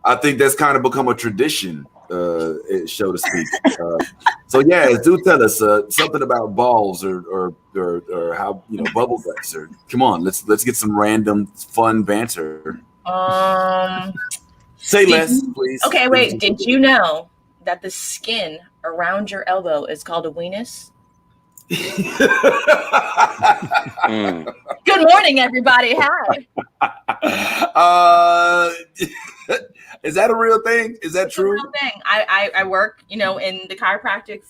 I think that's kind of become a tradition, so to speak. So yeah, do tell us something about balls or how bubble guts, or come on, let's get some random fun banter. Say less, please. Okay, wait. Did you know that the skin around your elbow is called a weenus? Good morning, everybody. Hi. Is that a real thing? Is that true? It's a real thing. I work, in the chiropractic,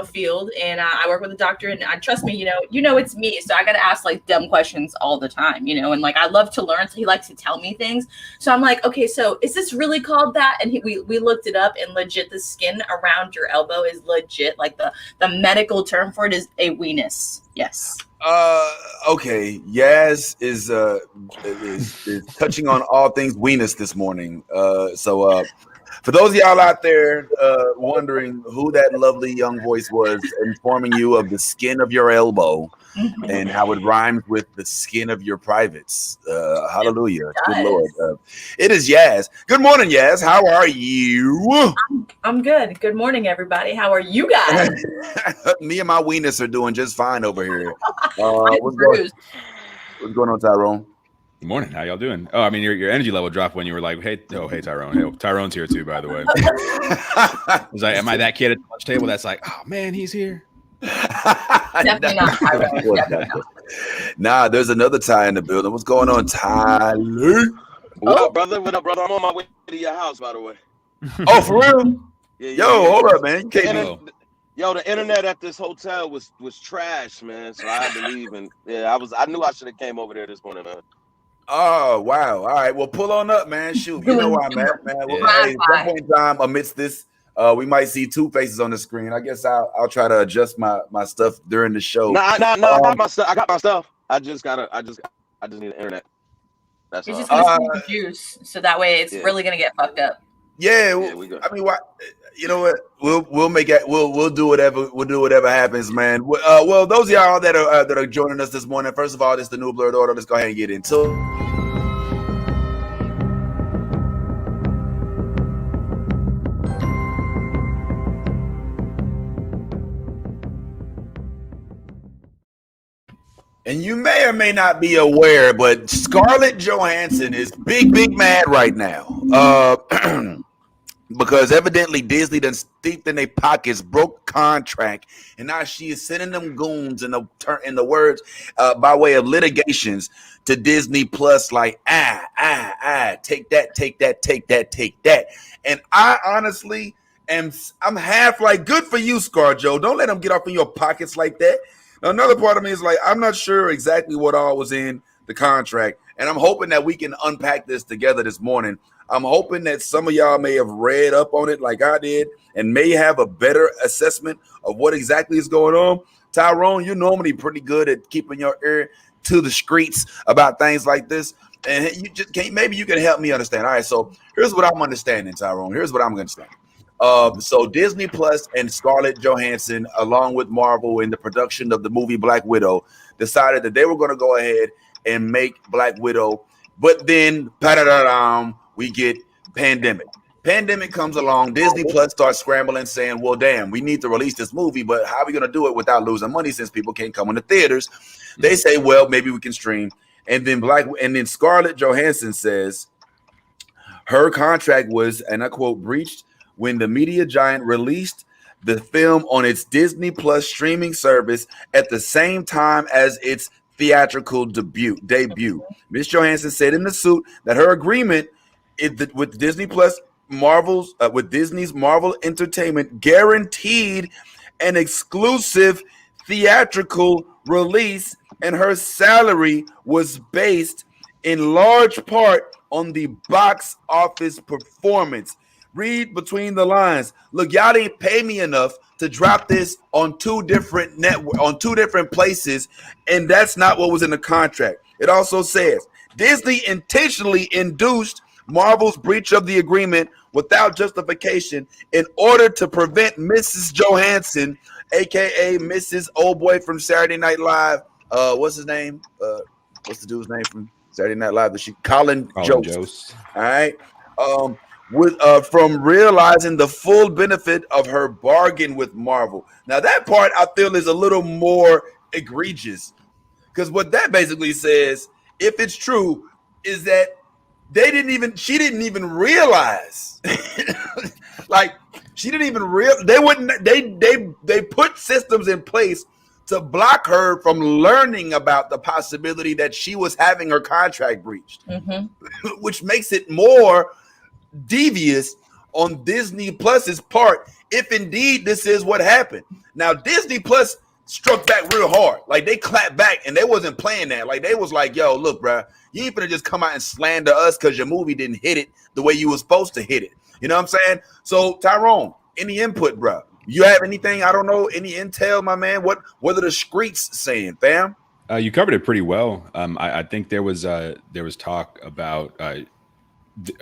field, and I work with a doctor, and trust me, it's me. So I got to ask like dumb questions all the time, and like I love to learn. So he likes to tell me things. So I'm like, okay, so is this really called that? And we looked it up, and legit, the skin around your elbow is legit. Like the medical term for it is a weenus. Yes. Okay. Yaz is touching on all things weenus this morning. So for those of y'all out there wondering who that lovely young voice was informing you of the skin of your elbow and how it rhymes with the skin of your privates. Hallelujah. Good Lord. It is Yaz. Good morning, Yaz. How are you? I'm good. Good morning, everybody. How are you guys? Me and my weenus are doing just fine over here. What's going on, Tyrone? Good morning. How y'all doing? Oh, I mean, your energy level dropped when you were like, hey, Tyrone. Hey, Tyrone's here too, by the way. I was like, am I that kid at the lunch table that's like, oh man, he's here? Definitely not Tyrone. Definitely not. Nah, there's another Ty in the building. What's going on, Tyler? What up, brother? What up, brother? I'm on my way to your house, by the way. Oh, for real? Yeah, Yo, hold up, man. You can't the internet at this hotel was trash, man. So I had to leave, and I knew I should have came over there this morning, man. Oh, wow. All right. Well, pull on up, man. Shoot. You know where I'm at, man. Well, hey, at some point in time, amidst this, we might see two faces on the screen. I guess I'll try to adjust my stuff during the show. No, I got my stuff. I got my stuff. I just need the internet. That's You're all. just gonna see the juice, so that way it's really gonna get fucked up. Yeah, I mean, why? You know what? We'll make it. We'll do whatever. We'll do whatever happens, man. Well, those of y'all that are joining us this morning. First of all, this is the new Blerd order. Let's go ahead and get into it. And you may or may not be aware, but Scarlett Johansson is big mad right now. Because evidently Disney done steeped in their pockets, broke contract, and now she is sending them goons in the words by way of litigations to Disney Plus, like take that. And I honestly I'm half like, good for you, ScarJo. Don't let them get off in your pockets like that. Now, another part of me is like, I'm not sure exactly what all was in the contract, and I'm hoping that we can unpack this together this morning. I'm hoping that some of y'all may have read up on it like I did and may have a better assessment of what exactly is going on. Tyrone, you're normally pretty good at keeping your ear to the streets about things like this, and maybe you can help me understand. All right, so here's what I'm understanding, Tyrone. Here's what I'm understanding. So Disney Plus and Scarlett Johansson, along with Marvel in the production of the movie Black Widow, decided that they were going to go ahead and make Black Widow. But then, we get pandemic. Pandemic comes along. Disney Plus starts scrambling, saying, well, damn, we need to release this movie, but how are we going to do it without losing money since people can't come in the theaters? They say, well, maybe we can stream. And then Scarlett Johansson says her contract was, and I quote, breached when the media giant released the film on its Disney Plus streaming service at the same time as its theatrical debut. Ms. Johansson said in the suit that her agreement with Disney Plus with Disney's Marvel Entertainment guaranteed an exclusive theatrical release, and her salary was based in large part on the box office performance. Read between the lines. Look, y'all didn't pay me enough to drop this on two different places, and that's not what was in the contract. It also says Disney intentionally induced Marvel's breach of the agreement without justification in order to prevent Mrs. Johansson, aka Mrs. Old Boy from Saturday Night Live. What's his name? What's the dude's name from Saturday Night Live. Colin Jost. Jost. All right. From realizing the full benefit of her bargain with Marvel. Now that part I feel is a little more egregious, because what that basically says, if it's true, is that she didn't even realize like she didn't even they put systems in place to block her from learning about the possibility that she was having her contract breached, which makes it more devious on Disney Plus's part if indeed this is what happened. Now Disney Plus struck back real hard. Like they clapped back and they wasn't playing that. Like they was like, yo, look, bro, you ain't gonna just come out and slander us because your movie didn't hit it the way you were supposed to hit it. You know what I'm saying? So Tyrone, any input, bro? You have anything? I don't know, any intel, my man? What are the streets saying, fam? You covered it pretty well. I think there was talk about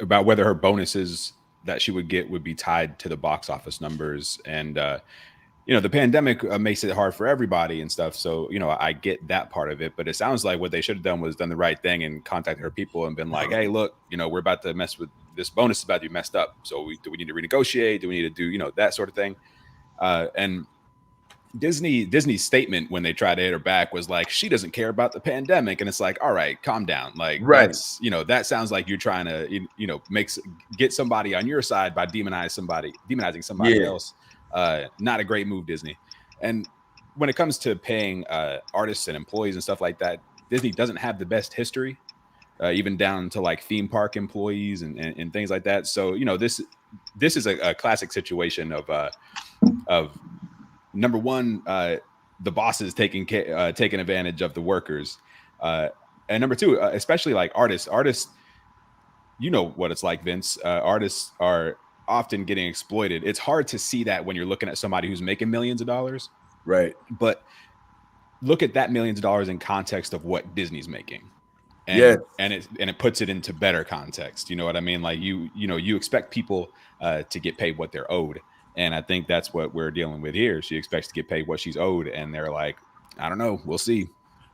whether her bonuses that she would get would be tied to the box office numbers, and the pandemic makes it hard for everybody and stuff. So I get that part of it, but it sounds like what they should have done was done the right thing and contacted her people and been like, hey, look, we're about to mess with this bonus, is about to be messed up. So do we need to renegotiate? Do we need to do that sort of thing? And Disney's statement when they tried to hit her back was like, she doesn't care about the pandemic. And it's like, all right, calm down. Like, right. That's, that sounds like you're trying to, get somebody on your side by demonizing somebody else. Not a great move, Disney. And when it comes to paying artists and employees and stuff like that, Disney doesn't have the best history, even down to like theme park employees and things like that. So, this is a classic situation of number one, the bosses taking advantage of the workers, and number two, especially like artists, what it's like, Vince. Artists are often getting exploited. It's hard to see that when you're looking at somebody who's making millions of dollars, right? But look at that millions of dollars in context of what Disney's making, and it puts it into better context. You know what I mean? Like you expect people to get paid what they're owed. And I think that's what we're dealing with here. She expects to get paid what she's owed, and they're like, I don't know, we'll see.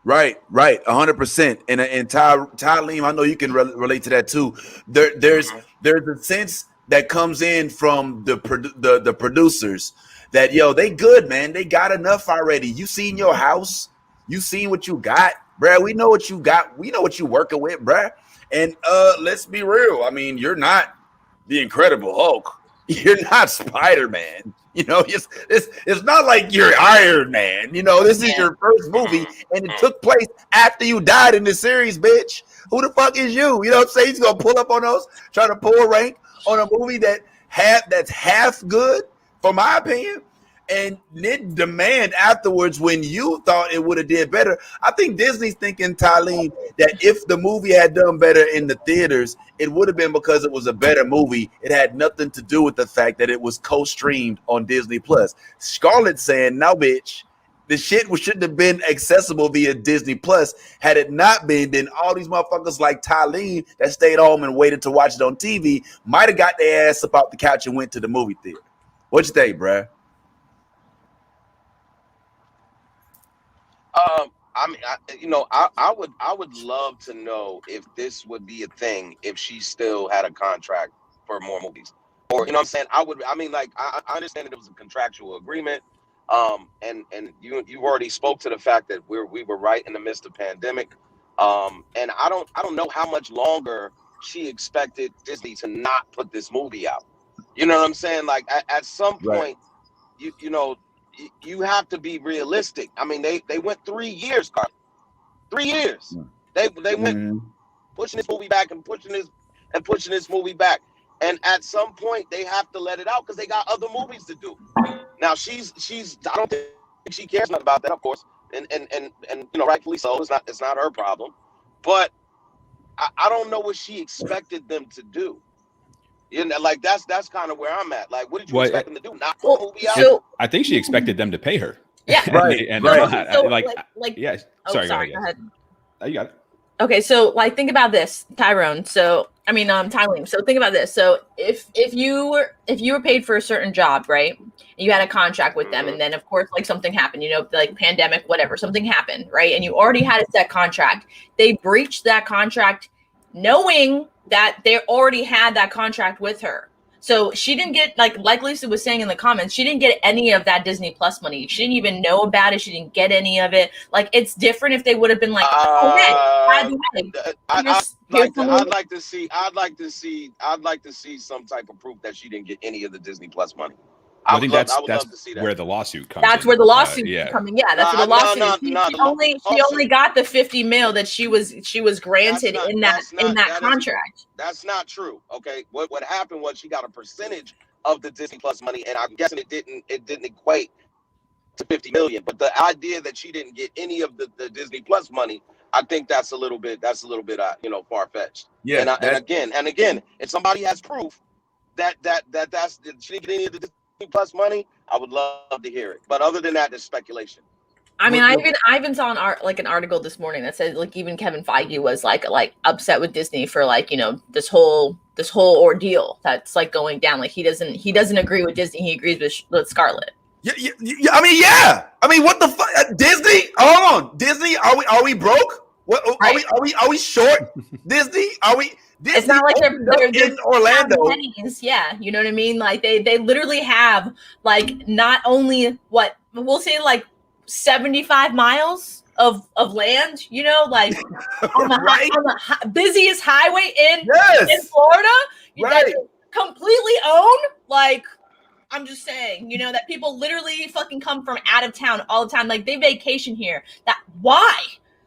Right, 100%. And Talim, I know you can relate to that too. There's a sense that comes in from the producers that they good, man. They got enough already. You seen your house, you seen what you got, bruh. We know what you got. We know what you working with, bruh. And let's be real. I mean, you're not the Incredible Hulk. You're not Spider-Man. It's not like you're Iron Man. This is your first movie, and it took place after you died in the series, bitch. Who the fuck is you? You know what I'm saying? He's gonna pull up on us, try to pull rank on a movie that's half good, for my opinion, and then demand afterwards when you thought it would have did better. I think Disney's thinking, Tylene, that if the movie had done better in the theaters, it would have been because it was a better movie. It had nothing to do with the fact that it was co-streamed on Disney Plus. Scarlett's saying, no, bitch, the shit shouldn't have been accessible via Disney Plus. Had it not been, then all these motherfuckers like Tylene that stayed home and waited to watch it on TV might have got their ass up off the couch and went to the movie theater. What you think, bruh? I would love to know if this would be a thing if she still had a contract for more movies, or what I'm saying. I understand that it was a contractual agreement, and you already spoke to the fact that we were right in the midst of pandemic, and I don't know how much longer she expected Disney to not put this movie out. You know what I'm saying? Like at some point, right. You have to be realistic. I mean, they went 3 years, Carl. 3 years. They went pushing this movie back and pushing this movie back. And at some point, they have to let it out because they got other movies to do. Now she's I don't think she cares nothing about that, of course, and rightfully so. It's not her problem. But I don't know what she expected them to do. Like that's kind of where I'm at. Like, what did you expect them to do? Not put a movie out? I think she expected them to pay her. Yeah, right. Sorry, Go ahead. go ahead. You got it. Okay, so like think about this, Tyrone. So I mean, Tyleem. So think about this. So if you were paid for a certain job, right? You had a contract with them, and then of course, like something happened, like pandemic, whatever, something happened, right? And you already had a set contract. They breached that contract, knowing that they already had that contract with her. So she didn't get, like Lisa was saying in the comments, she didn't get any of that Disney Plus money. She didn't even know about it. She didn't get any of it. Like, it's different if they would have been like, oh, hey, by the way, I'd like to see some type of proof that she didn't get any of the Disney Plus money. I think that's love to see that. where the lawsuit comes. That's in. where the lawsuit yeah. is coming. Yeah, that's where the lawsuit. She only got the 50 mil that she was granted in that contract. That's not true. Okay, what happened was she got a percentage of the Disney Plus money, and I'm guessing it didn't equate to 50 million. But the idea that she didn't get any of the Disney Plus money, I think that's a little bit far fetched. Yeah. And again, if somebody has proof that she didn't get any of the Disney Plus money, I would love to hear it. But other than that, there's speculation. I mean, I even saw an article this morning that said like even Kevin Feige was like upset with Disney for this whole ordeal that's like going down. Like he doesn't agree with Disney. He agrees with Scarlett. Yeah. I mean, what the fuck? Disney? Hold on, Disney? Are we broke? What are we short? Disney? Are we? Disney, it's not like they're in Orlando. Pennies, yeah, you know what I mean. Like they literally have like not only what we'll say like 75 miles of land, like on the busiest highway in Florida, that they completely own. Like I'm just saying, that people literally fucking come from out of town all the time. Like they vacation here. Why?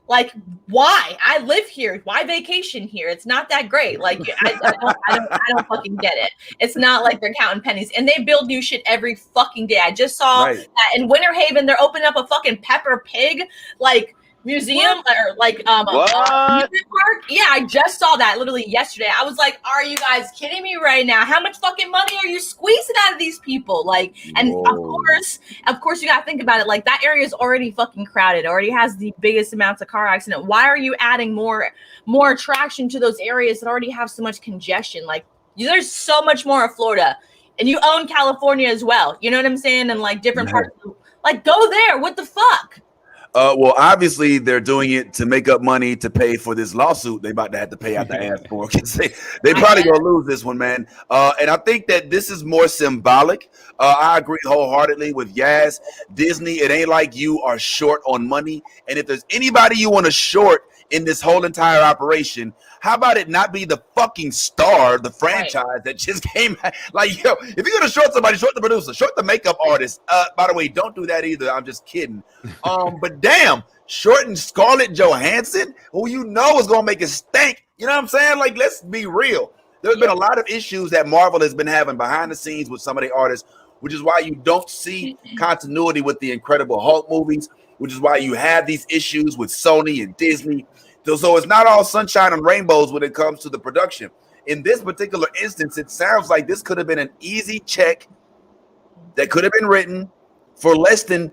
Like, why? I live here. Why vacation here? It's not that great. Like, I don't fucking get it. It's not like they're counting pennies. And they build new shit every fucking day. I just saw that in Winter Haven, they're opening up a fucking Pepper Pig, museum or amusement park. Yeah, I just saw that literally yesterday. I was like, are you guys kidding me right now? How much fucking money are you squeezing out of these people? And of course you gotta think about it. Like that area is already fucking crowded, already has the biggest amounts of car accident. Why are you adding more attraction to those areas that already have so much congestion? Like there's so much more of Florida, and you own California as well. You know what I'm saying? And like different parts go there. What the fuck? Well, obviously they're doing it to make up money to pay for this lawsuit they about to have to pay out the ass for. They probably gonna lose this one, man. And I think that this is more symbolic. I agree wholeheartedly with Yaz. Disney, it ain't like you are short on money. And if there's anybody you want to short in this whole entire operation, how about it not be the fucking star, the franchise that just came? Like, yo, if you're gonna short somebody, short the producer, short the makeup artist. By the way, don't do that either. I'm just kidding. But damn, shorting Scarlett Johansson, who is gonna make it stink. You know what I'm saying? Like, let's be real. There's been a lot of issues that Marvel has been having behind the scenes with some of the artists, which is why you don't see continuity with the Incredible Hulk movies, which is why you have these issues with Sony and Disney. So it's not all sunshine and rainbows when it comes to the production. In this particular instance, it sounds like this could have been an easy check that could have been written for less than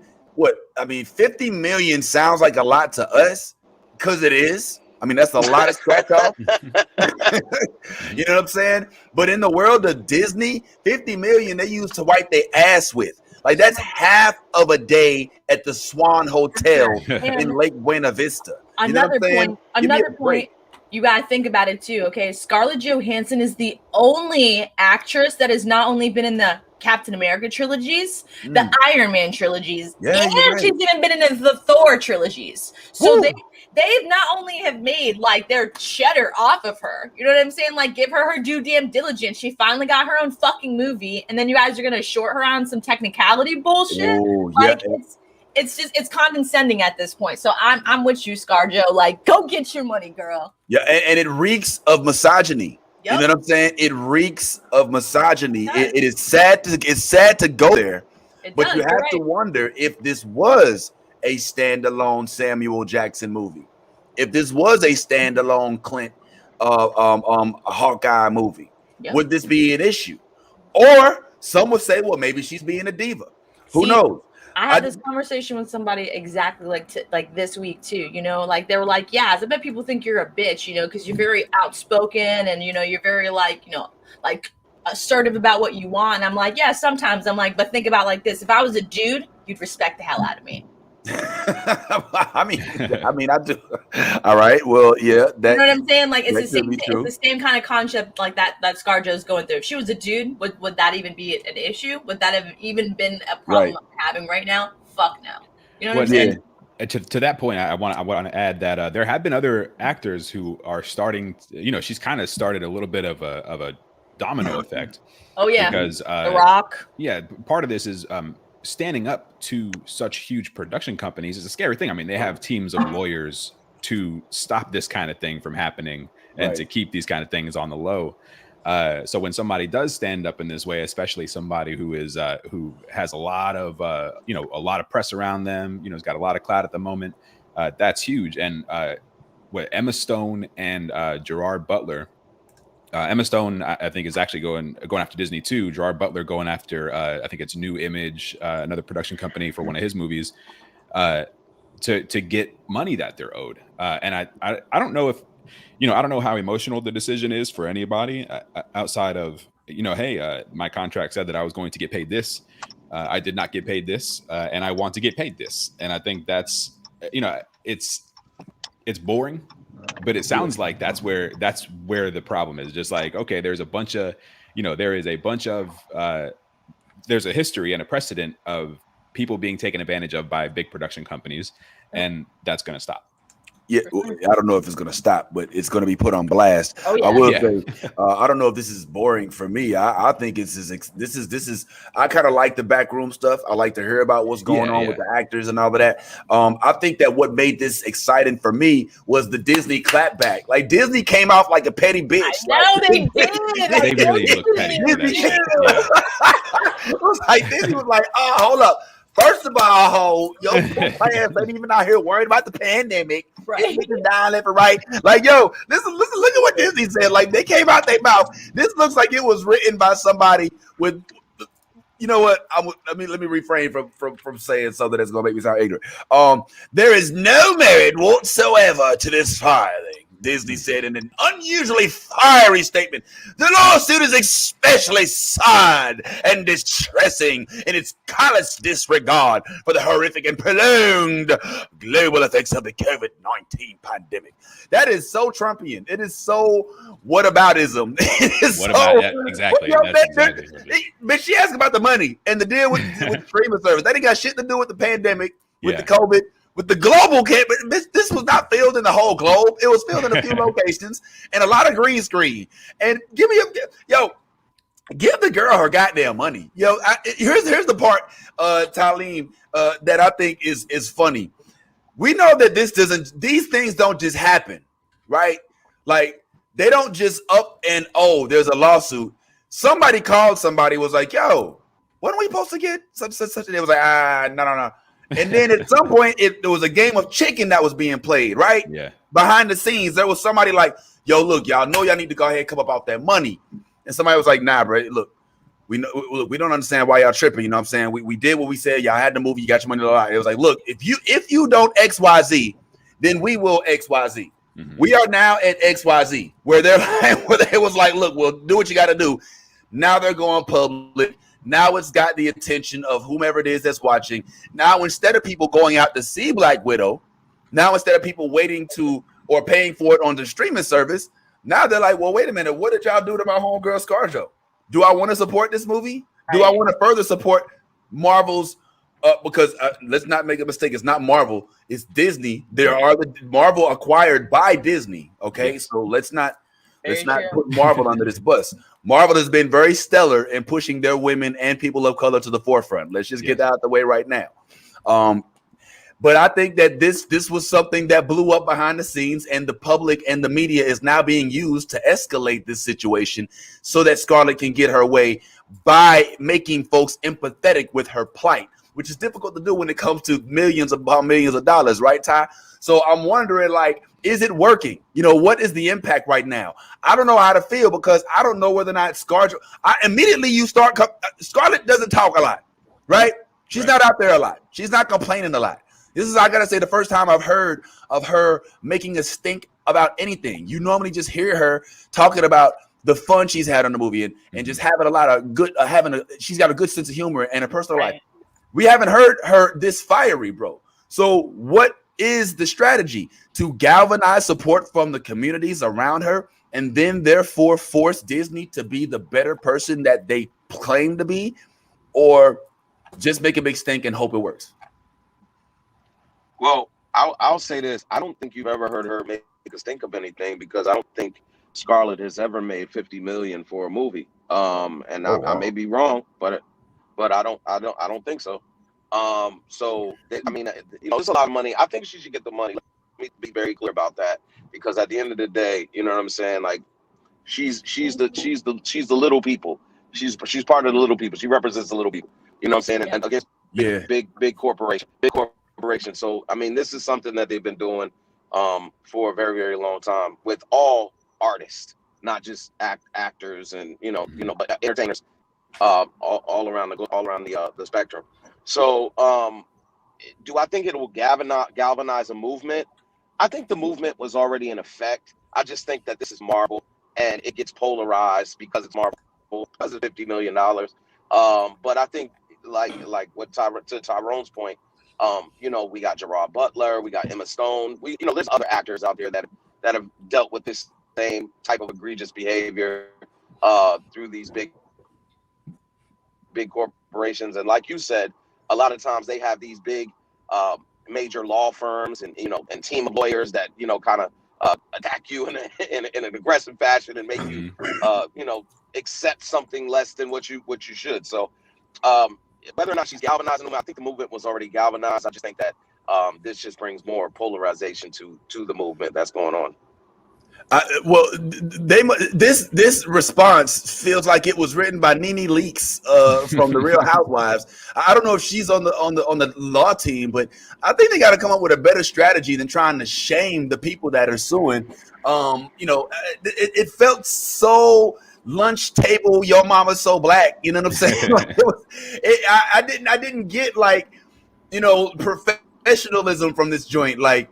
50 million sounds like a lot to us because it is. I mean, that's a lot of scratch off. You know what I'm saying? But in the world of Disney, 50 million they used to wipe their ass with. Like that's half of a day at the Swan Hotel in Lake Buena Vista. Another point, you got to think about it too. Okay, Scarlett Johansson is the only actress that has not only been in the Captain America trilogies, the Iron Man trilogies, and she's even been in the Thor trilogies. So they've not only have made like their cheddar off of her, you know what I'm saying? Like give her due damn diligence. She finally got her own fucking movie, and then you guys are gonna short her on some technicality bullshit. It's condescending at this point. So I'm with you, ScarJo. Like, go get your money, girl. Yeah, and it reeks of misogyny. Yep. You know what I'm saying? It reeks of misogyny. It is sad to go there, but you have to wonder if this was a standalone Samuel Jackson movie, if this was a standalone Clint Hawkeye movie, would this be an issue? Or some would say, well, maybe she's being a diva. Who knows? I had this conversation with somebody exactly like this week too. You know, like they were like, "Yeah, I bet people think you're a bitch, you know, because you're very outspoken and you know you're very like assertive about what you want." And I'm like, "Yeah, sometimes." I'm like, "But think about like this: if I was a dude, you'd respect the hell out of me." I mean, I do. All right. Well, yeah. You know what I'm saying? Like it's the same. It's the same kind of concept like that ScarJo's going through. If she was a dude, would that even be an issue? Would that have even been a problem I'm having right now? Fuck no. You know what I'm saying? To that point, I want to add that there have been other actors who are starting. You know, she's kind of started a little bit of a domino effect. Oh yeah, because The Rock. Yeah, part of this is standing up to such huge production companies is a scary thing. I mean, they have teams of lawyers to stop this kind of thing from happening and to keep these kind of things on the low. So when somebody does stand up in this way, especially somebody who is who has a lot of a lot of press around them, has got a lot of clout at the moment, that's huge. And what Emma Stone and Gerard Butler. Emma Stone, I think, is actually going after Disney too. Gerard Butler going after, I think it's New Image, another production company for one of his movies, to get money that they're owed. And I don't know if, I don't know how emotional the decision is for anybody outside of, hey, my contract said that I was going to get paid this. I did not get paid this, and I want to get paid this. And I think that's, it's boring. But it sounds like that's where the problem is. Just like, okay, there's a bunch of, there's a history and a precedent of people being taken advantage of by big production companies, and that's going to stop. Yeah, I don't know if it's going to stop, but it's going to be put on blast. Oh, yeah. I will say, I don't know if this is boring for me. I think this is. I kind of like the backroom stuff. I like to hear about what's going on with the actors and all of that. I think that what made this exciting for me was the Disney clapback. Like Disney came off like a petty bitch. They did. They really look petty. It was like Disney was like, oh, hold up. First of all, your players ain't even out here worried about the pandemic. Right. Down left and right. Like, yo, listen, look at what Disney said. Like, they came out their mouth. This looks like it was written by somebody with, you know what? Let me refrain from saying something that's gonna make me sound ignorant. There is no merit whatsoever to this filing, Disney said in an unusually fiery statement. The lawsuit is especially sad and distressing in its callous disregard for the horrific and prolonged global effects of the COVID-19 pandemic. That is so Trumpian. It is so whataboutism. It is exactly. But she asked about the money and the deal with streaming service. That ain't got shit to do with the pandemic, with the COVID. With the global camp, this was not filmed in the whole globe. It was filmed in a few locations and a lot of green screen. And give the girl her goddamn money. Here's the part, Talim, that I think is funny. We know that these things don't just happen, right? Like they don't just there's a lawsuit. Somebody called somebody, was like, yo, when are we supposed to get such? And it was like, no. And then at some point, there was a game of chicken that was being played, right? Yeah. Behind the scenes, there was somebody like, yo, look, y'all know y'all need to go ahead and come up off that money. And somebody was like, nah, bro, look, we don't understand why y'all tripping. You know what I'm saying? We did what we said. Y'all had the movie. You got your money. It was like, look, if you don't XYZ, then we will XYZ. Mm-hmm. We are now at XYZ, where they was like, look, well, do what you got to do. Now they're going public. Now it's got the attention of whomever it is that's watching. Now, instead of people going out to see Black Widow, now instead of people waiting to or paying for it on the streaming service, now they're like, well, wait a minute. What did y'all do to my homegirl ScarJo? Do I want to support this movie? Do I want to further support Marvel's? Because let's not make a mistake. It's not Marvel. It's Disney. There are the Marvel acquired by Disney. Okay, so let's not put Marvel under this bus. Marvel has been very stellar in pushing their women and people of color to the forefront. Let's just get that out the way right now. But I think that this was something that blew up behind the scenes, and the public and the media is now being used to escalate this situation so that Scarlett can get her way by making folks empathetic with her plight, which is difficult to do when it comes to millions of dollars, right, Ty? So I'm wondering, like, is it working? What is the impact right now? I don't know how to feel because I don't know whether or not ScarJo. Scarlett doesn't talk a lot, right? She's not out there a lot. She's not complaining a lot. This is, I gotta say, the first time I've heard of her making a stink about anything. You normally just hear her talking about the fun she's had on the movie and just having a lot of good, she's got a good sense of humor and a personal life. We haven't heard her this fiery, bro. So what is the strategy? To galvanize support from the communities around her and then therefore force Disney to be the better person that they claim to be, or just make a big stink and hope it works? Well, I'll say this. I don't think you've ever heard her make a stink of anything, because I don't think Scarlett has ever made $50 million for a movie. And I may be wrong, but I don't think so. So I mean, it's a lot of money. I think she should get the money. Let me be very clear about that, because at the end of the day, you know what I'm saying? Like, she's the little people. She's part of the little people. She represents the little people. You know what I'm saying? And against big corporation. So I mean, this is something that they've been doing for a very, very long time with all artists, not just actors and but entertainers all around the spectrum. So do I think it will galvanize a movement? I think the movement was already in effect. I just think that this is Marvel and it gets polarized because it's Marvel, because of $50 million. But I think like what to Tyrone's point, we got Gerard Butler, we got Emma Stone, there's other actors out there that have dealt with this same type of egregious behavior through these big corporations. And like you said, a lot of times they have these big major law firms and and team of lawyers that kind of attack you in an aggressive fashion and make you accept something less than what you should. So whether or not she's galvanizing them, I think the movement was already galvanized. I just think that this just brings more polarization to the movement that's going on. This response feels like it was written by Nene Leakes from the Real Housewives. I don't know if she's on the law team, but I think they got to come up with a better strategy than trying to shame the people that are suing. It felt so lunch table, your mama's so black. You know what I'm saying? Like I didn't get professionalism from this joint. Like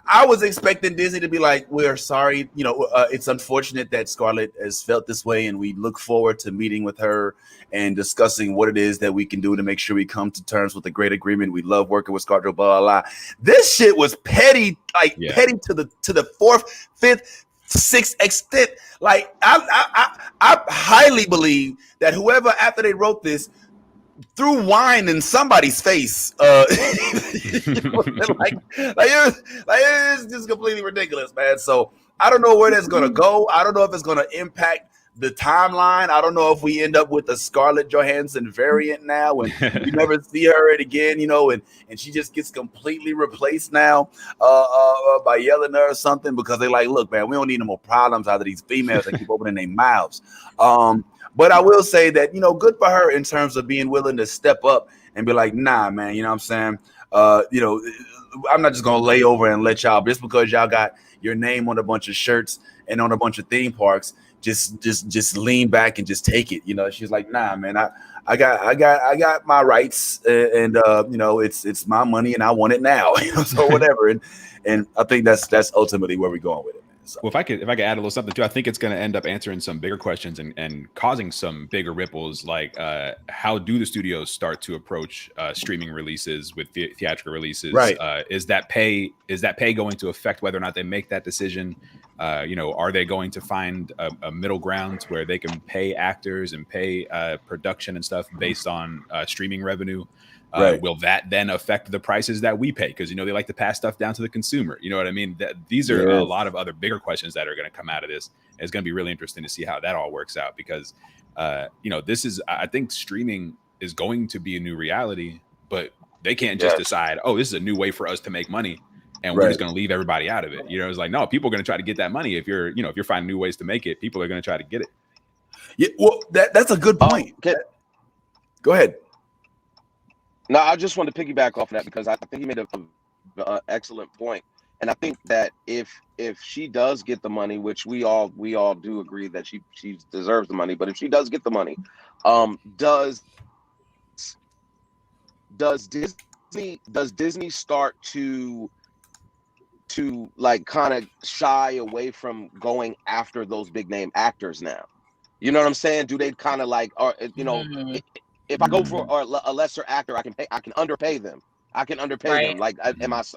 I was expecting Disney to be like, we're sorry, it's unfortunate that Scarlett has felt this way, and we look forward to meeting with her and discussing what it is that we can do to make sure we come to terms with a great agreement. We love working with ScarJo, blah, blah, blah. This shit was petty, petty to the fourth, fifth, sixth extent. Like, I highly believe that whoever, after they wrote this, threw wine in somebody's face. It's just completely ridiculous, man. So I don't know where that's gonna go. I don't know if it's gonna impact the timeline. I don't know if we end up with a Scarlett Johansson variant now, and we never see her again, and she just gets completely replaced now by Yelena or something, because they're like, look, man, we don't need no more problems out of these females that keep opening their mouths. But I will say that, good for her in terms of being willing to step up and be like, nah, man, you know what I'm saying? I'm not just going to lay over and let y'all, just because y'all got your name on a bunch of shirts and on a bunch of theme parks, just lean back and just take it. She's like, nah, man, I got my rights, and it's my money and I want it now. So whatever. And I think that's ultimately where we're going with it. So. Well, if I could add a little something too, I think it's going to end up answering some bigger questions and causing some bigger ripples. Like, how do the studios start to approach streaming releases with theatrical releases? Right. Is that pay going to affect whether or not they make that decision? Are they going to find a middle ground where they can pay actors and pay production and stuff based on streaming revenue? Right. Will that then affect the prices that we pay? Because, they like to pass stuff down to the consumer. You know what I mean? These are a lot of other bigger questions that are going to come out of this. It's going to be really interesting to see how that all works out, because, I think streaming is going to be a new reality, but they can't just decide, oh, this is a new way for us to make money, and we're just going to leave everybody out of it. It's like, no, people are going to try to get that money. If you're finding new ways to make it, people are going to try to get it. Yeah, well, that's a good point. Go ahead. No, I just want to piggyback off of that, because I think you made an excellent point. And I think that if she does get the money, which we all do agree that she deserves the money, but if she does get the money, does does Disney start to like kind of shy away from going after those big name actors now? You know what I'm saying? Do they kind of like, or you know, if I go for a lesser actor, I can underpay them. Right. Like,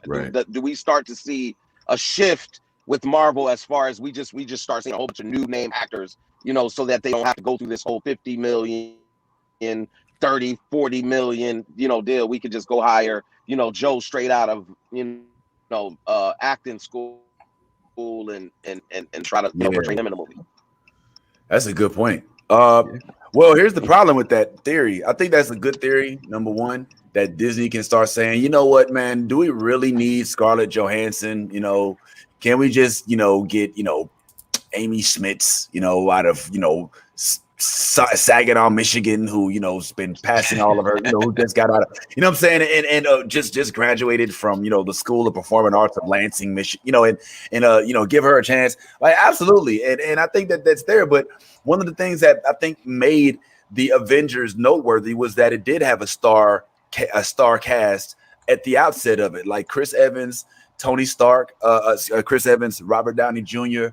Right. do we start to see a shift with Marvel as far as we just start seeing a whole bunch of new name actors, you know, so that they don't have to go through this whole 50 million, 30, 40 million, you know, deal. We could just go hire, you know, Joe straight out of, you know, acting school and try to, you know, portray him in a movie. That's a good point. Well, here's the problem with that theory. I think that's a good theory. Number one, that Disney can start saying, you know what, man, do we really need Scarlett Johansson? You know, can we just, you know, get, you know, Amy Schmitz, you know, out of, you know, Saginaw, Michigan, who, you know, has been passing all of her, you know, who just got out of, you know what I'm saying, and just graduated from, you know, the School of Performing Arts of Lansing, Michigan, you know, and you know, give her a chance. Like, absolutely. And I think that that's there. But one of the things that I think made the Avengers noteworthy was that it did have a star cast at the outset of it, like Chris Evans, Tony Stark, Chris Evans, Robert Downey Jr.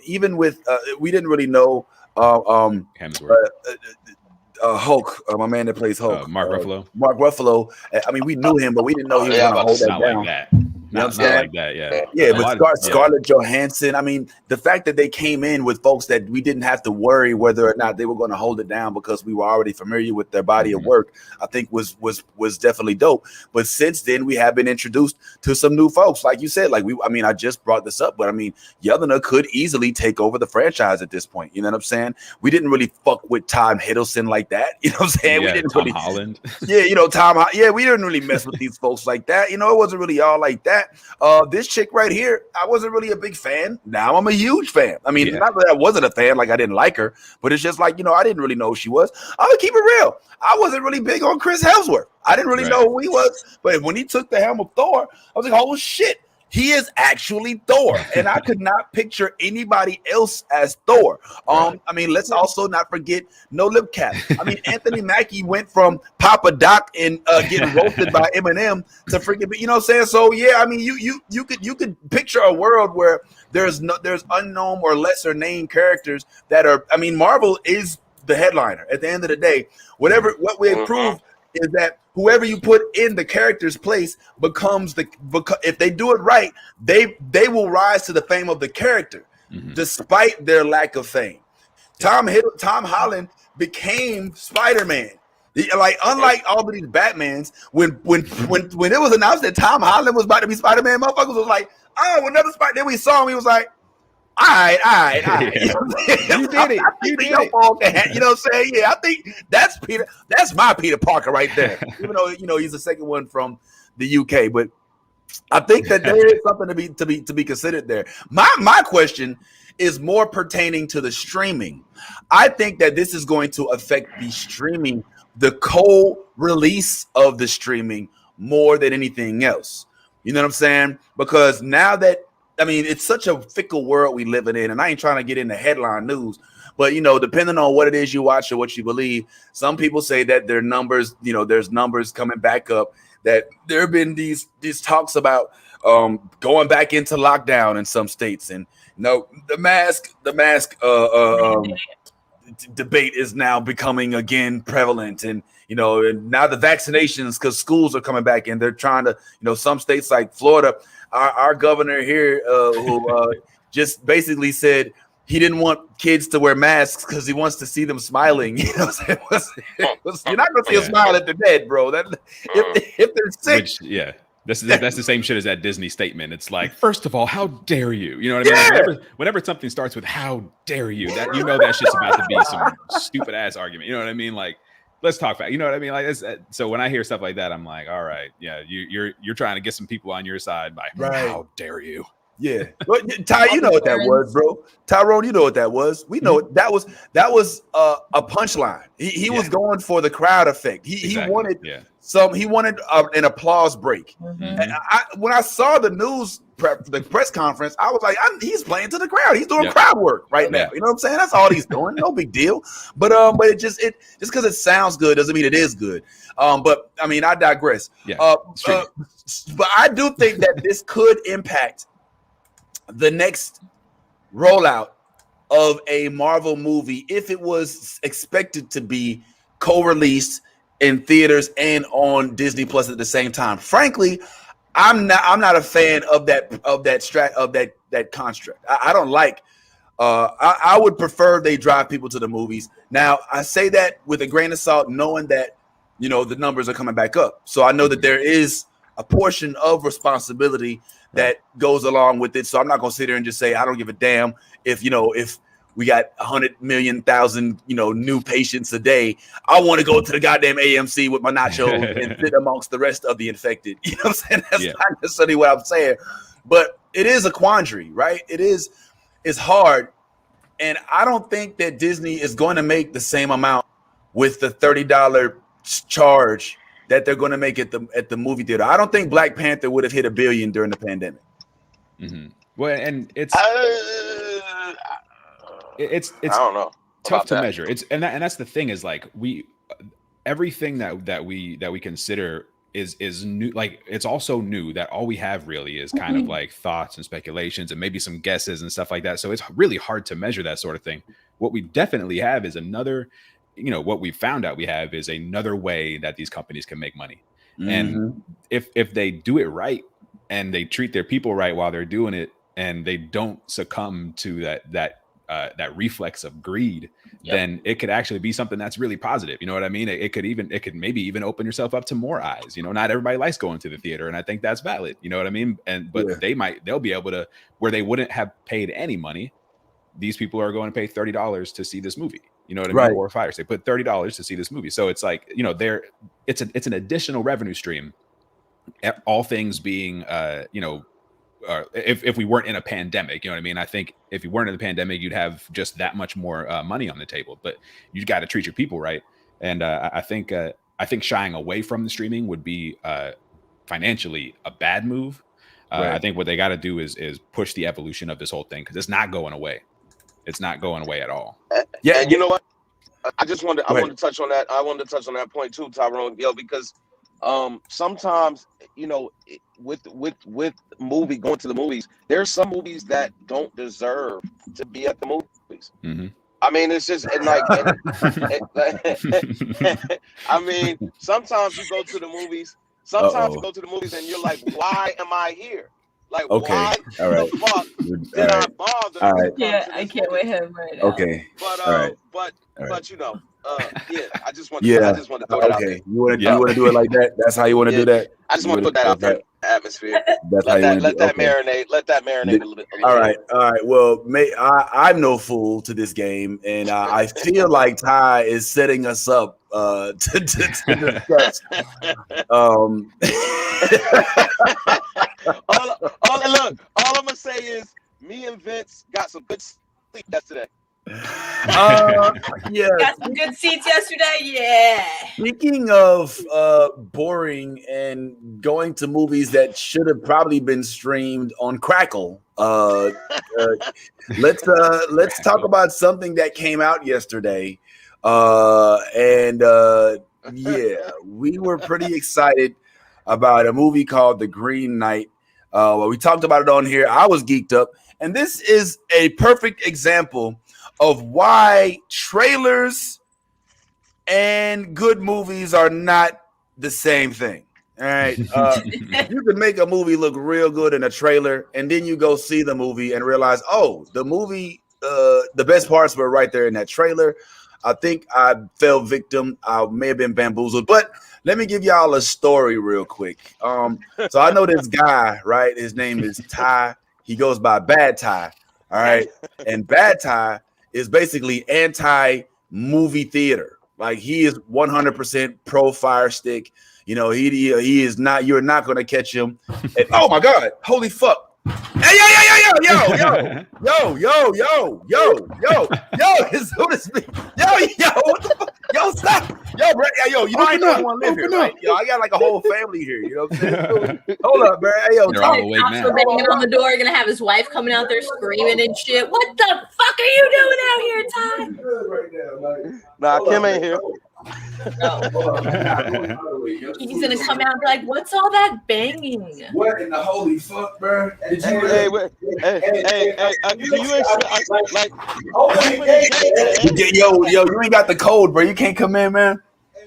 Even with we didn't really know Hulk, my man that plays Hulk, Mark Ruffalo. Mark Ruffalo. I mean, we knew him, but we didn't know he was going to hold that not down. Like that. You know not like that, yeah. Yeah, but Scarlett Johansson, I mean, the fact that they came in with folks that we didn't have to worry whether or not they were going to hold it down because we were already familiar with their body of work, I think was definitely dope. But since then, we have been introduced to some new folks. Like you said, I just brought this up, but I mean, Yelena could easily take over the franchise at this point. You know what I'm saying? We didn't really fuck with Tom Hiddleston like that. You know what I'm saying? Yeah, we didn't Tom Holland. Yeah, you know, we didn't really mess with these folks like that. You know, it wasn't really all like that. This chick right here, I wasn't really a big fan. Now I'm a huge fan. I mean, not that I wasn't a fan, like I didn't like her, but it's just like, you know, I didn't really know who she was. I'm gonna keep it real. I wasn't really big on Chris Hemsworth. I didn't really know who he was, but when he took the helm of Thor, I was like, oh shit, he is actually Thor, and I could not picture anybody else as Thor. I mean, let's also not forget No Lip Cap. I mean, Anthony Mackie went from Papa Doc and getting roasted by Eminem to freaking, you know what I'm saying? So yeah, I mean, you could picture a world where there's unknown or lesser named characters that are. I mean, Marvel is the headliner at the end of the day. What we prove is that whoever you put in the character's place becomes if they do it right, they will rise to the fame of the character, despite their lack of fame. Tom Holland became Spider-Man. Like, unlike all of these Batmans, when it was announced that Tom Holland was about to be Spider-Man, motherfuckers was like, oh, another Spider. Then we saw him, he was like, all right. You did it. You did it. You know what I'm saying? Yeah, I think that's Peter. That's my Peter Parker right there. Even though, you know, he's the second one from the UK, but I think that there is something to be considered there. My question is more pertaining to the streaming. I think that this is going to affect the streaming, the co-release of the streaming more than anything else. You know what I'm saying? Because now that, I mean, it's such a fickle world we living in, and I ain't trying to get into headline news, but, you know, depending on what it is you watch or what you believe, some people say that their numbers, you know, there's numbers coming back up, that there have been these talks about going back into lockdown in some states, and you know, the mask debate is now becoming again prevalent, and you know, and now the vaccinations, because schools are coming back and they're trying to, you know, some states like Florida. Our governor here, who just basically said he didn't want kids to wear masks because he wants to see them smiling. You know what I'm saying? You're not going to see a smile at the dead, bro. If they're sick. Which, that's the same shit as that Disney statement. It's like, first of all, how dare you? You know what I mean? Like, whenever something starts with "how dare you," that, you know, that shit's about to be some stupid ass argument. You know what I mean? Like, let's talk fact. You know what I mean? Like, so when I hear stuff like that, I'm like, all right, yeah, you're trying to get some people on your side by how dare you? Yeah, but Ty, you know what that was, bro. Tyrone, you know what that was. We know it. That was a punchline. He was going for the crowd effect. He wanted an applause break. And when I saw the news press conference, I was like, he's playing to the crowd. He's doing Yep. crowd work right now. Yeah. You know what I'm saying? That's all he's doing. No big deal. But it just because it sounds good doesn't mean it is good. But I mean, I digress. Yeah. But I do think that this could impact the next rollout of a Marvel movie if it was expected to be co-released in theaters and on Disney Plus at the same time. Frankly, I'm not a fan of that construct. I don't like. I would prefer they drive people to the movies. Now, I say that with a grain of salt, knowing that the numbers are coming back up. So I know that there is a portion of responsibility that goes along with it. So I'm not going to sit there and just say I don't give a damn if we got 100,000,000 new patients a day. I want to go to the goddamn AMC with my nachos and sit amongst the rest of the infected. You know what I'm saying? That's not necessarily what I'm saying, but it is a quandary, right? It's hard, and I don't think that Disney is going to make the same amount with the $30 charge that they're going to make at the movie theater. I don't think Black Panther would have hit $1 billion during the pandemic. Mm-hmm. Well, and it's I don't know. Tough to measure. And that's the thing is like everything that we consider is new. Like it's also new that all we have really is kind of like thoughts and speculations and maybe some guesses and stuff like that. So it's really hard to measure that sort of thing. What we definitely have is what we found out we have is another way that these companies can make money. Mm-hmm. And if they do it right and they treat their people right while they're doing it and they don't succumb to that reflex of greed, then it could actually be something that's really positive. You know what I mean? It could maybe even open yourself up to more eyes. Not everybody likes going to the theater, and I think that's valid. You know what I mean? But they'll be able to, where they wouldn't have paid any money, these people are going to pay $30 to see this movie. You know what I mean? Or fires. They put $30 to see this movie. So it's like, it's an additional revenue stream. All things being, if we weren't in a pandemic, you know what I mean? I think if you weren't in the pandemic, you'd have just that much more money on the table, but you got to treat your people right. And I think shying away from the streaming would be financially a bad move. I think what they got to do is push the evolution of this whole thing, because it's not going away. It's not going away at all. Yeah, and you know what? I wanted to touch on that. I wanted to touch on that point too, Tyrone. Because sometimes with going to the movies, there's some movies that don't deserve to be at the movies. Mm-hmm. I mean, it's just I mean, sometimes you go to the movies. Sometimes you go to the movies and you're like, why am I here? Like, why the fuck did I bother? All right. Yeah, I can't wait him right now. Okay. But I just want to throw that out there. You want to do it like that? That's how you want to do that? I just want to put that out there. Atmosphere. Let that marinate a little bit. All right. Well, I'm no fool to this game, and I feel like Ty is setting us up to discuss. All I'm gonna say is, me and Vince got some good sleep yesterday. Got some good seats yesterday. Yeah. Speaking of boring and going to movies that should have probably been streamed on Crackle, let's talk about something that came out yesterday. We were pretty excited about a movie called The Green Knight. We talked about it on here. I was geeked up, and this is a perfect example of why trailers and good movies are not the same thing. All right. You can make a movie look real good in a trailer, and then you go see the movie and realize, the movie, the best parts were right there in that trailer. I think I fell victim. I may have been bamboozled, but let me give y'all a story real quick. So I know this guy, right? His name is Ty. He goes by Bad Ty. All right. And Bad Ty is basically anti-movie theater. Like, he is 100% pro Fire Stick. He is not. You're not going to catch him. And, oh my God! Holy fuck! Hey, yo! As soon as me, yo! What the fuck? Yo, stop! Yo, bro, yo, you know I ain't the only one live here, right? Yo, I got like a whole family here. You know what I'm saying? Hold up, bro. Hey, yo, They're all awake Cops now. are banging on the door. You're gonna have his wife coming out there screaming and shit. What the fuck are you doing out here, Ty? right now, like, Nah, Kim ain't here. No. He's gonna come out and be like, "What's all that banging?" What in the holy fuck, bro? Did you Hey, do you expect like? yo, you ain't got the code, bro. You can't come in, man.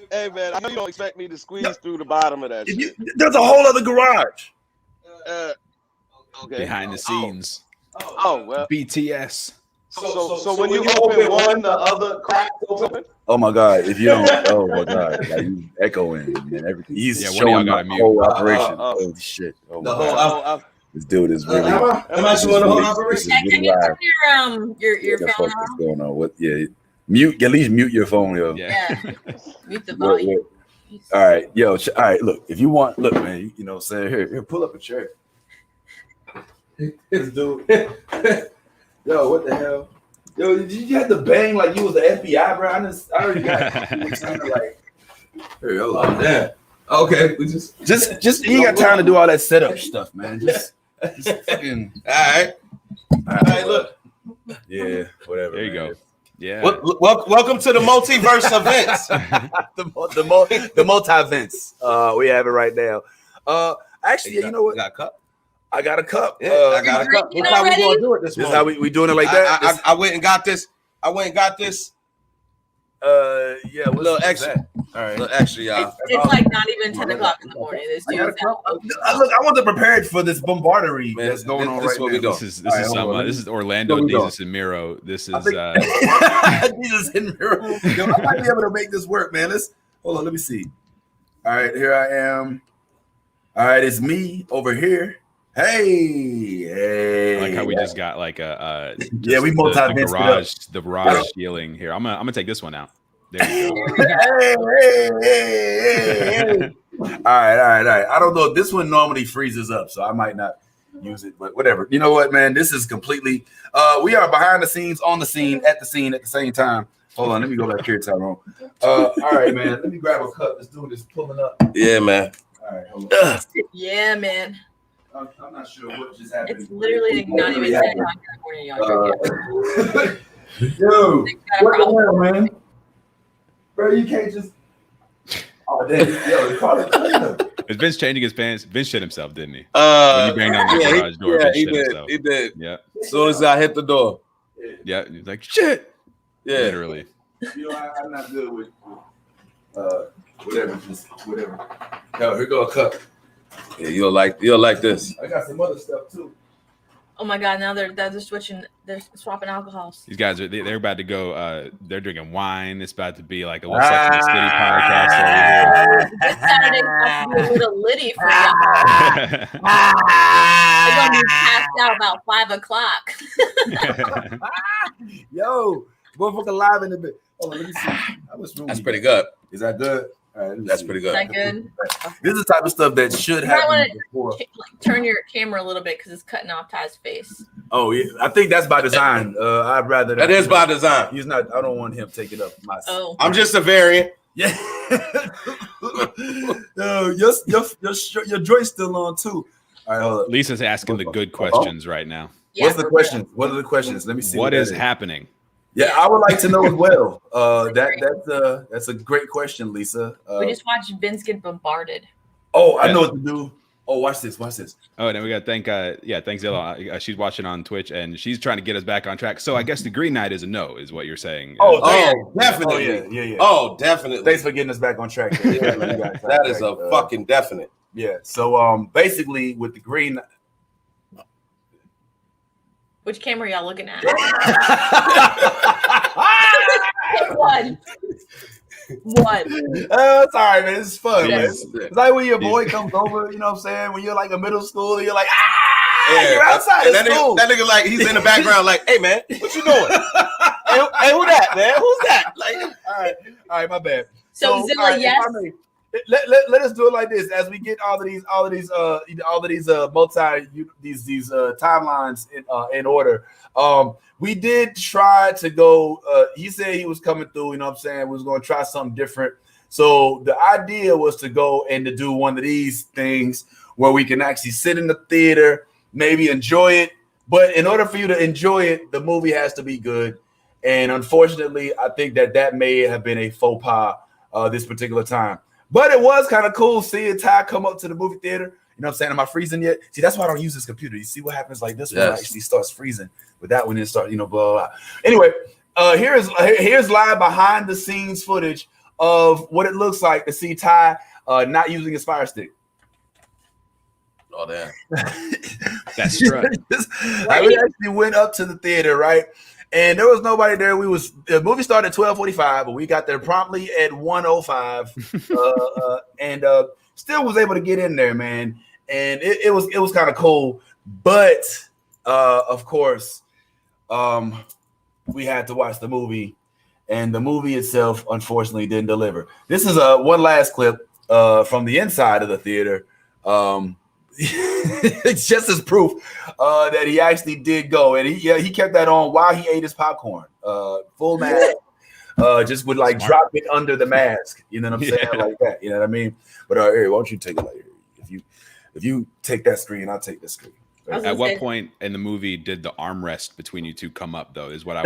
Hey, man, I know you don't expect me to squeeze through the bottom of that shit. There's a whole other garage. Okay. Behind the scenes. Oh well. BTS. So when you open one, the other crack open. Oh my god! If you don't, oh my god, like you echoing and everything. He's showing my whole operation. Oh shit! Oh my god! This dude is really. Am I showing the whole operation? Can you turn your phone What's off? going on? What? Yeah, mute. At least mute your phone, yo. Yeah. Mute the volume. All right, yo. All right, look. If you want, look, man. You know, what I'm saying here, pull up a chair. This dude. Yo, what the hell? Yo, did you have to bang like you was the FBI, bro? I already got like. Here, hold on. Yeah. Okay, we just You ain't got time to do all that setup stuff, man. Just fucking. all right. Look. Yeah, whatever. There you man. go. Yeah. Welcome to the multiverse events. the multi-events. We have it right now. Actually, you know what? Got a cup. I got a cup. Yeah, I got a cup. drinking That's how we already? gonna do it this This is morning. how we doing it like that. I went and got this. Yeah, what's Little what's extra. that? All right. Little extra, y'all. It's like not even 10 o'clock in the morning. This I got a dude's cup. out. Look, I wasn't prepared for this bombardery Man, that's going on this right what now. we doing. This is All right, hold some, on. this is Orlando, Here we go. Jesus and Miro. This is Jesus in mirror. Yo, I might be able to make this work, man. Hold on. Let me see. All right, here I am. All right, it's me over here. Hey. I like how we just got like a Yeah, we the multi-advanced garage ceiling here. I'm gonna take this one out. There you go. Hey. All right. I don't know. This one normally freezes up, so I might not use it, but whatever. You know what, man? This is completely. We are behind the scenes, on the scene, at the same time. Hold on, let me go back here, Tyrone. All right, man. Let me grab a cup. This dude is pulling up. Yeah, man. All right, hold on. Yeah, man. I'm not sure what just happened. It's literally not even 10 o'clock in the morning. Y'all drinking. Yo, They got a what the problem. hell, man? Bro, you can't just. Oh, damn. Yo, call it cleanup. Is Vince changing his pants? Vince shit himself, didn't he? When you banged on the garage door, Vince he shit did. himself. He did. Yeah. As soon as I hit the door. Yeah. He's like, shit. Yeah. Literally. You know, I'm not good with whatever. Just whatever. Yo, here go a cup. Yeah, you'll like this. I got some other stuff too. Oh my God! Now they're switching. They're swapping alcohols. They're about to go. They're drinking wine. It's about to be like a little Sex and the City podcast over here. This Saturday's about to be a little litty for y'all. They're gonna be passed out about 5 o'clock. Yo, motherfucker live in the bit. Hold on, let me see. How much room That's we pretty got? good. Is that good? All right, That's pretty good. Is that good? This is the type of stuff that should You might happen wanna before. Like, turn your camera a little bit because it's cutting off Ty's face. Oh yeah, I think that's by design. I'd rather That is by design. He's not. I don't want him taking up my. Oh, I'm just a variant. Yeah. Yo, your joint's still on too. All right, hold on. Lisa's asking the good questions right now. yeah. What's the question? What are the questions? Let me see. What that is happening? Yeah, I would like to know as well. That's a great question, Lisa. We just watched Vince get bombarded. Oh, I know what to do. Oh, watch this. Oh, and then we got to thank Zilla. She's watching on Twitch and she's trying to get us back on track. So I guess the green light is a no, is what you're saying. Oh, definitely. Oh, yeah. Oh, definitely. Thanks for getting us back on track. That is a fucking definite. Yeah. So basically with the green. Which camera y'all looking at? One. It's all right, man. It's fun, man. Yes. It's like when your boy comes over, you know what I'm saying? When you're like a middle school, you're like, Yeah, you're outside. and It's that, cool. nigga like he's in the background like, hey man, what you doing? hey, who that, man? Who's that? Like, all right, my bad. So Zilla, all right, yes. if I may, let us do it like this as we get all of these timelines in order. We did try to go. He said he was coming through. You know what I'm saying? We was going to try something different. So the idea was to go and to do one of these things where we can actually sit in the theater, maybe enjoy it. But in order for you to enjoy it, the movie has to be good. And unfortunately, I think that may have been a faux pas this particular time. But it was kind of cool seeing Ty come up to the movie theater. You know what I'm saying? Am I freezing yet? See, that's why I don't use this computer. You see what happens like this one actually starts freezing. With that one, it starts, blah, blah, blah. Anyway, here's live behind the scenes footage of what it looks like to see Ty not using his Fire Stick. Oh, damn. That's right. We actually went up to the theater, right? And there was nobody there. The movie started at 12:45, but we got there promptly at 1:05, and still was able to get in there, man. And it was kind of cool, but of course, we had to watch the movie, and the movie itself unfortunately didn't deliver. This is one last clip from the inside of the theater. It's just as proof that he actually did go, and he kept that on while he ate his popcorn, full mask, just would like drop it under the mask. You know what I'm saying, like that. You know what I mean? But Eric, why don't you take it like if you take that screen, I'll take this screen. Right? At what point in the movie did the armrest between you two come up, though? Is what I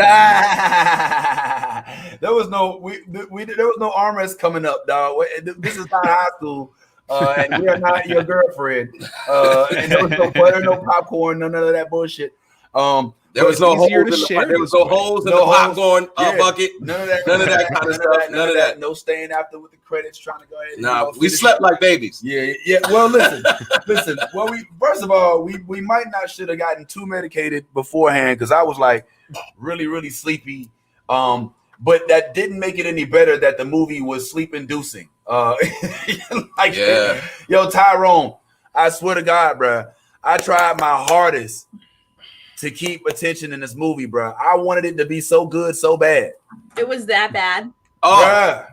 want. There was no there was no armrest coming up, dog. This is not high school. And we are not your girlfriend. And there was no butter, no popcorn, none of that bullshit. There was no holes in the popcorn bucket. None of that kind of stuff. None of that. No staying after with the credits, trying to go ahead. Nah, we slept like babies. Yeah. Well, listen. Well, first of all, we might not should have gotten too medicated beforehand because I was like really, really sleepy. But that didn't make it any better that the movie was sleep-inducing. Yo, Tyrone, I swear to God, bro, I tried my hardest to keep attention in this movie, bro. I wanted it to be so good, so bad. It was that bad. I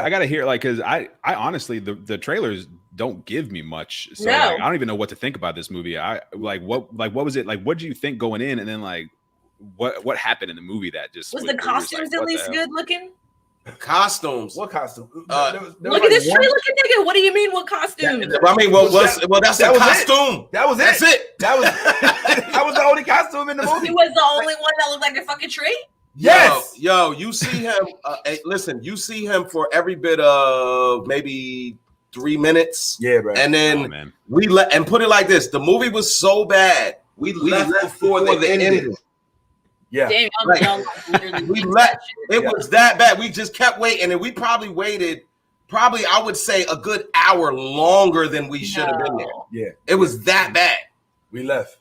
gotta hear, like, because I honestly the trailers don't give me much, so No. like, I don't even know what to think about this movie. What was it like? What did you think going in, and then like what happened in the movie that just Was the costumes at least good looking? Costumes. What costume? Look at this tree looking nigga. What do you mean? What costume? That's a costume. That was it. That's it. That was the only costume in the movie. He was the only one that looked like a fucking tree. Yes. Yo, you see him. Listen, you see him for every bit of maybe 3 minutes. Yeah, bro. And then and put it like this: the movie was so bad, we left before the ending. Yeah, damn, we let it was that bad. We just kept waiting, and we probably waited. I would say a good hour longer than we should have been there. Yeah, it was that bad. We left,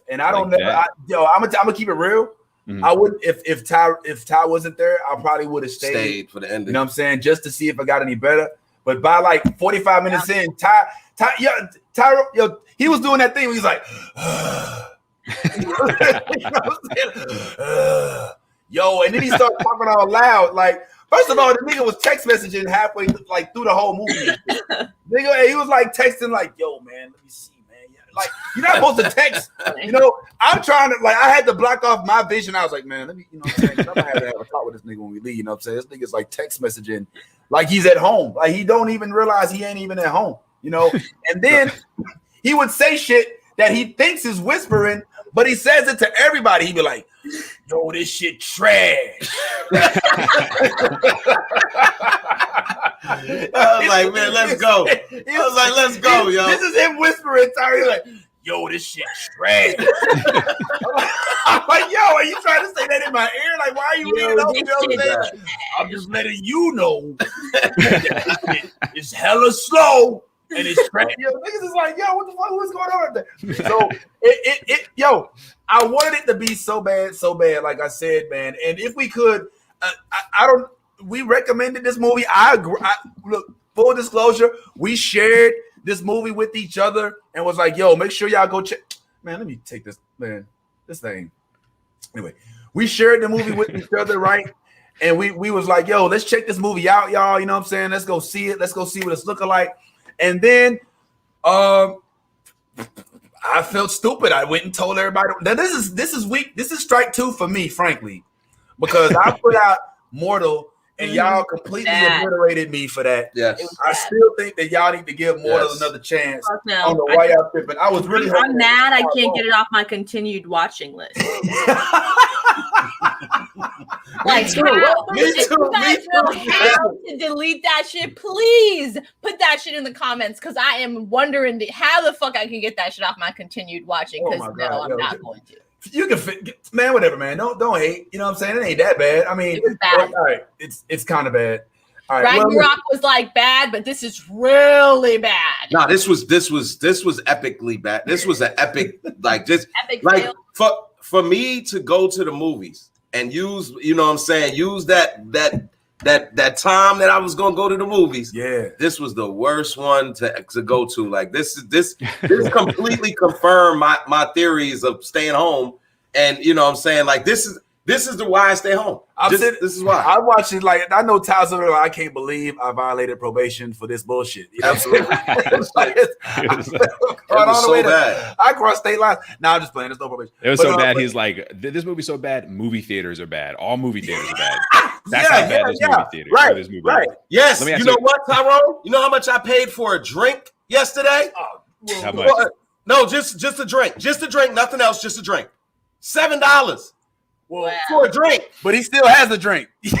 and I don't know. I'm gonna keep it real. Mm-hmm. I would if Ty wasn't there, I probably would have stayed for the ending. You know what I'm saying? Just to see if it got any better. But by like 45 minutes in, Ty, he was doing that thing where he's like. Yo, and then he started talking out loud. Like, first of all, the nigga was text messaging halfway like through the whole movie. Nigga, he was like texting, like, "Yo, man, let me see, man." Yeah. Like, you're not supposed to text. You know, I'm trying to I had to block off my vision. I was like, man, let me, what I'm saying? I'm gonna have to have a talk with this nigga when we leave. You know what I'm saying? This nigga's like text messaging, like he's at home. Like he don't even realize he ain't even at home. You know, and then he would say shit that he thinks is whispering. But he says it to everybody. He'd be like, "Yo, this shit trash." I was like, "Man, let's go." I was like, "Let's go, yo." This is him whispering. He's like, "Yo, this shit trash." I'm like, "Yo, are you trying to say that in my ear? Like, why are you reading up? You know what I'm saying? I'm just letting you know it's hella slow." And it's crazy. Niggas is like, yo, what the fuck? What's going on there? So I wanted it to be so bad, like I said, man. And if we could, we recommended this movie. I agree. Look, full disclosure, we shared this movie with each other and was like, yo, make sure y'all go check. Man, let me take this, man. This thing. Anyway, we shared the movie with each other, right? And we was like, yo, let's check this movie out, y'all. You know what I'm saying? Let's go see it. Let's go see what it's looking like. And then I felt stupid. I went and told everybody. Now this is weak. This is strike two for me, frankly, because I put out Mortal and y'all completely obliterated me for that. Yes, I still think that y'all need to give Mortal another chance. No, I don't know why y'all tripping. I was really. I'm mad. I can't get it off my continued watching list. Like, me too. Me too. How to delete that shit? Please put that shit in the comments because I am wondering how the fuck I can get that shit off my continued watching. Because I'm not going to. You can man, whatever, man. Don't hate. You know what I'm saying? It ain't that bad. I mean, it was bad. All right, it's kind of bad. All right, Ragnarok was like bad, but this is really bad. No, this was epically bad. This was an epic, like just epic like fail. for me to go to the movies and use, you know what I'm saying, use that time that I was gonna go to the movies. Yeah, this was the worst one to go to. Like this completely confirmed my theories of staying home. And you know what I'm saying, like this is the why I stay home. This is why I watch it. Like I know Tyler, I can't believe I violated probation for this bullshit. You know what I'm saying? It was so bad. I crossed state lines. Now I'm just playing. There's no probation. It was so bad. He's like, this movie's so bad. Movie theaters are bad. All movie theaters are bad. That's how bad this movie theater. Right. This movie Right. Yes. You know what, Tyrone? You know how much I paid for a drink yesterday? How much? No, just a drink. Just a drink. Nothing else. Just a drink. $7. Well, for a drink, but he still has a drink. he's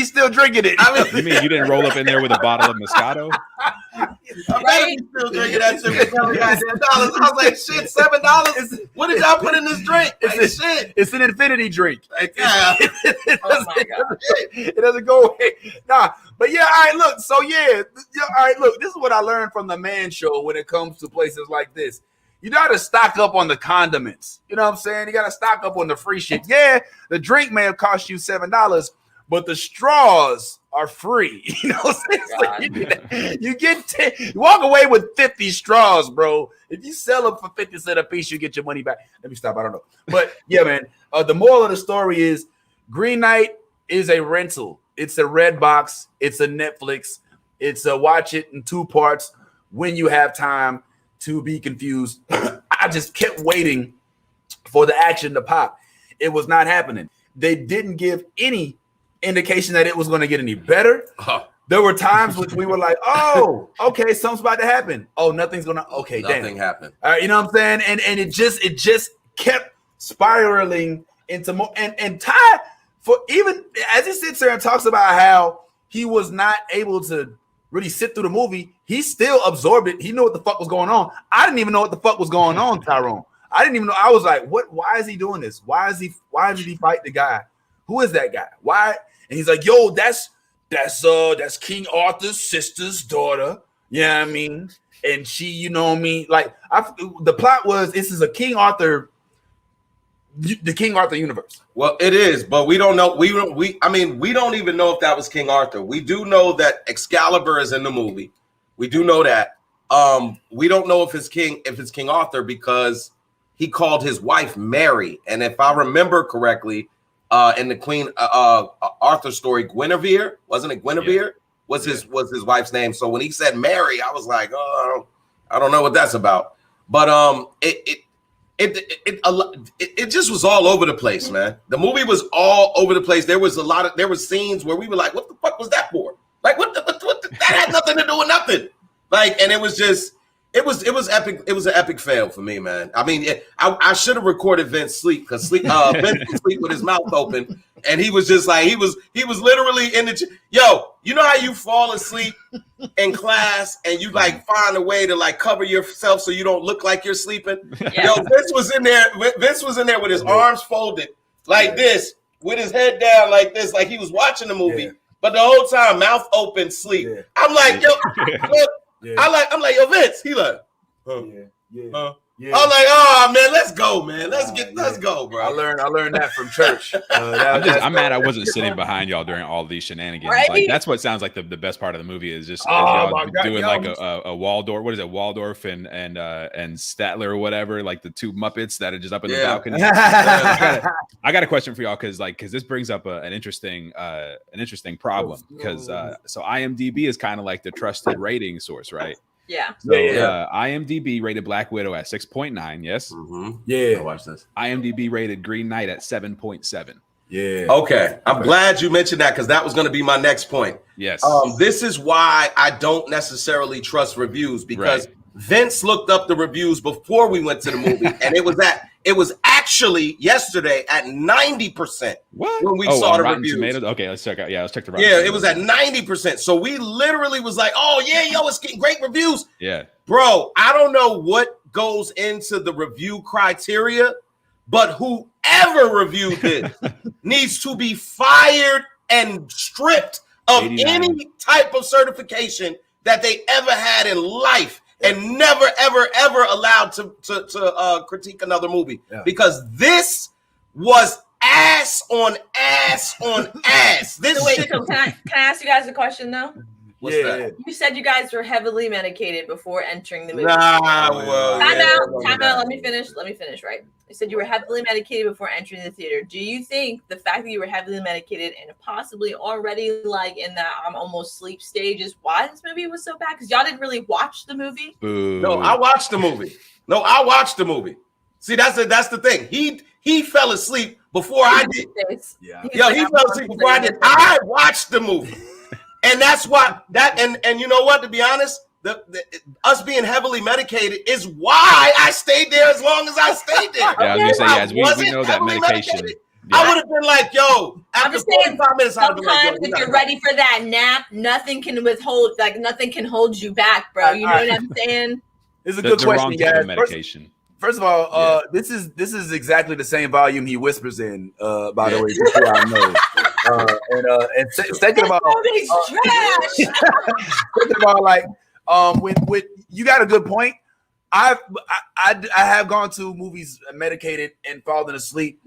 still drinking it. I mean, you mean you didn't roll up in there with a bottle of Moscato? Right? Still drinking that shit for $7. I was like, shit, $7. What did y'all put in this drink? Shit, it's an infinity drink. Yeah. It doesn't go away. Nah, but yeah, all right. Look, so yeah, all right. Look, this is what I learned from the Man Show when it comes to places like this. You got to stock up on the condiments. You know what I'm saying? You got to stock up on the free shit. Yeah, the drink may have cost you $7, but the straws are free. You know what I'm saying? You walk away with 50 straws, bro. If you sell them for 50 cents a piece, you get your money back. Let me stop. I don't know. But yeah, man, the moral of the story is Green Knight is a rental. It's a Red Box. It's a Netflix. It's a watch it in 2 parts when you have time to be confused. I just kept waiting for the action to pop. It was not happening. They didn't give any indication that it was going to get any better. There were times which we were like, oh, okay, something's about to happen. Oh, nothing's going to, okay, nothing happened. All right, you know what I'm saying? And it just kept spiraling into more. And Ty, for even as he sits there and talks about how he was not able to really sit through the movie, he still absorbed it. He knew what the fuck was going on. I didn't even know what the fuck was going on, Tyrone. I didn't even know. I was like, what? Why is he doing this? Why did he fight the guy? Who is that guy? Why? And he's like, yo, that's King Arthur's sister's daughter. Yeah, you know what I mean? And she, you know what I mean? Like the plot was this is a the King Arthur universe. Well, it is, but we don't know. We don't even know if that was King Arthur. We do know that Excalibur is in the movie. We do know that. We don't know if it's King Arthur because he called his wife Mary, and if I remember correctly, in the Queen Arthur story, Guinevere, wasn't it? Guinevere was his wife's name. So when he said Mary, I was like, oh, I don't know what that's about. But it just was all over the place, man. The movie was all over the place. There were scenes where we were like, what the fuck was that for? Like, what that had nothing to do with nothing. Like, and it was epic. It was an epic fail for me, man. I mean, I should have recorded Vince sleep because Vince would sleep with his mouth open, and he was just like he was literally in the yo. You know how you fall asleep in class and you like find a way to like cover yourself so you don't look like you're sleeping. Yeah. Yo, Vince was in there. Vince was in there with his arms folded like this, with his head down like this, like he was watching the movie. Yeah. But the whole time, mouth open, sleep. Yeah. I'm like, yo, look. Yeah. I'm like, yo, Vince. He like, yeah. I'm like, oh man, let's go, man. Let's go, bro. I learned that from church. I'm mad I wasn't sitting behind y'all during all these shenanigans. Right? Like that's what sounds like the best part of the movie is just doing like a Waldorf. What is it, Waldorf and Statler or whatever, like the 2 Muppets that are just up in the balcony. I got a question for y'all because this brings up an interesting problem because so IMDb is kind of like the trusted rating source, right? Yeah. So IMDb rated Black Widow at 6.9. Yes. Mm-hmm. Yeah. I watch this. IMDb rated Green Knight at 7.7. Yeah. Okay. I'm glad you mentioned that because that was going to be my next point. Yes. This is why I don't necessarily trust reviews because Vince looked up the reviews before we went to the movie, and it was actually yesterday at 90%. What? When we saw the Rotten reviews. Tomatoes? Okay, let's check out. Yeah, let's check the Rotten Yeah, Tomatoes. it was at 90%. So we literally was like, oh yeah, yo, it's getting great reviews. Yeah. Bro, I don't know what goes into the review criteria, but whoever reviewed this needs to be fired and stripped of 89. any type of certification that they ever had in life and never, ever, ever allowed to critique another movie. Yeah. Because this was ass on ass on ass. This so wait, so can I ask you guys a question though? What's that? You said you guys were heavily medicated before entering the movie. Time out. Let me finish. Right. You said you were heavily medicated before entering the theater. Do you think the fact that you were heavily medicated and possibly already like in that almost sleep stage is why this movie was so bad? Because y'all didn't really watch the movie. Boo. No, I watched the movie. See, that's the thing. He fell asleep before I did. Yeah. He fell asleep before I did. I watched the movie. And that's why and you know what, to be honest, us being heavily medicated is why I stayed there as long as I stayed there. Yeah, I was gonna say, we know that medication. Yeah. I would have been like, yo, after 45 minutes, I'd be like, if you're ready for that nap, nothing can hold you back, bro. You know what I'm saying? It's a good question, guys. Medication. First of all, this is exactly the same volume he whispers in. By the way, just so I know. And second of all, second of all, like with you got a good point. I have gone to movies medicated and fallen asleep,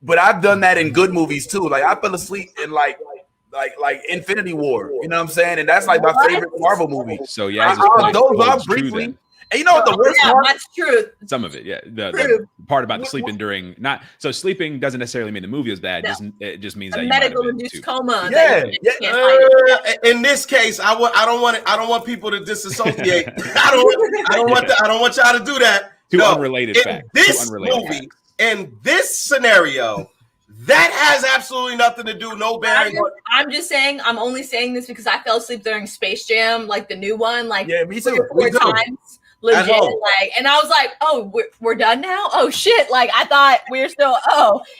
but I've done that in good movies too. Like I fell asleep in like Infinity War. You know what I'm saying? And that's like my favorite Marvel movie. So yeah, those are briefly. And you know what the worst part? That's true. Some of it, yeah. The part about the sleeping during sleeping doesn't necessarily mean the movie is bad. No. It just means that medical induced coma. Yeah. In this case, I don't want people to disassociate. I don't want y'all to do that. Unrelated facts. This movie, in this scenario, that has absolutely nothing to do. No bearing. I'm just saying. I'm only saying this because I fell asleep during Space Jam, like the new one, like me too. 3 or 4 times. Legit, like, and I was like, oh, we're done now. Oh shit! Like I thought we were still.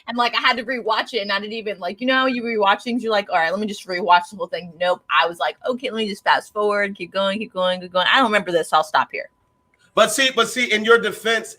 And like I had to rewatch it, and I didn't even like you rewatch things. You're like, all right, let me just rewatch the whole thing. Nope. I was like, okay, let me just fast forward, keep going. I don't remember this. So I'll stop here. But see, in your defense,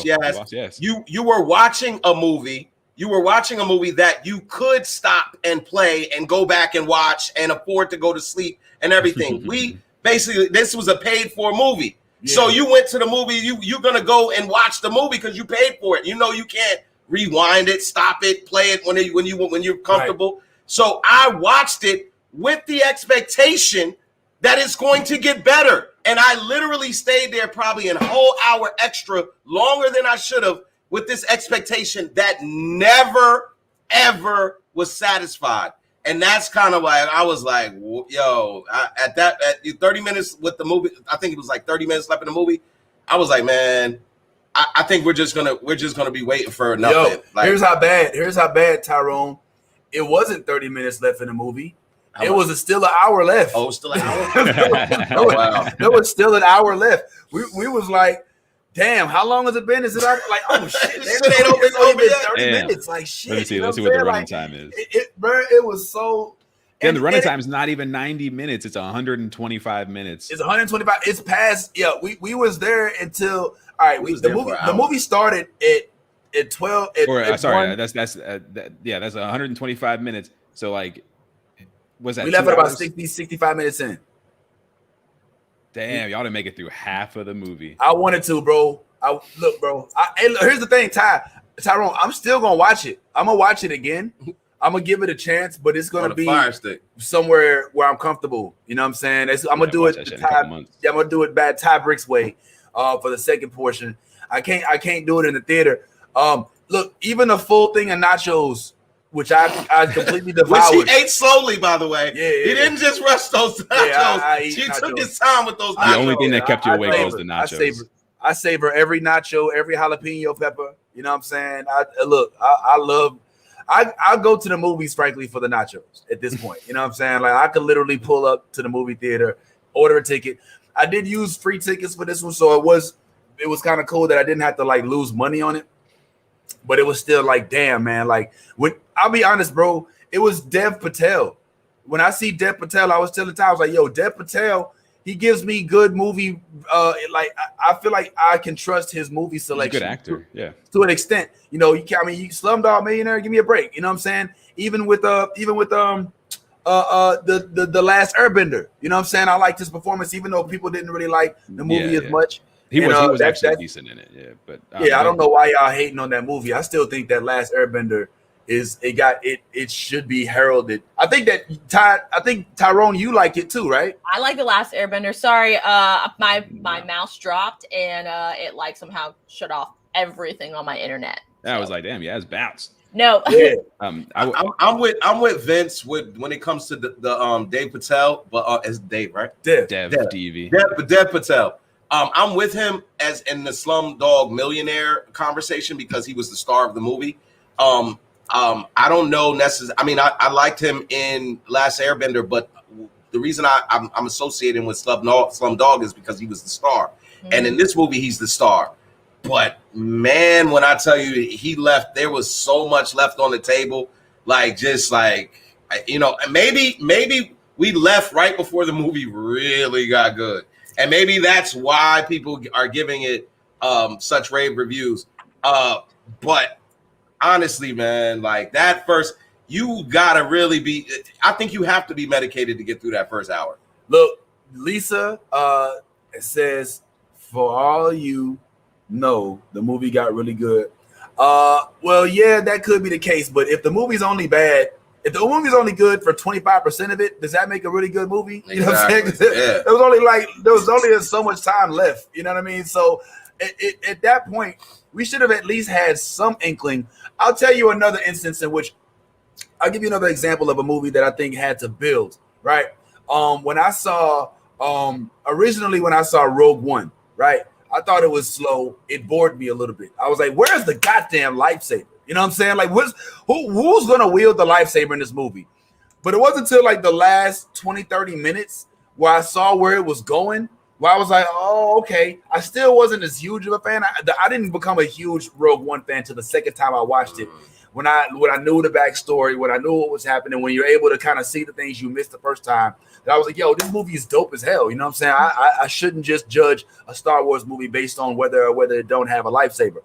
yes, you were watching a movie. You were watching a movie that you could stop and play and go back and watch and afford to go to sleep and everything. Basically, this was a paid-for movie. Yeah. So you went to the movie. You're gonna go and watch the movie because you paid for it. You know you can't rewind it, stop it, play it when you're comfortable. Right. So I watched it with the expectation that it's going to get better, and I literally stayed there probably a whole hour extra, longer than I should have, with this expectation that never ever was satisfied. And that's kind of why I was like, yo, at 30 minutes with the movie, I think it was like 30 minutes left in the movie. I was like, man, I think we're just gonna be waiting for nothing. Yo, here's how bad, Tyrone. It wasn't 30 minutes left in the movie. It was still an hour left. Oh, still an hour? Wow. There was still an hour left. We was like, damn, how long has it been? Is it like, oh shit, it's only been 30 minutes. Like shit. Let's see what the running time is. It was so. And the running time is not even 90 minutes. It's 125 minutes. It's 125. It's past. Yeah, we was there until. All right, the movie started at 12. That's 125 minutes. So like, was that? We left at about 65 minutes in. Damn, y'all didn't make it through half of the movie. I wanted to, bro. Here's the thing, Tyrone. I'm still gonna watch it. I'm gonna watch it again. I'm gonna give it a chance, but it's gonna be somewhere where I'm comfortable. You know what I'm saying? I'm gonna do it. I'm gonna do it bad Ty Brick's way for the second portion. I can't do it in the theater. Look, even a full thing of nachos, which I completely devoured. Which he ate slowly, by the way. Yeah. He didn't just rush those nachos. He took his time with those nachos. The only thing that kept you awake was the nachos. I savor every nacho, every jalapeno pepper. You know what I'm saying? I love. I go to the movies, frankly, for the nachos at this point. You know what I'm saying? Like I could literally pull up to the movie theater, order a ticket. I did use free tickets for this one, so it was kind of cool that I didn't have to like lose money on it. But it was still like, damn, man. Like when I'll be honest, bro, it was Dev Patel. When I see Dev Patel, I was telling Ty, I was like, yo, Dev Patel, he gives me good movie. I feel like I can trust his movie selection. Good actor, yeah. To an extent, you know, you Slumdog Millionaire, give me a break. You know what I'm saying? Even with the Last Airbender, you know what I'm saying? I liked his performance, even though people didn't really like the movie as much. He was actually decent in it, yeah. But I don't know why y'all hating on that movie. I still think that Last Airbender it should be heralded. I think Tyrone, you like it too, right? I like the Last Airbender. Sorry, my mouse dropped and it like somehow shut off everything on my internet. I was like, damn, yeah, it's bounced. No. Yeah. I'm with Vince when it comes to the Dave Patel, but it's Dave, right? Dev Patel. I'm with him as in the Slumdog Millionaire conversation because he was the star of the movie. I don't know necessarily. I mean, I liked him in Last Airbender, but the reason I'm associating with Slumdog is because he was the star, and in this movie he's the star. But man, when I tell you he left, there was so much left on the table. Like just like you know, maybe we left right before the movie really got good, and maybe that's why people are giving it such rave reviews. But honestly, man, like that first, you gotta really be. I think you have to be medicated to get through that first hour. Look, Lisa, it says for all you know, the movie got really good. Well, yeah, that could be the case. But if the movie's only bad, if the movie's only good for 25% of it, does that make a really good movie? You know what I'm saying? Yeah. There was only so much time left. You know what I mean? So at that point, we should have at least had some inkling. I'll tell you another instance in which I'll give you another example of a movie that I think had to build, right? When I saw originally when I saw Rogue One, right? I thought it was slow. It bored me a little bit. I was like, where's the goddamn lightsaber? You know what I'm saying? Like, who's going to wield the lightsaber in this movie? But it wasn't until like the last 20, 30 minutes where I saw where it was going, where I was like, oh, okay. I still wasn't as huge of a fan. I didn't become a huge Rogue One fan till the second time I watched it. When I knew the backstory, when I knew what was happening, when you're able to kind of see the things you missed the first time, that I was like, yo, this movie is dope as hell. You know what I'm saying? I shouldn't just judge a Star Wars movie based on whether it don't have a lightsaber.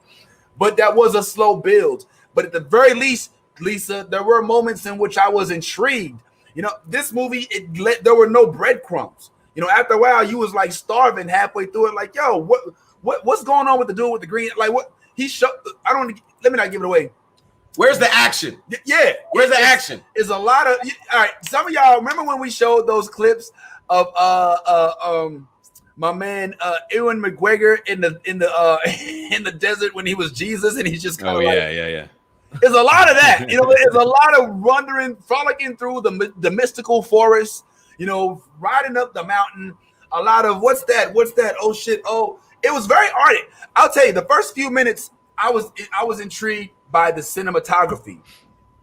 But that was a slow build. But at the very least, Lisa, there were moments in which I was intrigued. You know, this movie, there were no breadcrumbs. You know, after a while, you was like starving halfway through it. Like, yo, what's going on with the dude with the green? Like, what he showed? Let me not give it away. Where's the action? Yeah, where's the action? It's a lot of. All right, some of y'all remember when we showed those clips of my man Ewan McGregor in the desert when he was Jesus and he's just kind of yeah. There's a lot of that. You know, there's a lot of wandering, frolicking through the mystical forest. You know, riding up the mountain. A lot of what's that? Oh shit! Oh, it was very arty. I'll tell you, the first few minutes, I was intrigued by the cinematography.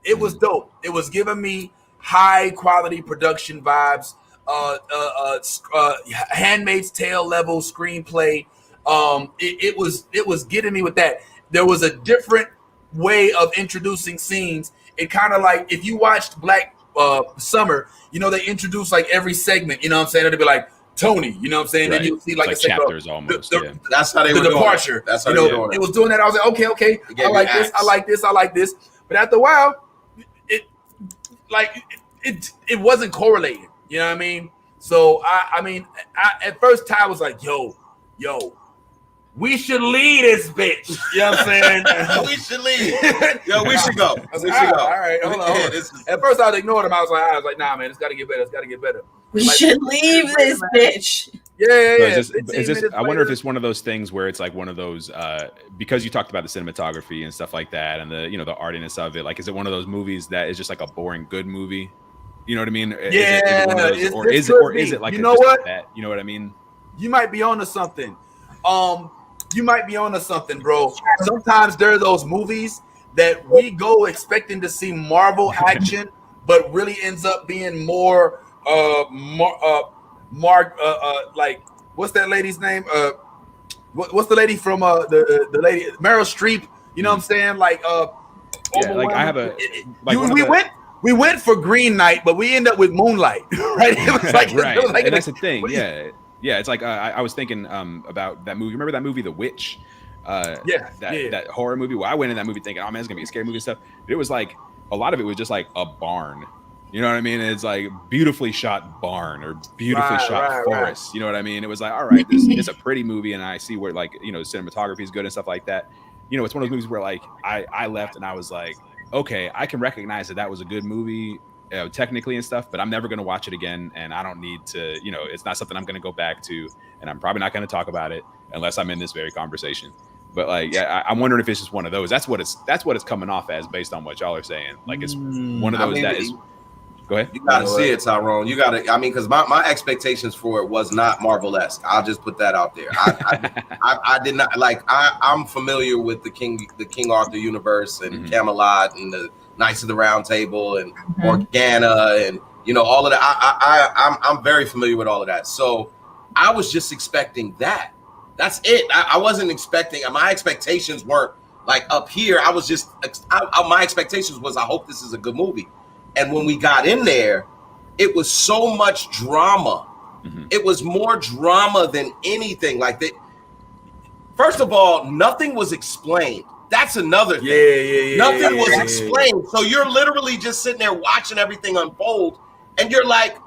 It was dope. It was giving me high quality production vibes, Handmaid's Tale level screenplay. It was getting me with that. There was a different way of introducing scenes. It kind of like if you watched Black Summer, you know, they introduce like every segment, you know what I'm saying? It'll be like Tony, you know what I'm saying? Right. Then you'll see like a chapters almost. That's how they were departure. Doing it. That's how they were doing it. It was doing that. I was like, okay. I like this. But after a while, it wasn't correlated. You know what I mean? So I mean, at first Ty was like, yo, we should leave this bitch. You know what I'm saying? We should leave. Yo, we should go. I was like, all right, hold on. At first I was ignoring him. I was like, nah, man, it's got to get better. We should leave this bitch. Yeah. I wonder if it's one of those things where it's like one of those because you talked about the cinematography and stuff like that and the the artiness of it. Like, is it one of those movies that is just like a boring good movie? You know what I mean? Is it like, you know what? That, you know what I mean? You might be onto something. you might be onto something, bro. Sometimes there are those movies that we go expecting to see Marvel action, but really ends up being more like what's that lady's name? What's the lady from the lady Meryl Streep? You know what I'm saying? Like like I have a like we went for Green Knight, but we end up with Moonlight, right? It was like, right, it was like and that's the thing. Yeah. It's like I was thinking about that movie. Remember that movie, The Witch? That horror movie. Well, I went in that movie thinking, oh man, it's gonna be a scary movie and stuff. But it was like a lot of it was just like a barn. You know what I mean? It's like beautifully shot barn or beautifully shot forest. You know what I mean? It was like, all right, it's a pretty movie, and I see where like cinematography is good and stuff like that. It's one of those movies where like I left and I was like, okay, I can recognize that was a good movie technically and stuff, but I'm never going to watch it again, and I don't need to. It's not something I'm going to go back to, and I'm probably not going to talk about it unless I'm in this very conversation. But like, I'm wondering if it's just one of those. That's what it's coming off as based on what y'all are saying. Like it's one of those that is. Go ahead. You gotta see it, Tyrone. You gotta. I mean, because my expectations for it was not Marvel-esque. I'll just put that out there. I did not like. I'm familiar with the King Arthur universe and Camelot and the Knights of the Round Table and Morgana and all of that. I'm very familiar with all of that. So I was just expecting that. That's it. I wasn't expecting. My expectations weren't like up here. I was just. My expectations was I hope this is a good movie. And when we got in there, it was so much drama. It was more drama than anything. Like that. First of all, nothing was explained. That's another thing. Nothing was explained. So you're literally just sitting there watching everything unfold, and you're like,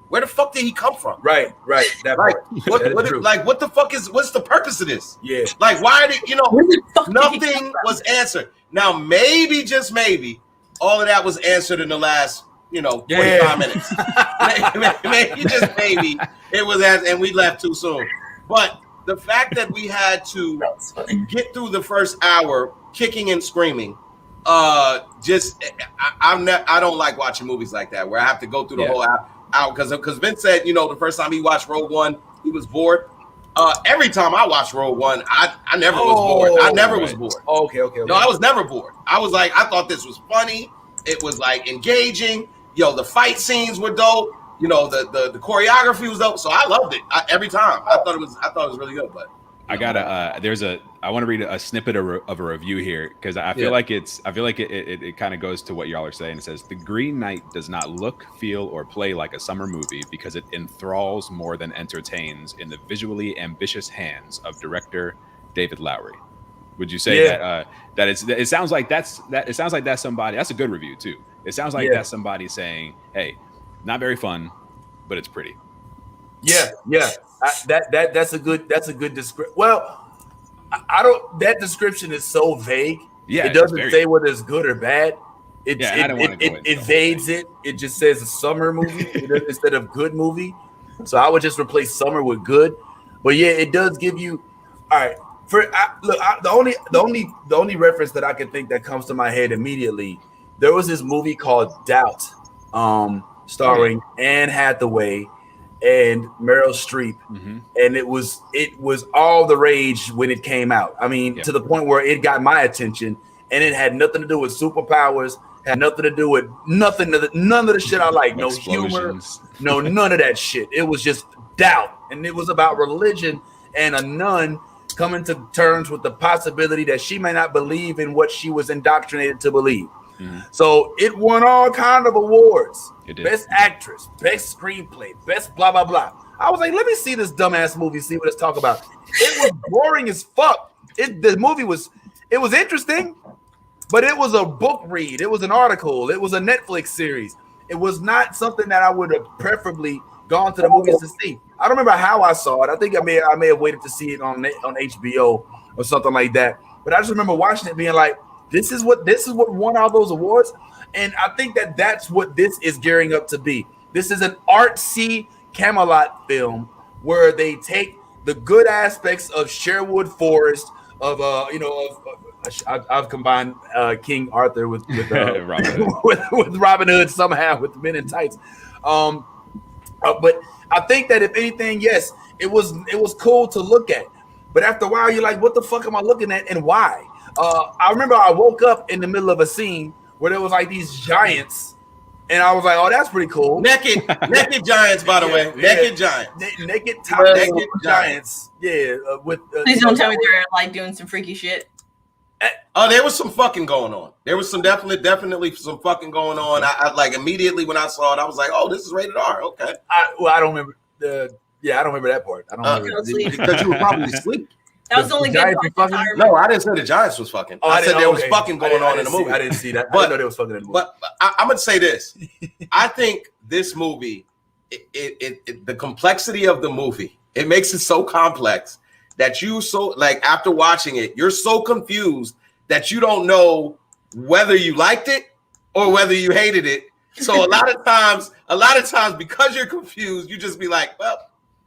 "Where the fuck did he come from?" Right. That like, part. what the fuck what's the purpose of this? Yeah. Like, why did nothing was answered? Now, maybe, just maybe, all of that was answered in the last, 45 minutes. maybe, just maybe, it was and we left too soon. But the fact that we had to get through the first hour kicking and screaming, I don't like watching movies like that where I have to go through the whole hour because Vince said, the first time he watched Rogue One, he was bored. Every time I watched Rogue One, I never was bored. I never was bored. Okay. No, I was never bored. I was like, I thought this was funny. It was like engaging. The fight scenes were dope. The choreography was dope. So I loved it every time. I thought it was really good. But I want to read a snippet of a review here because I feel like it kind of goes to what y'all are saying. It says The Green Knight does not look, feel, or play like a summer movie because it enthralls more than entertains in the visually ambitious hands of director David Lowery. Would you say that it sounds like that's somebody? That's a good review too. It sounds like that's somebody saying, "Hey, not very fun, but it's pretty." Yeah. That's a good description. Well, I don't. That description is so vague. Yeah, it doesn't say whether it's good or bad. It evades it. It just says a summer movie instead of good movie. So I would just replace summer with good. But yeah, it does give you. All right. The only reference that I can think that comes to my head immediately, there was this movie called Doubt, starring Anne Hathaway and Meryl Streep, and it was all the rage when it came out. I mean, to the point where it got my attention, and it had nothing to do with superpowers, had nothing to do with none of the shit I like. No humor, no none of that shit. It was just doubt, and it was about religion and a nun coming to terms with the possibility that she may not believe in what she was indoctrinated to believe. So it won all kind of awards. Best actress, best screenplay, best blah, blah, blah. I was like, let me see this dumbass movie, see what it's talking about. It was boring as fuck. The movie was interesting, but it was a book read. It was an article. It was a Netflix series. It was not something that I would have preferably gone to the movies to see. I don't remember how I saw it. I think I may have waited to see it on HBO or something like that. But I just remember watching it being like, this is what won all those awards. And I think that's what this is gearing up to be. This is an artsy Camelot film where they take the good aspects of Sherwood Forest, I've combined King Arthur with with Robin Hood somehow with Men in Tights. But I think that if anything, yes, it was cool to look at. But after a while, you're like, what the fuck am I looking at and why? I remember I woke up in the middle of a scene where there was like these giants, and I was like, oh, that's pretty cool. Naked giants, by the way. Naked giants. Naked giants. Yeah. Please don't tell me they're like doing some freaky shit. Oh, there was some fucking going on. There was some definitely some fucking going on. I like immediately when I saw it, I was like, oh, this is rated R. Okay. I don't remember I don't remember that part. I don't remember because you were probably asleep. That was the only good part. No, I didn't say the Giants was fucking. I said there was fucking going on in the movie. I didn't see that. I didn't know there was fucking in the movie. But I'm gonna say this. I think this movie, the complexity of the movie, it makes it so complex that you after watching it, you're so confused that you don't know whether you liked it or whether you hated it. So a lot of times, because you're confused, you just be like, well,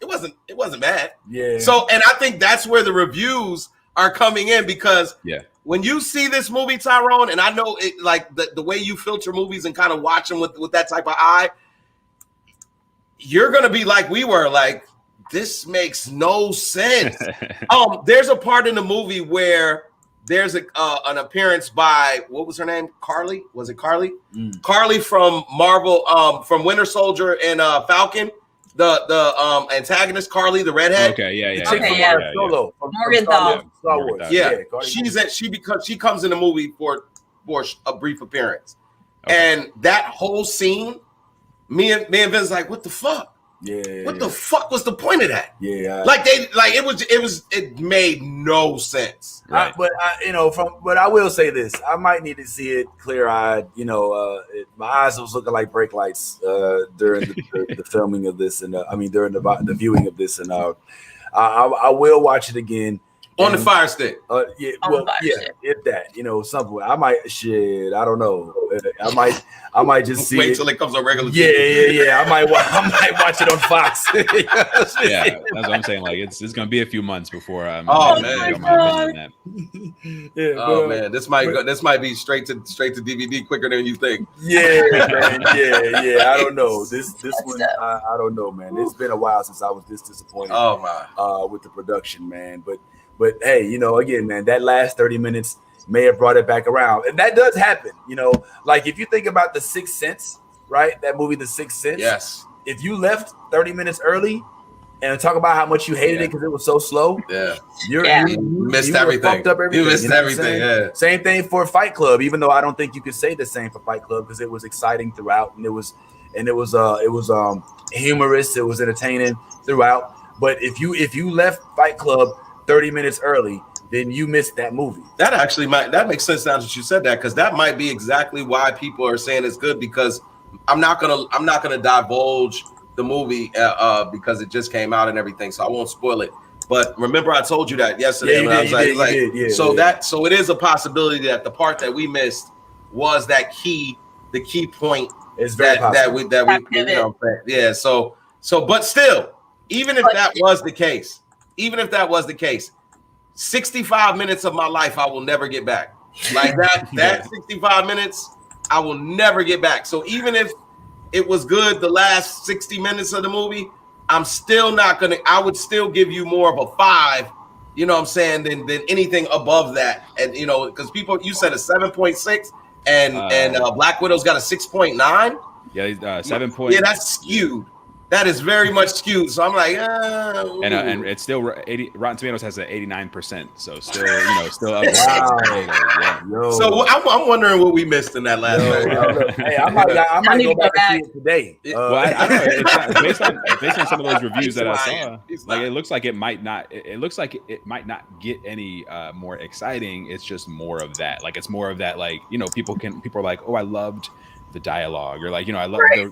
it wasn't bad. Yeah. So, and I think that's where the reviews are coming in, because when you see this movie, Tyrone, and I know it, like the way you filter movies and kind of watch them with that type of eye, you're gonna be like we were, like, this makes no sense. There's a part in the movie where there's an appearance by, what was her name? Carly? Was it Carly? Carly from Marvel, from Winter Soldier and Falcon. The antagonist, Carly, the redhead. Okay, yeah. Solo. Morgenthau. Star Wars. Yeah. She comes in the movie for a brief appearance. Okay. And that whole scene, me and Vince like, what the fuck? Yeah. What the fuck was the point of that? Yeah. It made no sense. Right. But I will say this. I might need to see it clear-eyed. My eyes was looking like brake lights during the filming of this, and during the viewing of this, and I will watch it again. On the Fire Stick. If that, something. I don't know. I might just see wait till it comes on regular TV. Yeah. I might watch it on Fox. Yeah, that's what I'm saying. Like, it's gonna be a few months before I'm man, this might be straight to DVD quicker than you think. Yeah, man. Yeah. I don't know. This one, I don't know, man. It's been a while since I was this disappointed. With the production, man. But hey, again, man, that last 30 minutes may have brought it back around. And that does happen, like if you think about The Sixth Sense, right? That movie, The Sixth Sense. Yes. If you left 30 minutes early and talk about how much you hated it because it was so slow, you missed everything. Fucked up everything. You missed everything. Yeah. Same thing for Fight Club, even though I don't think you could say the same for Fight Club because it was exciting throughout and it was humorous, it was entertaining throughout. But if you left Fight Club 30 minutes early, then you missed that movie. That actually that makes sense now that you said that, because that might be exactly why people are saying it's good, because I'm not gonna divulge the movie because it just came out and everything, so I won't spoil it. But remember, I told you that yesterday. So it is a possibility that the part that we missed was the key point. It's very possible. Yeah. So but still, even if that was the case, 65 minutes of my life I will never get back. Like that 65 minutes I will never get back. So even if it was good the last 60 minutes of the movie, I'm still not gonna. I would still give you more of a 5. You know what I'm saying? Than anything above that. And because you said a 7.6, and Black Widow's got a 6.9. Yeah, 7 point. Yeah, that's skewed. That is very much skewed. So I'm like, and it's still 80. Rotten Tomatoes has an 89%. So still up. Wow. So I'm wondering what we missed in that last night. Hey, I might go back and see it today. I know, based on some of those reviews that I saw, like it looks like it might not. It looks like it might not get any more exciting. It's just more of that. Like it's more of that. Like people are like, oh, I loved the dialogue, or like I love the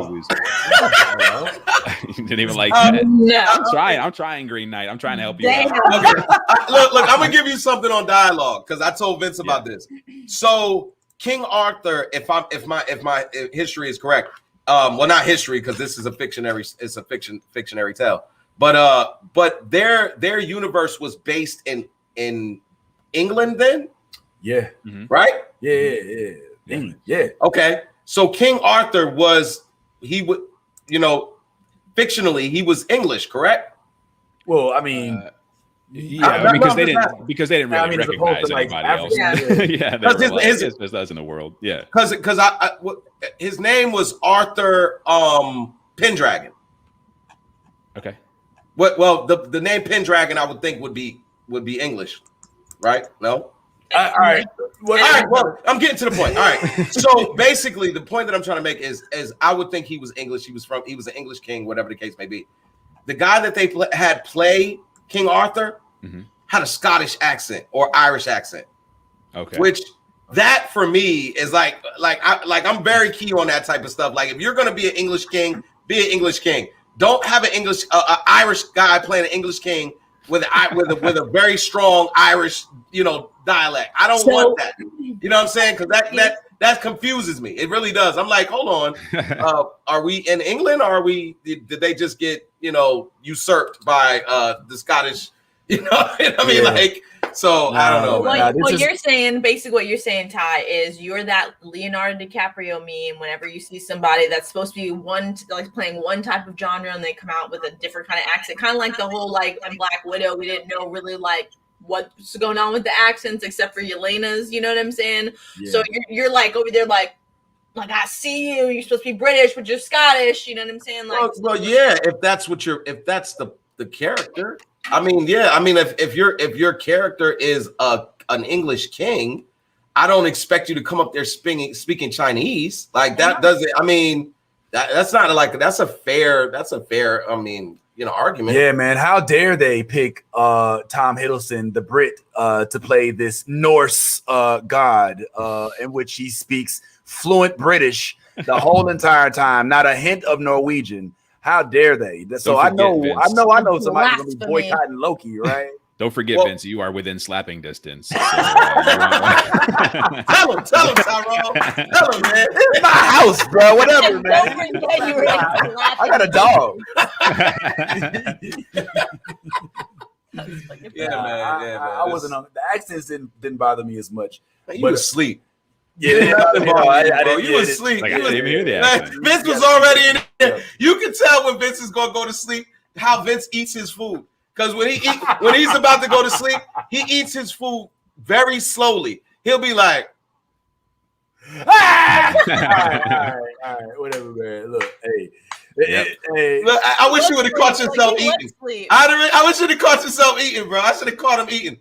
movies. You didn't even like that. No. I'm trying Green Knight. I'm trying to help you out. Okay. Look, I'm gonna give you something on dialogue, because I told Vince about this. So King Arthur, if my history is correct, well, not history, because this is a fictionary tale, but their universe was based in England then. Yeah. Mm-hmm. Right. Yeah. Yeah. Okay. So King Arthur fictionally he was English, correct? Well, I mean, because they didn't really recognize like anybody else. African, Yeah, Because it's just us in the world. Yeah, because his name was Arthur Pendragon. okay. Well, the name Pendragon I would think would be English, right? No. all right. All right. Well, I'm getting to the point. All right. So basically, the point that I'm trying to make is I would think he was English. He was an English king, whatever the case may be. The guy that they had play King Arthur had a Scottish accent or Irish accent. Okay. Which that for me is like I'm very key on that type of stuff. Like if you're gonna be an English king, be an English king. Don't have an Irish guy playing an English king with a very strong Irish, dialect. I don't want that. You know what I'm saying? Because that confuses me. It really does. I'm like, hold on, are we in England or did they just get usurped by the Scottish? You know what I mean? Like, so I don't know. What you're saying, basically what you're saying, Ty, is you're that Leonardo DiCaprio meme whenever you see somebody that's supposed to be playing one type of genre and they come out with a different kind of accent. Kind of like the whole in Black Widow, we didn't know really what's going on with the accents except for Yelena's, you know what I'm saying? Yeah. So you're like over there like I see you, you're supposed to be British, but you're Scottish, you know what I'm saying? Well, yeah, if that's the character. I mean, yeah. I mean, if your character is an English king, I don't expect you to come up there speaking Chinese. Like that doesn't. I mean, that's not that's a fair. I mean, argument. Yeah, man. How dare they pick Tom Hiddleston, the Brit, to play this Norse god, in which he speaks fluent British the whole entire time, not a hint of Norwegian. How dare they? So I know somebody's gonna be boycotting Loki, right? Don't forget, Vince, you are within slapping distance. So, tell him, Tyrone. Tell him, man. It's my house, bro. Whatever, man. I got a dog. Yeah, man. I wasn't on the accents didn't bother me as much. Man, you was asleep. Yeah, you was asleep. I didn't even hear that. Vince was already in there. You can tell when Vince is gonna go to sleep how Vince eats his food. Because when he's about to go to sleep, he eats his food very slowly. He'll be like, all right, whatever, man. Look, hey. Look, I wish you would have caught yourself eating. I wish you'd have caught yourself eating, bro. I should have caught him eating.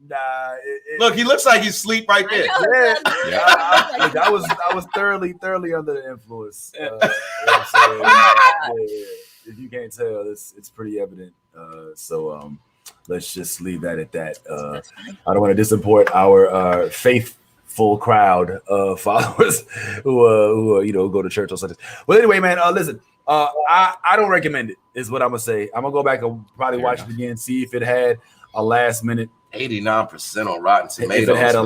Nah, look, he looks like he's asleep right there. I was thoroughly under the influence. If you can't tell, it's pretty evident. So let's just leave that at that. I don't want to disappoint our faithful crowd of followers who go to church on Sundays. Well, anyway, man, listen. I don't recommend it. Is what I'm gonna say. I'm gonna go back and probably watch it again, see if it had a last minute. 89% on Rotten Tomatoes. If it had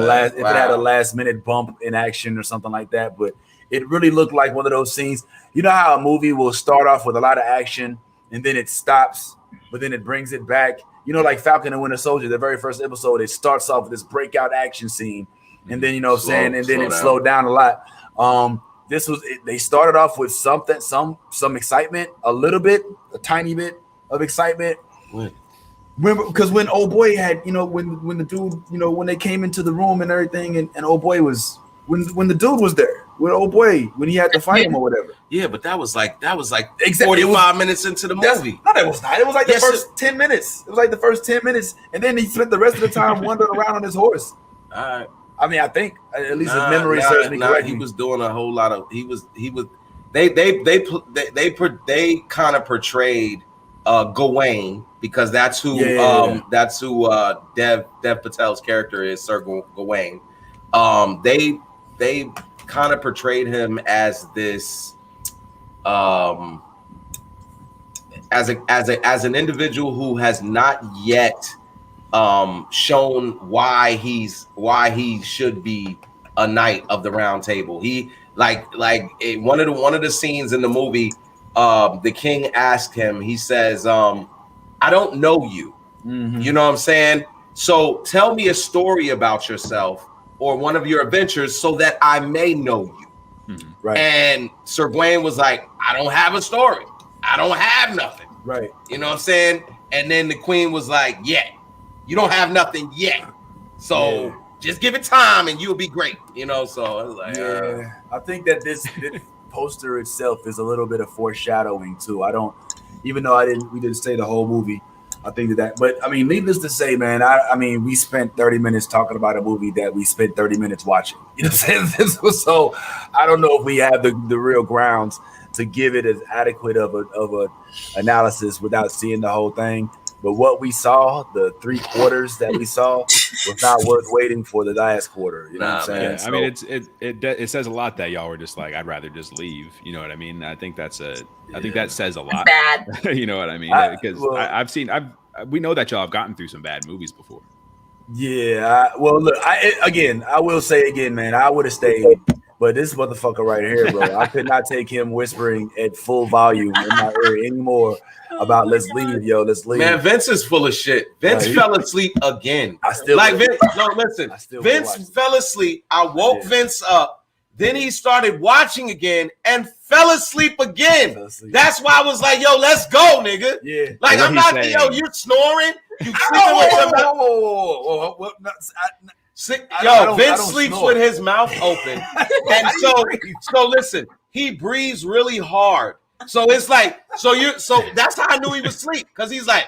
a last minute bump in action or something like that, but it really looked like one of those scenes. You know how a movie will start off with a lot of action and then it stops, but then it brings it back. Like Falcon and Winter Soldier, the very first episode, it starts off with this breakout action scene, and then it slowed down a lot. They started off with something, some excitement, a tiny bit of excitement. Because when old boy had, when the dude, when they came into the room and everything, and old boy was when the dude was there, when old boy, when he had to fight him or whatever. Yeah, but that was like 45 minutes into the movie. No, that was not. It was like the first 10 minutes. It was like the first 10 minutes, and then he spent the rest of the time wandering around on his horse. All right. I mean, I think at least his memory serves me correctly. He was doing a whole lot of. They kind of portrayed Gawain, because that's who Dev Patel's character is, Sir Gawain. They kind of portrayed him as this as an individual who has not yet shown why he should be a knight of the Round Table. He one of the scenes in the movie, the king asked him, he says, I don't know you. Mm-hmm. You know what I'm saying? So tell me a story about yourself or one of your adventures so that I may know you. Mm-hmm. Right. And Sir Gawain was like, I don't have a story. I don't have nothing. Right. You know what I'm saying? And then the queen was like, "Yeah, you don't have nothing yet, so just give it time, and you'll be great." You know, so I was like, I think that this poster itself is a little bit of foreshadowing too. I don't, even though we didn't say the whole movie. I think that, but I mean, needless to say, man, I mean, we spent 30 minutes talking about a movie that we spent 30 minutes watching. You know what I'm saying? So I don't know if we have the real grounds to give it as adequate of a analysis without seeing the whole thing. But what we saw, the 3 quarters that we saw, was not worth waiting for the last quarter. You know what I'm saying? Yeah, I mean, it says a lot that y'all were just like, I'd rather just leave. You know what I mean? I think I think that says a lot. Bad. You know what I mean? Because we know that y'all have gotten through some bad movies before. Yeah. Well, look, I will say again, man, I would have stayed. But this motherfucker right here, bro, I could not take him whispering at full volume in my ear anymore about let's leave, yo, let's leave. Man, Vince is full of shit. Vince fell asleep again. I still like Vince. No, listen. Vince fell asleep. I woke Vince up. Then he started watching again and fell asleep again. That's why I was like, yo, let's go, nigga. Yeah. Like, I'm not, yo, you're snoring. You sleeping with somebody. Vince sleeps with his mouth open. And so listen, he breathes really hard. So it's like, so that's how I knew he was asleep, because he's like,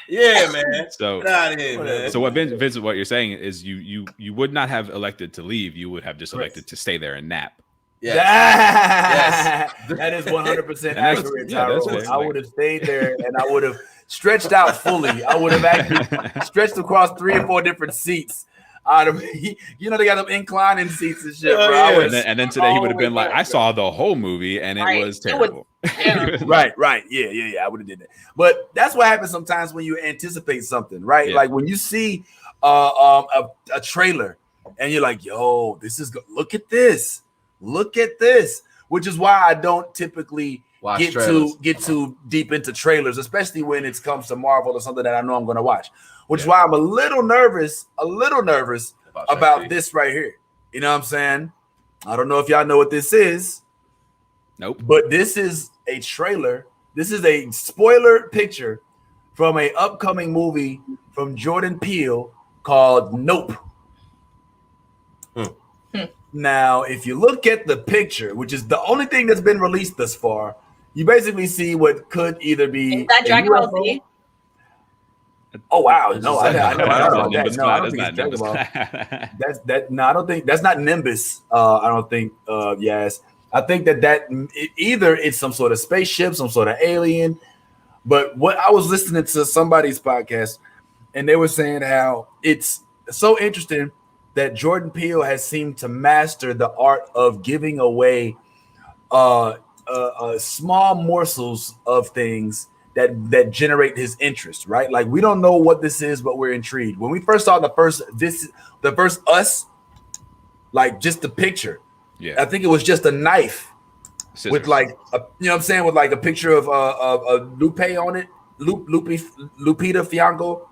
yeah, man. So get out of here, man. So what Vince, what you're saying is you would not have elected to leave. You would have just elected to stay there and nap. Yes. That is 100% accurate. I would have stayed there and I would have stretched out fully. I would have actually stretched across 3 or 4 different seats. You know, they got them inclining seats and shit, bro. And then today he would have been like, I saw the whole movie and it was terrible. Right. Yeah. I would have did that. But that's what happens sometimes when you anticipate something, right? Yeah. Like when you see a trailer and you're like, yo, this is good. Look at this, which is why I don't typically get too deep into trailers, especially when it comes to Marvel or something that I know I'm going to watch. Which is why I'm a little nervous about this right here. You know what I'm saying? I don't know if y'all know what this is. Nope. But this is a trailer. This is a spoiler picture from an upcoming movie from Jordan Peele called Nope. Now, if you look at the picture, which is the only thing that's been released thus far, you basically see what could either be is that Dragon Ball Z? Oh wow! No, I don't think that's not Nimbus. I don't think. Yes, I think that either it's some sort of spaceship, some sort of alien. But what I was listening to somebody's podcast, and they were saying how it's so interesting that Jordan Peele has seemed to master the art of giving away small morsels of things that generate his interest, right? Like we don't know what this is, but we're intrigued. When we first saw the first Us, like just the picture, I think it was just a knife with like you know what I'm saying, with like a picture of Lupe on it, Lupita Nyong'o,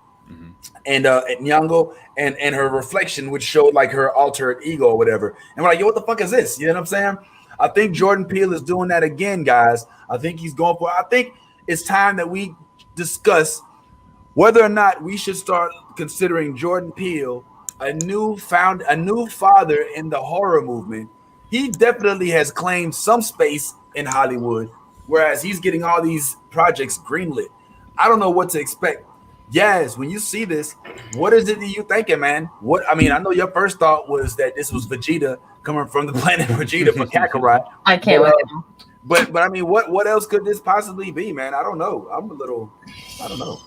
and Nyong'o and her reflection, which showed like her alter ego or whatever. And we're like, yo, what the fuck is this? You know what I'm saying? I think Jordan Peele is doing that again, guys. I think he's going for. I think it's time that we discuss whether or not we should start considering Jordan Peele a new father in the horror movement. He definitely has claimed some space in Hollywood, whereas he's getting all these projects greenlit. I don't know what to expect. Yes, when you see this, what is it that you thinking, man? I know your first thought was that this was Vegeta coming from the planet Vegeta for Kakarot. I can't wait. But I mean, what else could this possibly be, man? I don't know. I don't know.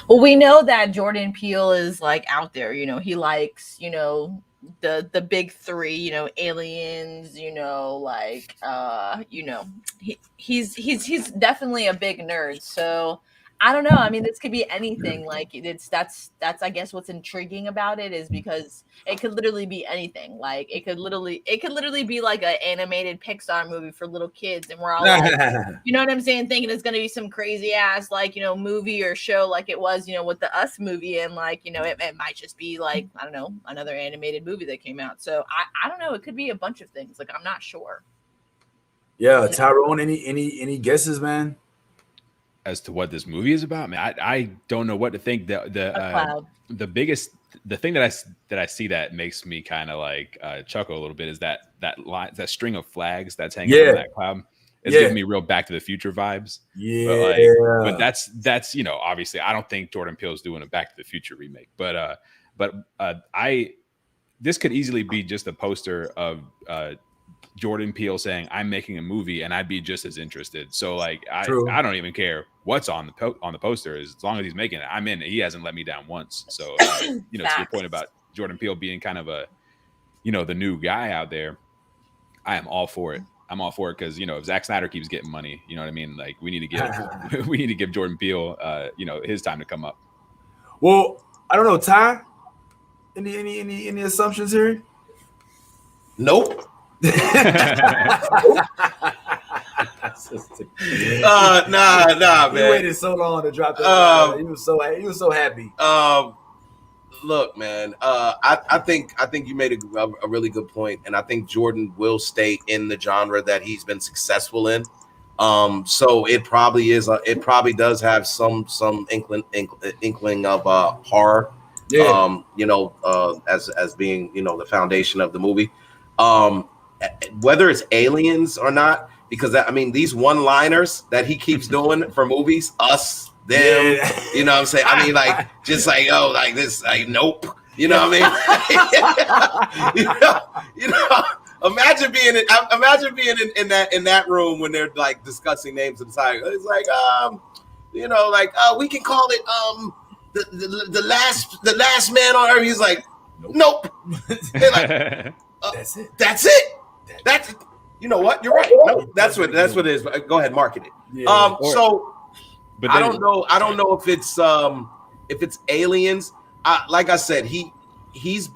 Well, we know that Jordan Peele is like out there. You know, he likes, you know, the big 3. You know, aliens. You know, like you know, he's definitely a big nerd. So I don't know. I mean, this could be anything. Like that's I guess what's intriguing about it is because it could literally be anything. Like it could literally be like an animated Pixar movie for little kids, and we're all like, you know what I'm saying, thinking it's gonna be some crazy ass like, you know, movie or show like it was, you know, with the Us movie, and like, you know, it might just be like, I don't know, another animated movie that came out. So I don't know. It could be a bunch of things. Like I'm not sure. Yeah, Tyrone. Any guesses, man? As to what this movie is about, man, I don't know what to think. The biggest thing that I see that makes me kind of like chuckle a little bit is that line, that string of flags that's hanging from that cloud. It's giving me real Back to the Future vibes. Yeah, but that's you know, obviously I don't think Jordan Peele's doing a Back to the Future remake, but this could easily be just a poster of Jordan Peele saying I'm making a movie and I'd be just as interested. So like I don't even care what's on the poster, as long as he's making it, I'm in. He hasn't let me down once. So you know, to your point about Jordan Peele being kind of a, you know, the new guy out there, I am all for it. I'm all for it because, you know, if Zack Snyder keeps getting money, you know what I mean? Like we need to give Jordan Peele you know, his time to come up. Well, I don't know, Ty. Any assumptions here? Nope. Nah, man. We waited so long to drop that. He was so happy. Look, man. I think you made a really good point, and I think Jordan will stay in the genre that he's been successful in. So it probably does have some inkling of horror. Yeah. You know, as being, you know, the foundation of the movie. Whether it's aliens or not, because I mean, these one-liners that he keeps doing for movies, us, them, you know what I'm saying? I mean, like, just like, oh, like this, like, nope. You know what I mean? you know, imagine being in that room when they're like discussing names of the tiger. It's like, you know, like, we can call it the last man on earth. He's like, nope. They're like, that's it. That's, you know what? You're right. No, that's what it is. Go ahead, market it. Yeah. But I don't know if it's aliens. Like I said, he's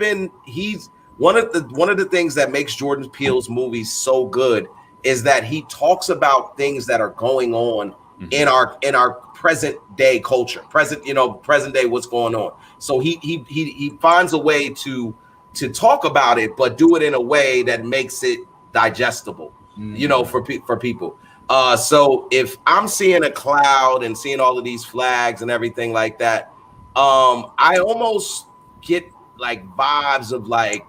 one of the things that makes Jordan Peele's movies so good is that he talks about things that are going on in our present day culture, present day what's going on. So he finds a way to talk about it, but do it in a way that makes it digestible, you know, for people. So if I'm seeing a cloud and seeing all of these flags and everything like that, I almost get like vibes of like,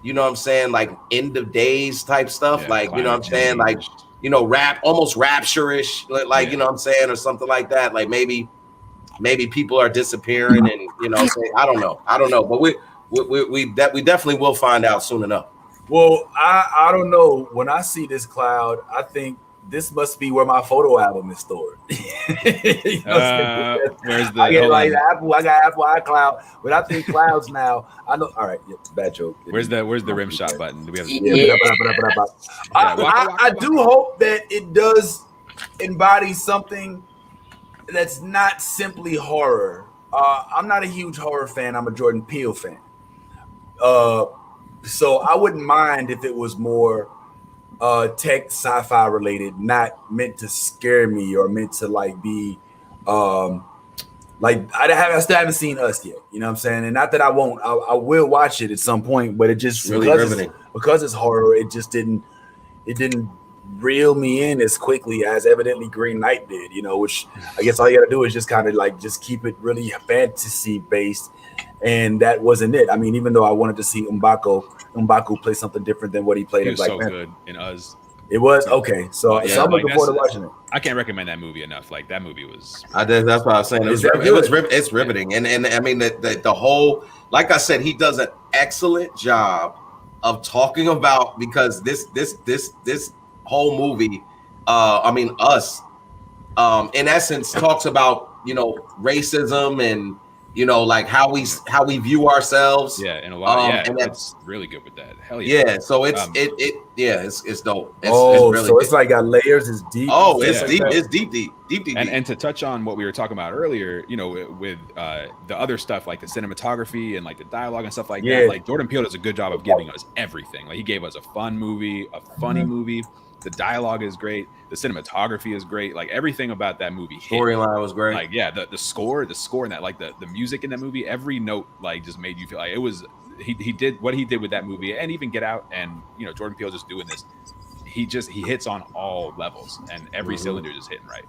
you know what I'm saying, like end of days type stuff, like, you know what I'm saying, like, you know, almost rapture-ish, like, you know what I'm saying, or something like that. Like maybe people are disappearing, and, you know, I don't know, but we definitely will find out soon enough. Well, I don't know. When I see this cloud, I think this must be where my photo album is stored. You know, where's the? I got Apple iCloud, but I think clouds now. I know. All right, bad joke. Where's the rim shot button? Do we have? I do hope that it does embody something that's not simply horror. I'm not a huge horror fan. I'm a Jordan Peele fan. So I wouldn't mind if it was more tech sci-fi related, not meant to scare me or meant to like be like I still haven't seen Us yet, you know what I'm saying? And not that I won't, I will watch it at some point, but it just really because it's horror, it didn't reel me in as quickly as evidently Green Knight did, you know, which I guess all you gotta do is just kind of like just keep it really fantasy based. And that wasn't it. I mean, even though I wanted to see M'Baku play something different than what he played in Black Panther. Good in Us. It was okay. So I'm looking forward to watching it. I can't recommend that movie enough. Like that movie was. That's what I was saying. It's riveting, and I mean the whole. Like I said, he does an excellent job of talking about, because this whole movie, I mean Us, in essence talks about, you know, racism and, you know, like how we view ourselves. Yeah, in a lot. And that's really good with that. Hell yeah. Yeah, so it's it's dope. It's really so it's like got layers. It's deep. Oh, it's deep. It's deep. And to touch on what we were talking about earlier, you know, with the other stuff like the cinematography and like the dialogue and stuff like that, like Jordan Peele does a good job of giving us everything. Like he gave us a fun movie, a funny movie. The dialogue is great. The cinematography is great. Like everything about that movie. Storyline was great. Like, yeah, the score and that, like the music in that movie, every note like just made you feel like it was, he did what he did with that movie, and even Get Out, and, you know, Jordan Peele just doing this. he hits on all levels, and every cylinder is hitting right.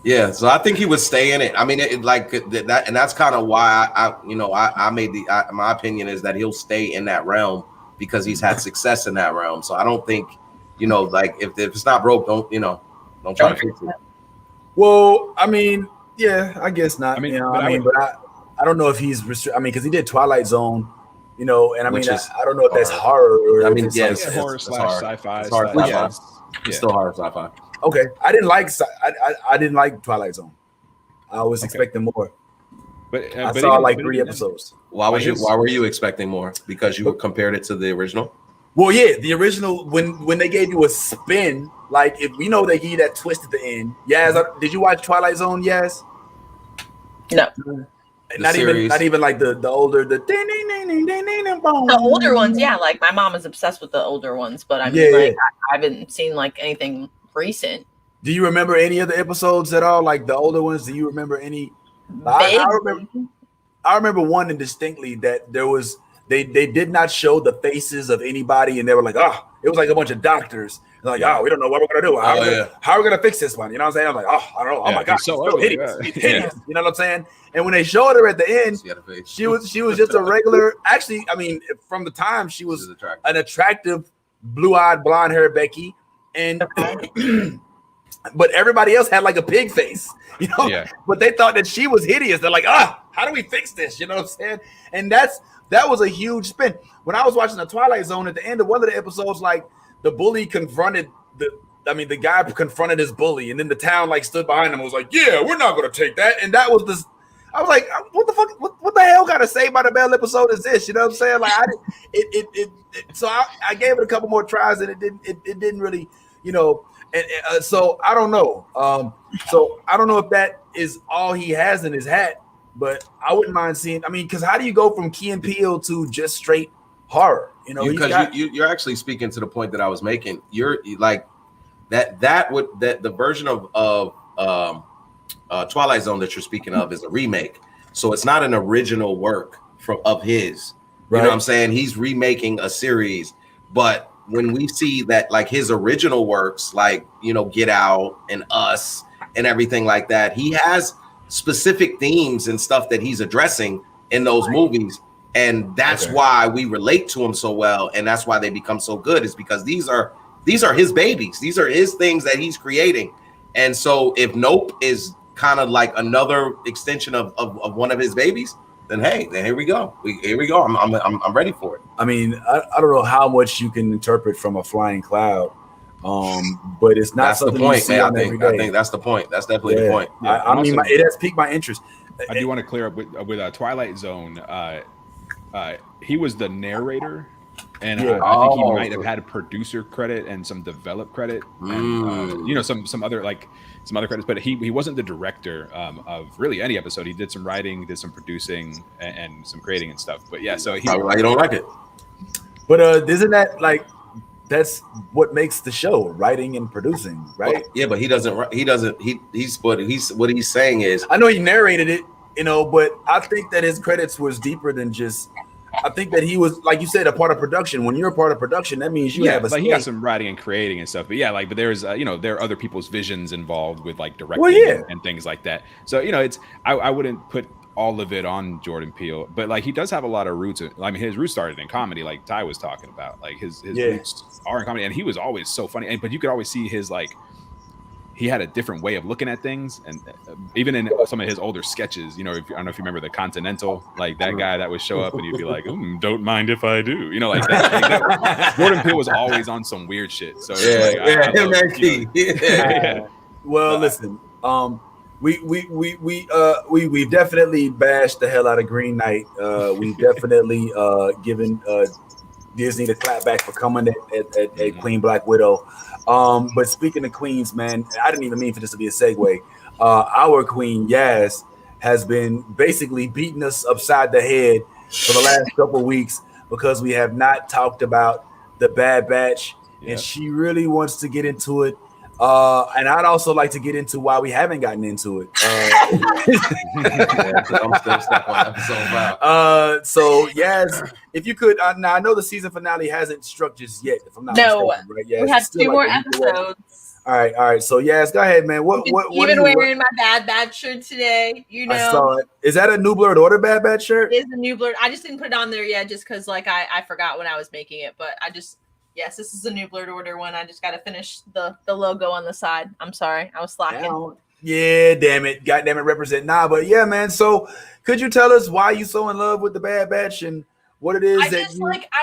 Yeah, so I think he would stay in it. I mean, like that, and that's kind of why I made my opinion is that he'll stay in that realm because he's had success in that realm. So I don't think, like if it's not broke, don't try to fix it. Well, I mean, yeah, I guess not. I mean, but I don't know if he's because he did Twilight Zone, and I mean, I don't know if that's horror or it's horror / sci-fi. It's horror sci-fi. Yeah. It's still horror sci-fi. Okay, I didn't like Twilight Zone. I was expecting more. But I saw like 3 episodes. Why were you expecting more? Because you compared it to the original? Well, yeah, the original when they gave you a spin, like if they give you that twist at the end. Yaz, did you watch Twilight Zone? Yaz? No. Not even like the older the older ones, yeah. Like my mom is obsessed with the older ones, but I mean, I haven't seen like anything recent. Do you remember any of the episodes at all? Like the older ones? Do you remember any? I remember one distinctly that there was they did not show the faces of anybody, and they were like, it was like a bunch of doctors. They're like, we don't know what we're gonna do. How are we gonna fix this one? You know what I'm saying? I'm like, I don't know. Oh my God, so she's hideous. She's hideous. You know what I'm saying? And when they showed her at the end, she was just a regular. Actually, I mean, from the time she was an attractive, blue-eyed, blonde-haired Becky, and but everybody else had like a pig face, But they thought that she was hideous. They're like, how do we fix this? You know what I'm saying? And that was a huge spin. When I was watching the Twilight Zone, at the end of one of the episodes, like the bully confronted the guy confronted his bully, and then the town like stood behind him and was like, yeah, we're not gonna take that. And that was this. I was like, what the fuck? What the hell kind of Saved by the Bell episode is this? You know what I'm saying? Like so I gave it a couple more tries, and it didn't really, And so I don't know. So I don't know if that is all he has in his hat, but I wouldn't mind seeing. I mean, because how do you go from Key and Peele to just straight horror? Because you're actually speaking to the point that I was making. You're like that the version of Twilight Zone that you're speaking of is a remake, so it's not an original work of his. You know what I'm saying? He's remaking a series, but when we see that like his original works, like Get Out and Us and everything like that, he has specific themes and stuff that he's addressing in those movies, and that's why we relate to him so well, and that's why they become so good. Is because these are his babies, these are his things that he's creating, and so if Nope is kind of like another extension of one of his babies, then here we go. I'm ready for it. I mean, I don't know how much you can interpret from a flying cloud, but it's not that's something the point, you see man. on every day. I think that's the point. That's definitely the point. Yeah. I mean, it has piqued my interest. I do want to clear up with Twilight Zone. He was the narrator, and I think he might have had a producer credit and some develop credit, and some other credits. But he wasn't the director of really any episode. He did some writing, did some producing, and some creating and stuff. But yeah, so you don't like it. But isn't that like that's what makes the show, writing and producing, right? Well, yeah, but what he's saying is, I know he narrated it, but I think that his credits was deeper than just. I think that he was, like you said, a part of production. When you're a part of production, that means you have a. Like he got some writing and creating and stuff. But yeah, but there's there are other people's visions involved with like directing and things like that. So I wouldn't put all of it on Jordan Peele, but like he does have a lot of roots. I mean, his roots started in comedy, like Ty was talking about. Like his roots are in comedy, and he was always so funny. But you could always see his like. He had a different way of looking at things, and even in some of his older sketches, I don't know if you remember the Continental, like that guy that would show up and he'd be like, "Don't mind if I do," like that. Jordan Peele was always on some weird shit. So Well, listen, we've definitely bashed the hell out of Green Knight. We've definitely given Disney the clap back for coming at Queen Black Widow. But speaking of queens, man, I didn't even mean for this to be a segue. Our queen, Yaz, has been basically beating us upside the head for the last couple of weeks because we have not talked about the Bad Batch, and she really wants to get into it. And I'd also like to get into why we haven't gotten into it. Yeah, 'cause I'm still stuck on episode 5. So yes, if you could, now I know the season finale hasn't struck just yet. If I'm not mistaken, right? Yes, we have it's still 2 more like a week away. episodes. All right. So yes, go ahead, man. What Even are you, wearing my Bad Batch shirt today, you know. I saw it. Is that a new Blerd Order Bad Batch shirt? It is a new Blerd. I just didn't put it on there yet, just because like I forgot when I was making it. But yes, this is a new Blerd Order one. I just got to finish the logo on the side. I'm sorry, I was slacking. Yeah, damn it, goddamn it, represent. Nah, but yeah, man. So could you tell us why you so in love with the Bad Batch and what it is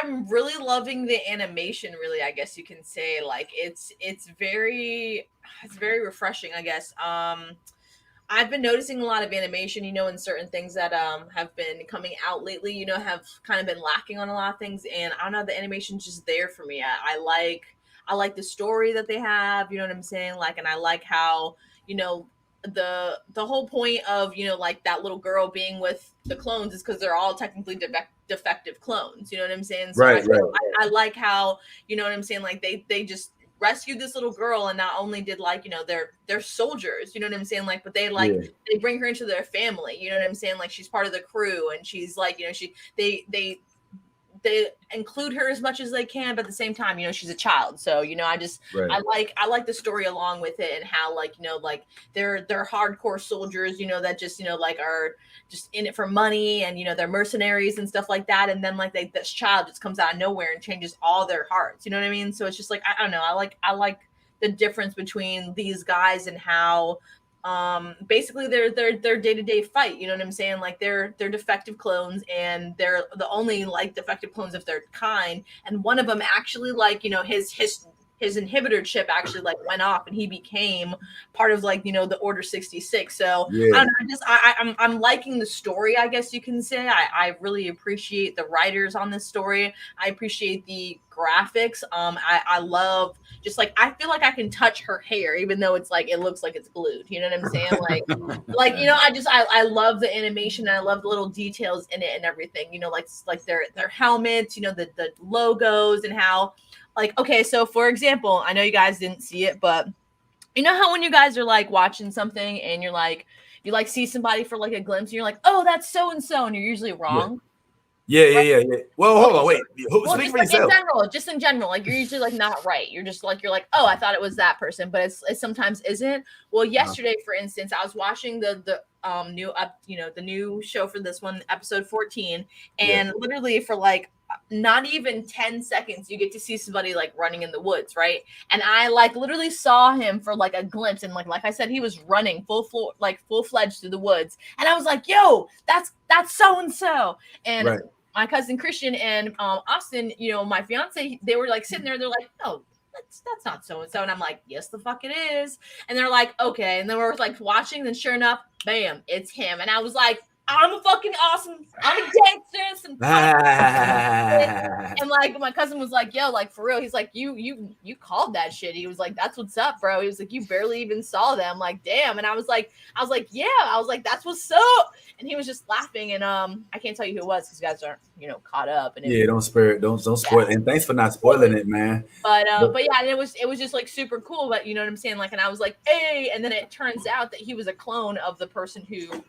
I'm really loving the animation, really, I guess you can say. Like it's very refreshing, I guess. I've been noticing a lot of animation, you know, in certain things that have been coming out lately, you know, have kind of been lacking on a lot of things, and I don't know, the animation's just there for me. I like the story that they have, you know what I'm saying? Like, and I like how, you know, the whole point of, you know, like that little girl being with the clones is because they're all technically defective clones, you know what I'm saying? So right. I like how, you know what I'm saying, like they just rescued this little girl, and not only did, like, you know, they're soldiers, you know what I'm saying, like, but they they bring her into their family, you know what I'm saying, like she's part of the crew, and she's like, you know, they include her as much as they can, but at the same time, you know, she's a child. So, you know, I like the story along with it, and how, like, you know, like they're hardcore soldiers, you know, that just, you know, like are just in it for money, and, you know, they're mercenaries and stuff like that. And then like this child just comes out of nowhere and changes all their hearts. You know what I mean? So it's just like, I don't know. I like the difference between these guys and how basically their day-to-day fight, you know what I'm saying, like they're defective clones, and they're the only like defective clones of their kind, and one of them actually, like, you know, his inhibitor chip actually like went off, and he became part of, like, you know, the Order 66. So I don't know, I'm liking the story, I guess you can say. I really appreciate the writers on this story. I appreciate the graphics. I love, just like, I feel like I can touch her hair, even though it's like, it looks like it's glued, you know what I'm saying? Like, you know, I love the animation, and I love the little details in it and everything, you know, like their helmets, you know, the logos, and how, like, okay, so for example, I know you guys didn't see it, but you know how when you guys are like watching something and you're like, you like see somebody for like a glimpse, and you're like, oh, that's so and so, and you're usually wrong. Yeah. Well, hold on, wait. Speak for yourself. Just in general, like, you're usually like not right. You're just like, you're like, oh, I thought it was that person, but it sometimes isn't. Well, yesterday, for instance, I was watching the new show for this one, episode 14, and literally for like not even 10 seconds, you get to see somebody like running in the woods, right? And I like literally saw him for like a glimpse, and like I said, he was running full-fledged through the woods, and I was like, yo, that's so and so. And right. My cousin Christian and Austin, you know, my fiance, they were like sitting there, they're like, no, that's not so and so, and I'm like, yes, the fuck it is. And they're like, okay. And then we're like watching, then sure enough, bam, it's him. And I was like, I'm a fucking awesome, I'm a gangster. And like my cousin was like, yo, like for real, he's like, you called that shit. He was like, that's what's up, bro. He was like, you barely even saw them. Like, damn. And I was like, yeah. I was like, that's what's up. And he was just laughing. And I can't tell you who it was because you guys aren't, you know, caught up. And don't spoil it. Don't spoil it. And thanks for not spoiling it, man. But yeah, and it was just like super cool. But you know what I'm saying? Like, and I was like, hey, and then it turns out that he was a clone of the person who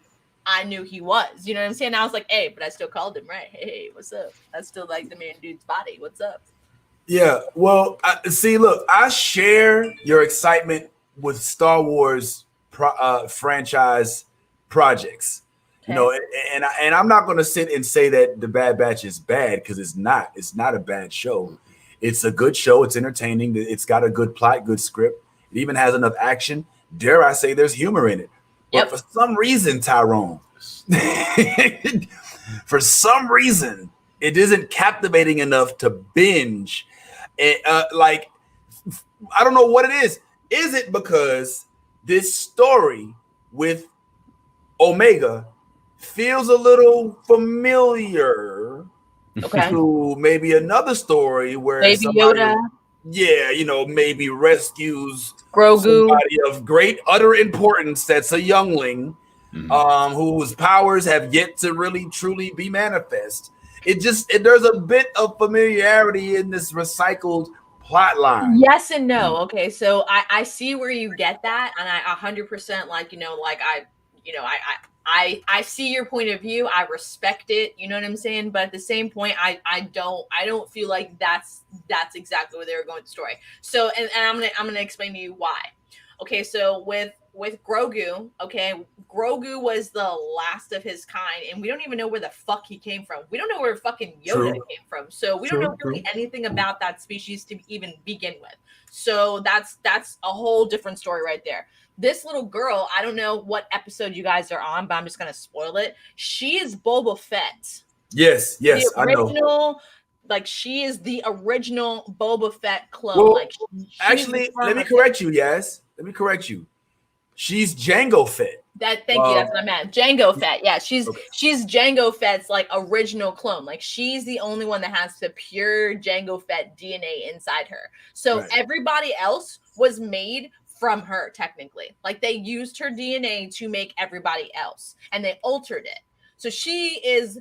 I knew he was, you know what I'm saying? I was like, hey, but I still called him, right? Hey, what's up? That's still like the main dude's body. What's up? Yeah, well, look, I share your excitement with Star Wars franchise projects. Okay. You know, and I'm not going to sit and say that the Bad Batch is bad, because it's not. It's not a bad show. It's a good show. It's entertaining. It's got a good plot, good script. It even has enough action. Dare I say there's humor in it. But for some reason, Tyrone, for some reason, it isn't captivating enough to binge. Like, I don't know what it is. Is it because this story with Omega feels a little familiar to maybe another story where maybe Yoda? Yeah, you know, maybe rescues Grogu, somebody of great utter importance that's a youngling, whose powers have yet to really truly be manifest. There's a bit of familiarity in this recycled plot line. Yes and no. Okay, so I see where you get that, and I 100% like, you know, like I see your point of view. I respect it. You know what I'm saying? But at the same point, I don't feel like that's exactly where they were going with the story. So and I'm gonna explain to you why. Okay, so with Grogu, okay, Grogu was the last of his kind, and we don't even know where the fuck he came from. We don't know where fucking Yoda came from, so we don't know really anything about that species to even begin with. So that's a whole different story right there. This little girl, I don't know what episode you guys are on, but I'm just gonna spoil it. She is Boba Fett. Yes, The original, I know. like she is the original Boba Fett clone. Well, like actually, let me correct you, Yaz. Let me correct you. She's Jango Fett. Thank you. That's what I meant. Jango Fett. Yeah, she's Jango Fett's like original clone. Like she's the only one that has the pure Jango Fett DNA inside her. So everybody else was made from her technically. Like they used her DNA to make everybody else, and they altered it. So she is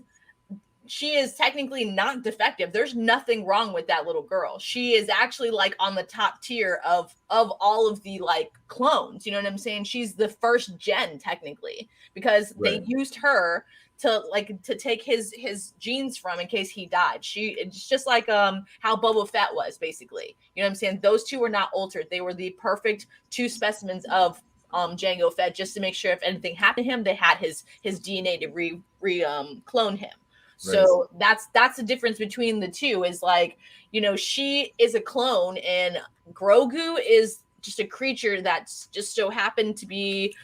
technically not defective. There's nothing wrong with that little girl. She is actually like on the top tier of all of the like clones. You know what I'm saying? She's the first gen technically, because they used her to take his genes from in case he died. It's just like how Boba Fett was basically. You know what I'm saying? Those two were not altered. They were the perfect two specimens of Jango Fett, just to make sure if anything happened to him, they had his DNA to clone him. So that's the difference between the two, is like, you know, she is a clone and Grogu is just a creature that's just so happened to be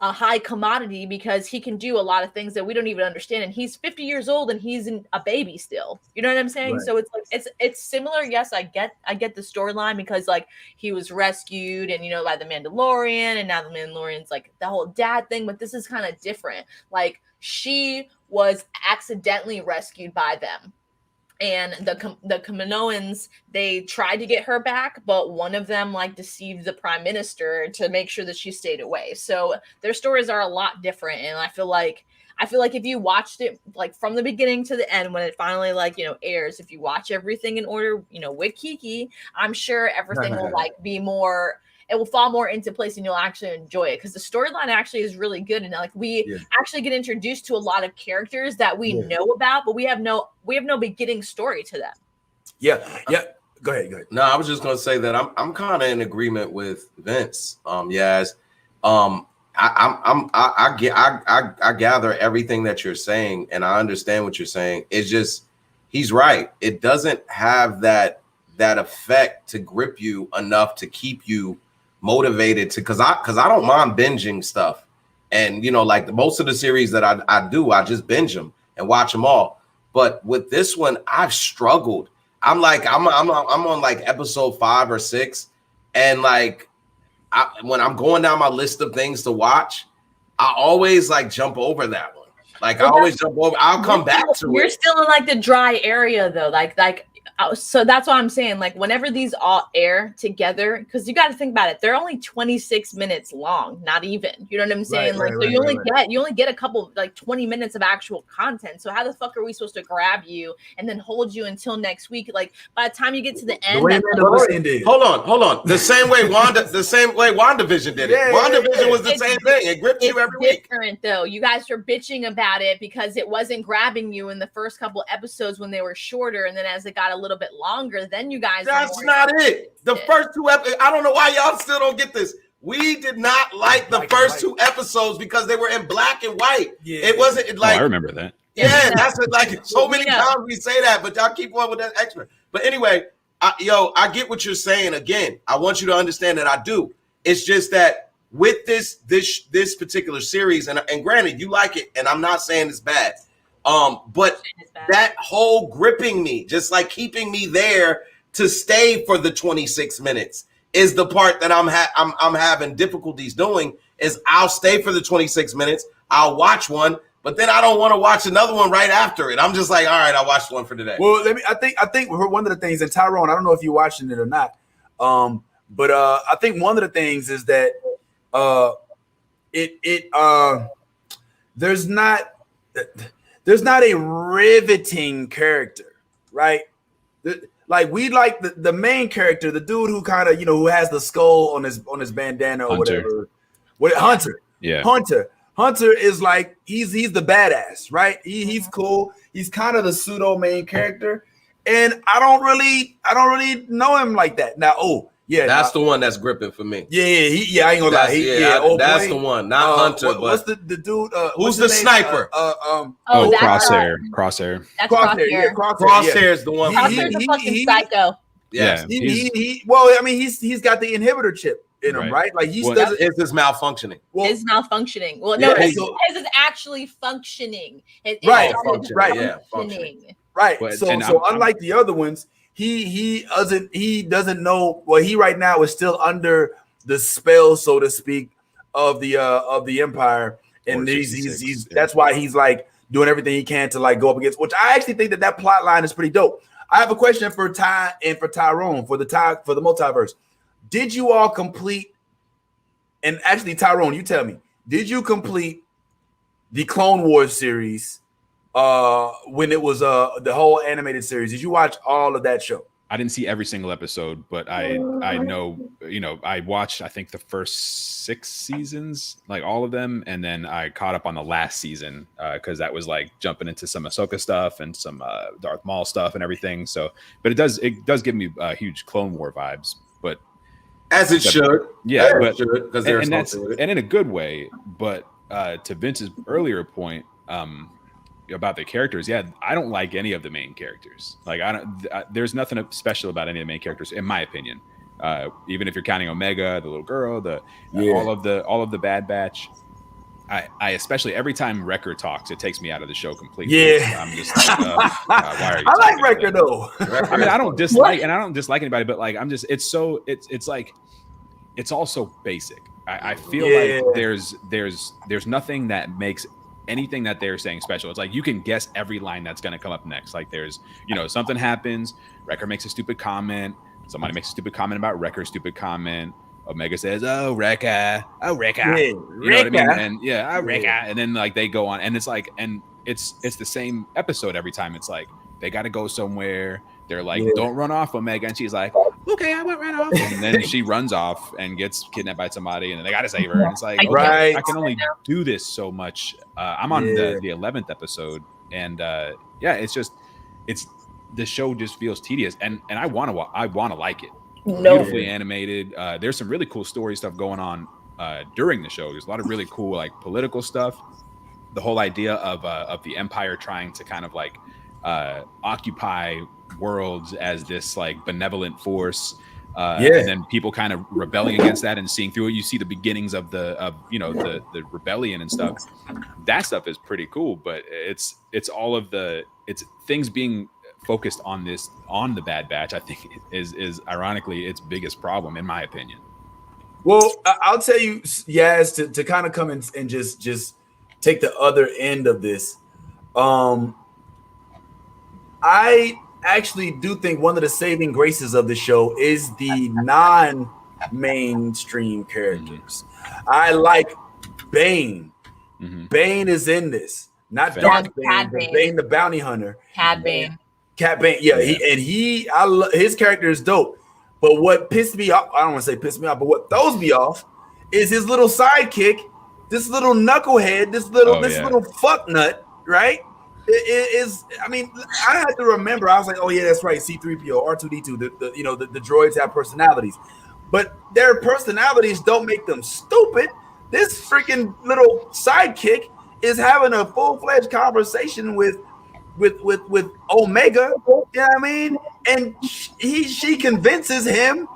a high commodity because he can do a lot of things that we don't even understand. And he's 50 years old and he's a baby still. You know what I'm saying? So it's like it's similar. Yes, I get the storyline because like he was rescued and, you know, by the Mandalorian, and now the Mandalorian's like the whole dad thing, but this is kind of different. Like she was accidentally rescued by them, and the Kaminoans, they tried to get her back, but one of them like deceived the prime minister to make sure that she stayed away. So their stories are a lot different, and I feel like if you watched it like from the beginning to the end, when it finally like, you know, airs, if you watch everything in order, you know, with Kiki, I'm sure everything will like be more. It will fall more into place and you'll actually enjoy it, because the storyline actually is really good. And like we actually get introduced to a lot of characters that we know about, but we have no beginning story to them. Yeah. Go ahead. No, I was just gonna say that I'm kind of in agreement with Vince. Yaz. I gather everything that you're saying, and I understand what you're saying. It's just he's right. It doesn't have that effect to grip you enough to keep you motivated to, because I don't mind binging stuff, and you know, like most of the series that I do, I just binge them and watch them all. But with this one, I've struggled. I'm on like episode 5 or 6, and like when I'm going down my list of things to watch, I always like jump over that one. Like I always jump over. I'll come back to it. You're still in like the dry area though, like. So that's what I'm saying. Like whenever these all air together, because you got to think about it, they're only 26 minutes long, not even. You know what I'm saying? You only get a couple, like 20 minutes of actual content. So how the fuck are we supposed to grab you and then hold you until next week? Like by the time you get to the end, hold on. The same way WandaVision did it. WandaVision was the same thing. It gripped you every week. Different though. You guys were bitching about it because it wasn't grabbing you in the first couple episodes when they were shorter, and then as it got a little bit longer, then you guys. That's not it. The first 2 episodes. I don't know why y'all still don't get this. We did not like the first 2 episodes because they were in black and white. It wasn't like. I remember that. Yeah, that's like so many times we say that, but y'all keep on with that extra. But anyway, I get what you're saying. Again, I want you to understand that I do. It's just that with this particular series, and granted, you like it, and I'm not saying it's bad. But that whole gripping me, just like keeping me there to stay for the 26 minutes, is the part that I'm having difficulties doing. Is I'll stay for the 26 minutes, I'll watch one, but then I don't want to watch another one right after it. I'm just like, all right, I watched one for today. Well, I think one of the things, and Tyrone, I don't know if you're watching it or not, but I think one of the things is that there's not a riveting character, right? like we like the main character, the dude who kind of who has the skull on his bandana or Hunter. whatever. Hunter. Yeah. Hunter is like he's the badass, right? He's cool. He's kind of the pseudo main character, and I don't really know him like that. Now, that's the one that's gripping for me. Yeah, I ain't gonna lie. That's the one, not Hunter. What's the dude? Who's the sniper? Crosshair. Crosshair. That's Crosshair. Yeah, Crosshair is the one. Crosshair's a fucking psycho. Yes. He's got the inhibitor chip in him, right? Like his malfunctioning. His malfunctioning. Well, no, his is actually functioning. Right. But, so unlike the other ones, he doesn't know. Well, he right now is still under the spell, so to speak, of the Empire, and he's that's why he's like doing everything he can to like go up against. Which I actually think that plot line is pretty dope. I have a question for Ty and for Tyrone for the multiverse. Did you all complete? And actually, Tyrone, you tell me, did you complete the Clone Wars series when it was the whole animated series? Did you watch all of that show? I didn't see every single episode, but I know, I watched, I think, the first 6 seasons, like all of them. And then I caught up on the last season because that was like jumping into some Ahsoka stuff and some Darth Maul stuff and everything. So, but it does give me huge Clone War vibes, but as it should. Yeah. But because and in a good way, but to Vince's earlier point, about the characters, I don't like any of the main characters. Like there's nothing special about any of the main characters, in my opinion. Even if you're counting Omega, the little girl, all of the Bad Batch. I especially every time Wrecker talks, it takes me out of the show completely. Yeah, I'm just like, why are you? I like Wrecker though. I mean, I don't dislike anybody, but like it's like it's all so basic. I feel like there's nothing that makes anything that they're saying special. It's like you can guess every line that's going to come up next. Like there's, something happens, Wrecker makes a stupid comment, somebody makes a stupid comment about Wrecker's stupid comment, Omega says, "Oh, Wrecker, you know what I mean?" And Wrecker, and then like they go on, and it's like, and it's the same episode every time. It's like they got to go somewhere. They're like, "Don't run off, Omega," and she's like, "Okay, I won't run off." And then she runs off and gets kidnapped by somebody, and then they got to save her. And it's like, okay, I can only do this so much. I'm on the 11th episode, and it's the show just feels tedious, and I want to like it. Beautifully animated. There's some really cool story stuff going on during the show. There's a lot of really cool like political stuff. The whole idea of the Empire trying to kind of like occupy worlds as this like benevolent force, and then people kind of rebelling against that and seeing through it. You see the beginnings of the rebellion and stuff. That stuff is pretty cool, but it's things being focused on the Bad Batch. I think is ironically its biggest problem, in my opinion. Well, I'll tell you, Yaz, to kind of come in and just take the other end of this. I actually do think one of the saving graces of the show is the non-mainstream characters. I like Bane. Mm-hmm. Bane is in this, not Darth Bane, but Bane the bounty hunter. Cad Bane, yeah. His character is dope. But what pissed me off, I don't want to say pissed me off, but what throws me off is his little sidekick, this little knucklehead, this little fuck nut, right? It is. I mean, I had to remember. I was like, "Oh yeah, that's right." C-3PO, R2-D2. The droids have personalities, but their personalities don't make them stupid. This freaking little sidekick is having a full-fledged conversation with Omega. You know what I mean? And she convinces him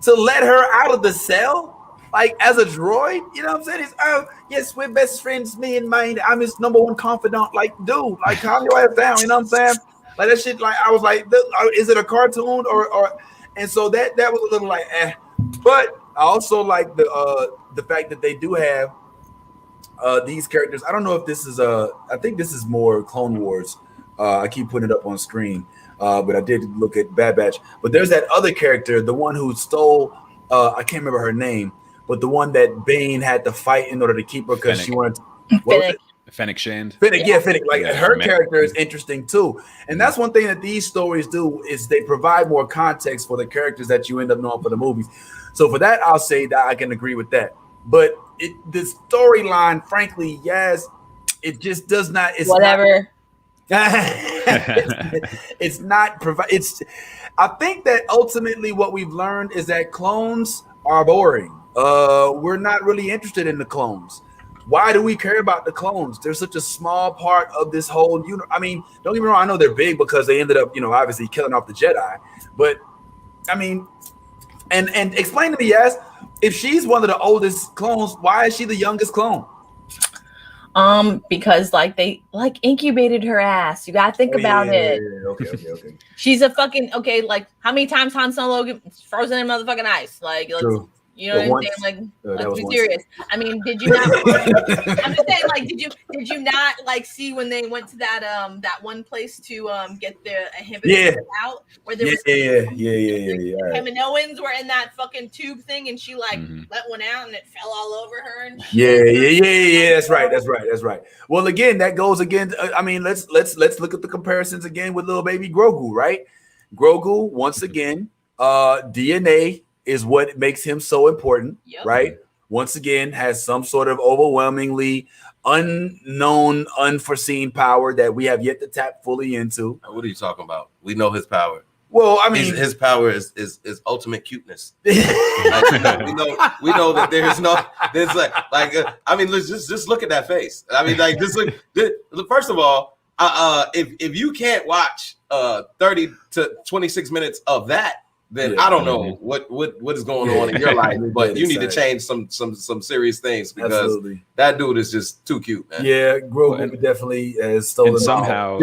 to let her out of the cell. Like as a droid, you know what I'm saying? It's, oh yes, we're best friends, me and mine. I'm his number one confidant. Like, dude, like calm your ass down. You know what I'm saying? Like that shit. Like I was like, is it a cartoon or? And so that was a little like, eh. But I also like the fact that they do have these characters. I don't know if this is I think this is more Clone Wars. I keep putting it up on screen, but I did look at Bad Batch. But there's that other character, the one who stole. I can't remember her name. But the one that Bane had to fight in order to keep her because she wanted to, Fennec Shand. Fennec. Like her Man. character is interesting too, and that's one thing that these stories do is they provide more context for the characters that you end up knowing for the movies. So for that, I'll say that I can agree with that. But the storyline, frankly, yes, it just does not. It's whatever. It's not provide. It's. I think that ultimately what we've learned is that clones are boring. We're not really interested in the clones. Why do we care about the clones? They're such a small part of this whole universe. I mean, don't get me wrong. I know they're big because they ended up, obviously killing off the Jedi. But I mean, and explain to me, yes, if she's one of the oldest clones, why is she the youngest clone? Because they incubated her ass. You gotta think about it. Yeah. Okay. She's a fucking like how many times Han Solo gets frozen in motherfucking ice? Like, True. you know what I'm saying? Let's be serious. I mean, did you not? I'm just saying, did you not see when they went to that one place to get the inhibitors out? Where there was Kaminoans were in that fucking tube thing, and she let one out, and it fell all over her. And That's right. Well, again, that goes again. I mean, let's look at the comparisons again with little baby Grogu, right? Grogu once again, DNA is what makes him so important, right? Once again, has some sort of overwhelmingly unknown, unforeseen power that we have yet to tap fully into. What are you talking about? We know his power. Well, I mean, his power is ultimate cuteness. we know that I mean, let's just look at that face. I mean, first of all, if you can't watch 30 to 26 minutes of that, then I don't know what is going on in your life, but you need to change some serious things because that dude is just too cute, man. Yeah, Grogu definitely has stolen and somehow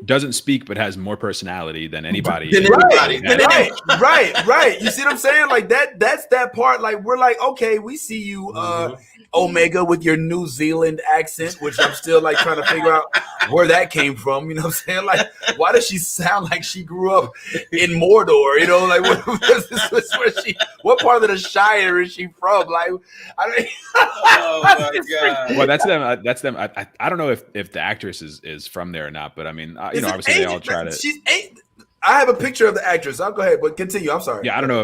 doesn't speak but has more personality than anybody. Right. You see what I'm saying? Like that's that part. Like we're like, okay, we see you, Omega, with your New Zealand accent, which I'm still trying to figure out where that came from. You know what I'm saying? Like, why does she sound like she grew up in Mordor? What part of the Shire is she from? Like, I mean, oh my god. Well, that's them. I don't know if the actress is from there or not, but I mean, obviously they all try to. I have a picture of the actress. I'll go ahead, but continue. I'm sorry. Yeah, I don't know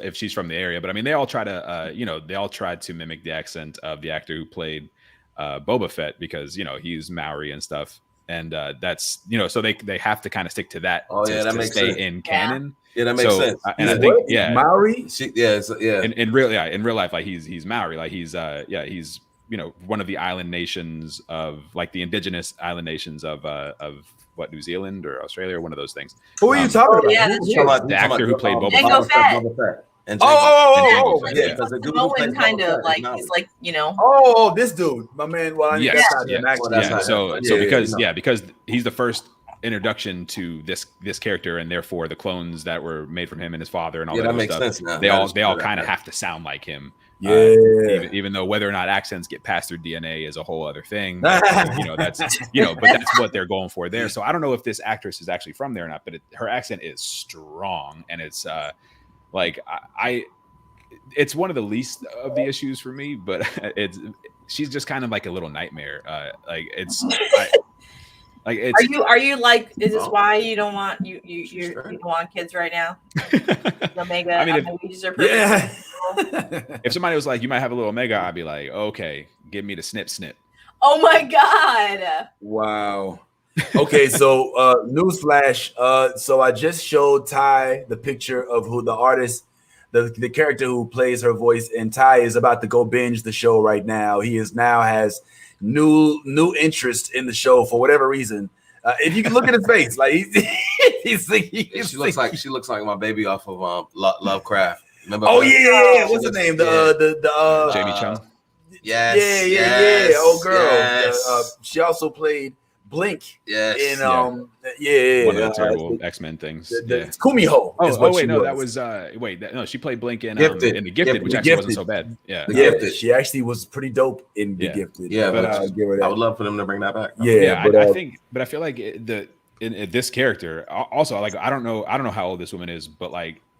if she's from the area, but I mean, they all try to, they all tried to mimic the accent of the actor who played Boba Fett because he's Maori and stuff, and that's so they have to kind of stick to that to stay in canon. Yeah, that makes sense. And I think Maori. In real life, like he's Maori, like he's one of the island nations of the indigenous island nations of New Zealand or Australia or one of those things. Who are you talking about? Yeah, that's true. The actor who played Boba Fett. Fett. Kind of he's this dude, my man. Well, because he's the first introduction to this character, and therefore the clones that were made from him and his father and all that makes stuff. Sense now. They all kind of have to sound like him. Even though whether or not accents get passed through DNA is a whole other thing. But that's what they're going for there. So I don't know if this actress is actually from there or not, but her accent is strong, and it's it's one of the least of the issues for me, but she's just kind of like a little nightmare. Are you is this why you don't want you don't want kids right now? Omega. I mean, if somebody was like, you might have a little Omega, I'd be like, okay, give me the snip. Oh my god! Wow. Okay, so newsflash. So I just showed Ty the picture of who the artist, the character who plays her voice, and Ty is about to go binge the show right now. He has new interest in the show for whatever reason. If you can look at his face, she looks like my baby off of Lovecraft. Remember? Oh yeah. What's her name? The Jamie Chung. Yes. Oh girl. She also played Blink. Yes. In one of the terrible X-Men things. It's Kumiho. That was she played Blink in The Gifted, which actually wasn't so bad. Yeah. The Gifted. She actually was pretty dope in The Gifted. Yeah, but I would love for them to bring that back. I feel like in this character also, I don't know how old this woman is, but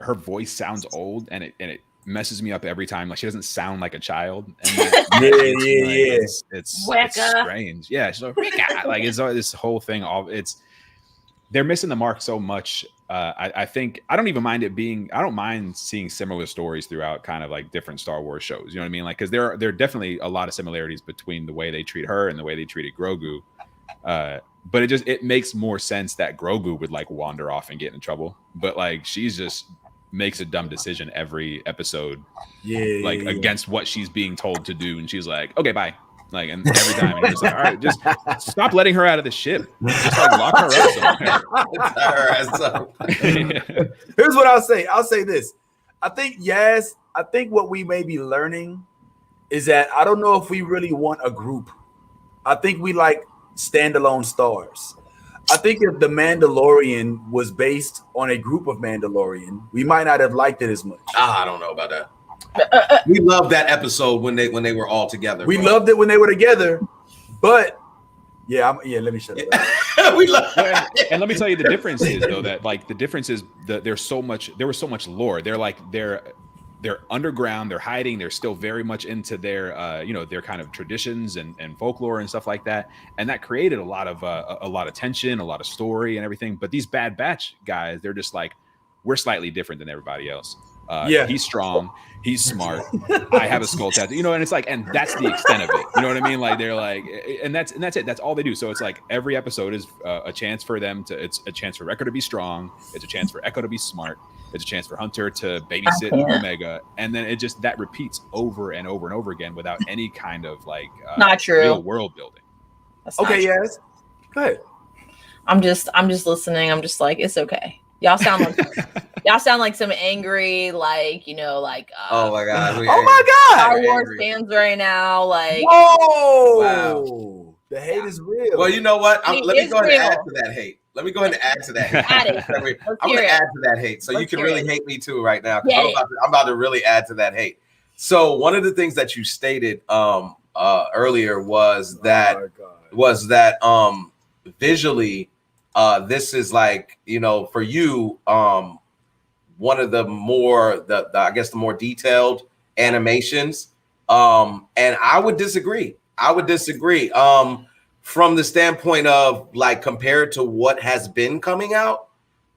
her voice sounds old, and it messes me up every time. Like she doesn't sound like a child. And it's strange. Yeah, she's like it's this whole thing. They're missing the mark so much. I think I don't even mind it being. I don't mind seeing similar stories throughout, kind of like different Star Wars shows. You know what I mean? Like, because there are definitely a lot of similarities between the way they treat her and the way they treated Grogu. But it makes more sense that Grogu would like wander off and get in trouble. But like she's just makes a dumb decision every episode, against what she's being told to do, and she's like, okay, bye. Like, and every time, and you're just like, all right, just stop letting her out of the ship. Just like lock her up somewhere. Here's what I'll say. I'll say this. I think what we may be learning is that I don't know if we really want a group. I think we like standalone stars. I think if The Mandalorian was based on a group of Mandalorian, we might not have liked it as much. I don't know about that. We loved that episode when they were all together. We loved it when they were together, but let me shut up. We love and let me tell you the difference is though that like the difference is that there was so much lore. They're underground, they're hiding, they're still very much into their their kind of traditions and folklore and stuff like that. And that created a lot of tension, a lot of story and everything. But these Bad Batch guys, they're just like, we're slightly different than everybody else. He's strong, he's smart, I have a skull tattoo, and it's like, and that's the extent of it. You know what I mean? Like they're like, and that's it. That's all they do. So it's like every episode is a chance for them to, it's a chance for Wrecker to be strong. It's a chance for Echo to be smart. It's a chance for Hunter to babysit Omega. And then that repeats over and over and over again without any kind of like not true real world building. Okay, yes. Go ahead. I'm just listening. I'm just like, it's okay. Y'all sound like some angry, like, oh my god. Star Wars fans right now. Like, whoa, wow. The hate is real. Well, you know what? Let me go ahead and add to that hate. I'm going to add to that hate. So you can really hate me too right now. I'm about to really add to that hate. So one of the things that you stated earlier was that visually, this is like, for you, one of the more the more detailed animations. And I would disagree. From the standpoint of like compared to what has been coming out,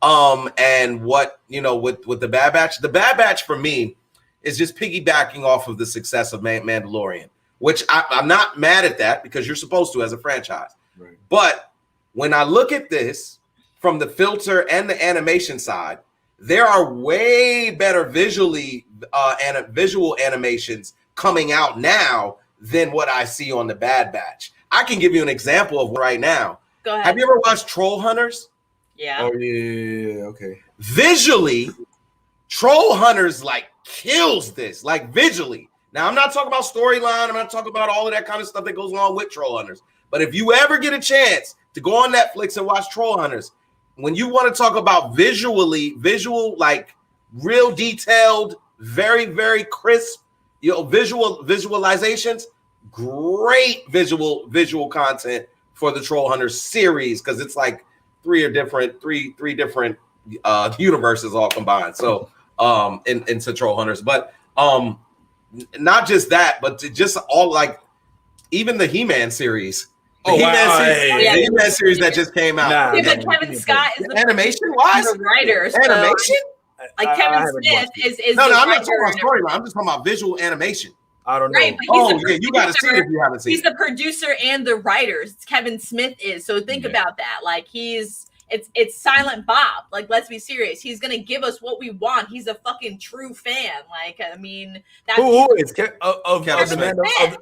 and what with the Bad Batch for me is just piggybacking off of the success of Mandalorian, which I'm not mad at that because you're supposed to as a franchise. Right. But when I look at this from the filter and the animation side, there are way better visual animations coming out now than what I see on the Bad Batch. I can give you an example of right now. Go ahead. Have you ever watched Troll Hunters? Yeah. Oh yeah. Okay. Visually, Troll Hunters like kills this. Like visually. Now I'm not talking about storyline. I'm not talking about all of that kind of stuff that goes along with Troll Hunters. But if you ever get a chance to go on Netflix and watch Troll Hunters, when you want to talk about visual, like real detailed, very, very crisp, visualizations, great visual content for the Troll Hunters series, because it's like three different universes all combined. So into Troll Hunters. But not just that, but to just all like even the He-Man series. The He-Man series that just came out. But Kevin Scott is the animation wise, the writer. Animation? Like Kevin Smith is no, I'm not talking about storyline. I'm just talking about visual animation. I don't know. Right, you got to see it if you haven't seen it. He's the producer and the writer. Kevin Smith is. So think about that. Like it's Silent Bob. Like, let's be serious. He's gonna give us what we want. He's a fucking true fan. Like, I mean, that's who is Kevin Smith.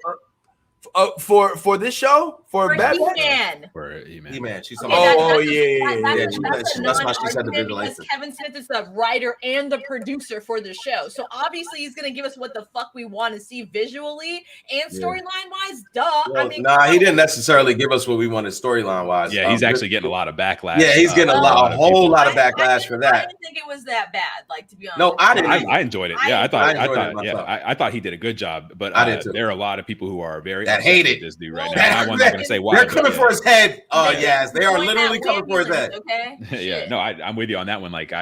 For this show for He-Man. He-Man. She's That's why she said the visual. Kevin Smith is the writer and the producer for the show, so obviously he's gonna give us what the fuck we want to see visually and storyline wise. Duh. Well, he didn't necessarily give us what we wanted storyline wise. Yeah, he's actually getting a lot of backlash. Yeah, he's getting a whole lot of backlash for that. I didn't think it was that bad. Like, to be honest. No, I didn't. I enjoyed it. Yeah, I thought he did a good job. But there are a lot of people who are very that hate it. This dude right now. I'm not going to say why. They're coming for his head. Oh, yes, they are literally coming for his head. Okay. Yeah, no, I'm with you on that one. Like,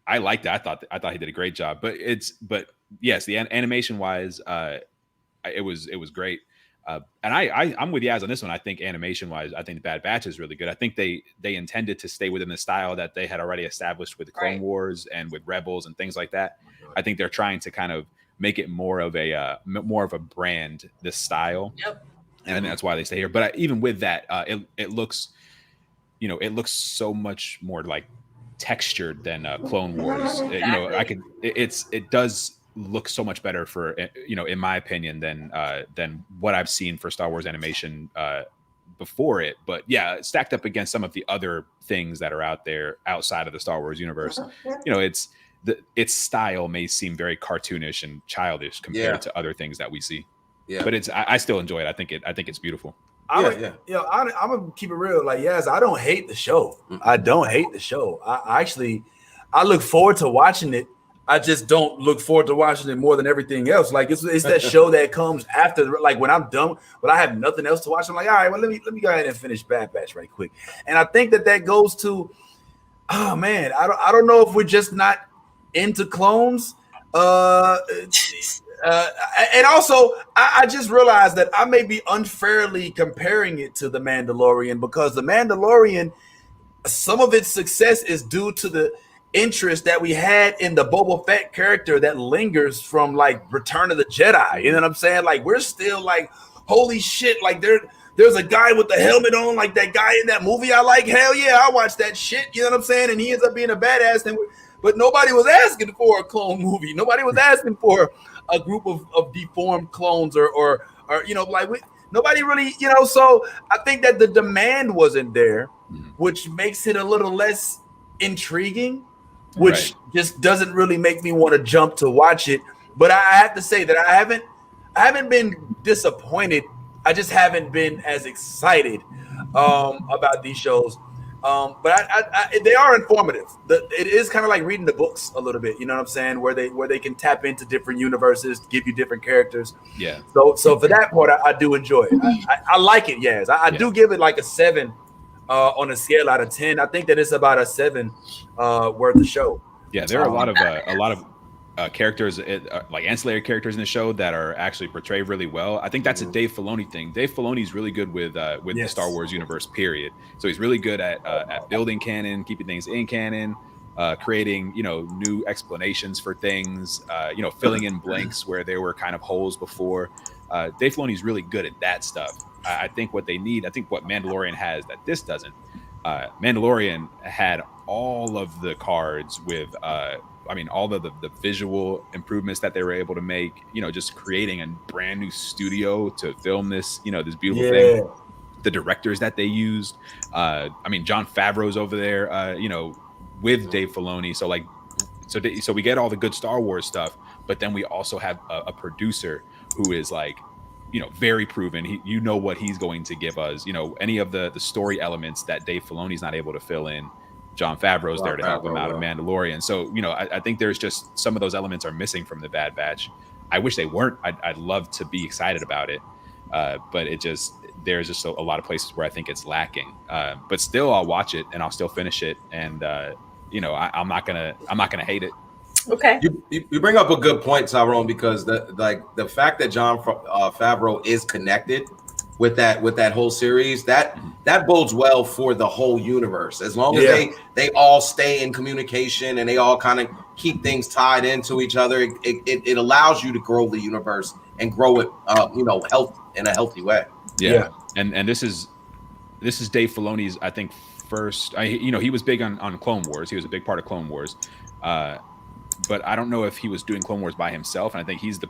I liked it. I thought he did a great job. But yes, the animation wise, it was great. And I'm with Yaz on this one. I think animation wise, I think the Bad Batch is really good. I think they intended to stay within the style that they had already established with Clone Wars and with Rebels and things like that. I think they're trying to kind of make it more of a brand, this style. Yep. And that's why they stay here. But even with that, it looks, it looks so much more like textured than Clone Wars. Exactly. It does look so much better for, in my opinion, than what I've seen for Star Wars animation before it. But yeah, stacked up against some of the other things that are out there outside of the Star Wars universe, its style may seem very cartoonish and childish compared to other things that we see. Yeah, but I still enjoy it. I think it's beautiful. I'm gonna keep it real. Like, yes, I don't hate the show. I don't hate the show. I look forward to watching it. I just don't look forward to watching it more than everything else. Like, it's that show that comes after. Like, when I'm done, but I have nothing else to watch, I'm like, all right, well, let me go ahead and finish Bad Batch right quick. And I think that goes to, oh man, I don't know if we're just not into clones. And also, I just realized that I may be unfairly comparing it to The Mandalorian, because The Mandalorian, some of its success is due to the interest that we had in the Boba Fett character that lingers from like Return of the Jedi. You know what I'm saying? Like, we're still like, holy shit, like there's a guy with the helmet on, like that guy in that movie I like. Hell yeah, I watched that shit. You know what I'm saying? And he ends up being a badass. But nobody was asking for a clone movie. Nobody was asking for a group of deformed clones or nobody really, so I think that the demand wasn't there, which makes it a little less intriguing, which just doesn't really make me want to jump to watch it. But I have to say that I haven't been disappointed. I just haven't been as excited about these shows. But they are informative. It is kind of like reading the books a little bit, you know what I'm saying? Where they can tap into different universes, give you different characters. Yeah. So for that part, I do enjoy it. I like it. Yes, I do give it like a 7 on a scale out of 10. I think that it's about a 7 worth of show. Yeah, there are a lot of characters, like ancillary characters in the show that are actually portrayed really well. I think that's a Dave Filoni thing. Dave Filoni's really good with the Star Wars universe, period. So he's really good at building canon, keeping things in canon, creating new explanations for things, filling in blanks where there were kind of holes before. Dave Filoni's really good at that stuff. I think what they need, I think what Mandalorian has that this doesn't. Mandalorian had all of the cards with all of the visual improvements that they were able to make, just creating a brand new studio to film this, this beautiful thing. The directors that they used, Jon Favreau's over there, with Dave Filoni. So we get all the good Star Wars stuff, but then we also have a producer who is like, very proven. What he's going to give us, any of the story elements that Dave Filoni's not able to fill in. Jon Favreau's there to help him out of Mandalorian. So, I think there's just some of those elements are missing from the Bad Batch. I wish they weren't. I'd love to be excited about it. But there's just a lot of places where I think it's lacking. But still, I'll watch it and I'll still finish it. And, I'm not gonna hate it. Okay. You bring up a good point, Tyrone, because the fact that Jon Favreau is connected with that whole series, that bodes well for the whole universe. As long as they all stay in communication and they all kind of keep things tied into each other, it allows you to grow the universe and grow it in a healthy way. Yeah. And this is Dave Filoni's, I think, first. He was big on Clone Wars. He was a big part of Clone Wars. But I don't know if he was doing Clone Wars by himself, and I think he's the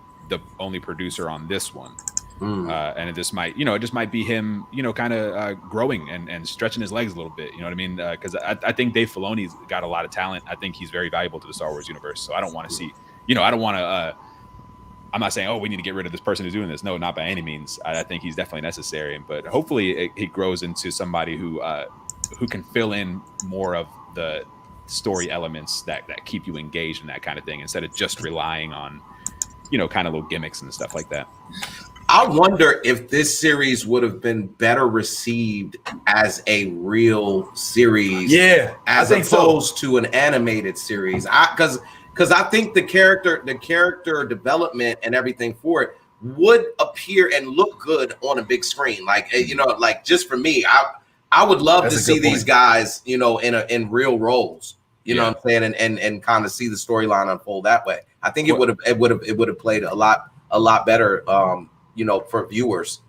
only producer on this one. And it just might be him, kind of growing and stretching his legs a little bit. You know what I mean? Because I think Dave Filoni's got a lot of talent. I think he's very valuable to the Star Wars universe. So I don't want to see, I don't want to. I'm not saying, we need to get rid of this person who's doing this. No, not by any means. I think he's definitely necessary. But hopefully, he grows into somebody who can fill in more of the story elements that keep you engaged in that kind of thing, instead of just relying on, kind of little gimmicks and stuff like that. I wonder if this series would have been better received as a real series, as opposed to an animated series. Because I think the character development and everything for it would appear and look good on a big screen. Like, you know, like just for me, I would love to see these guys, you know, in real roles. You know what I'm saying, and kind of see the storyline unfold that way. I think it would have played a lot better, you know, for viewers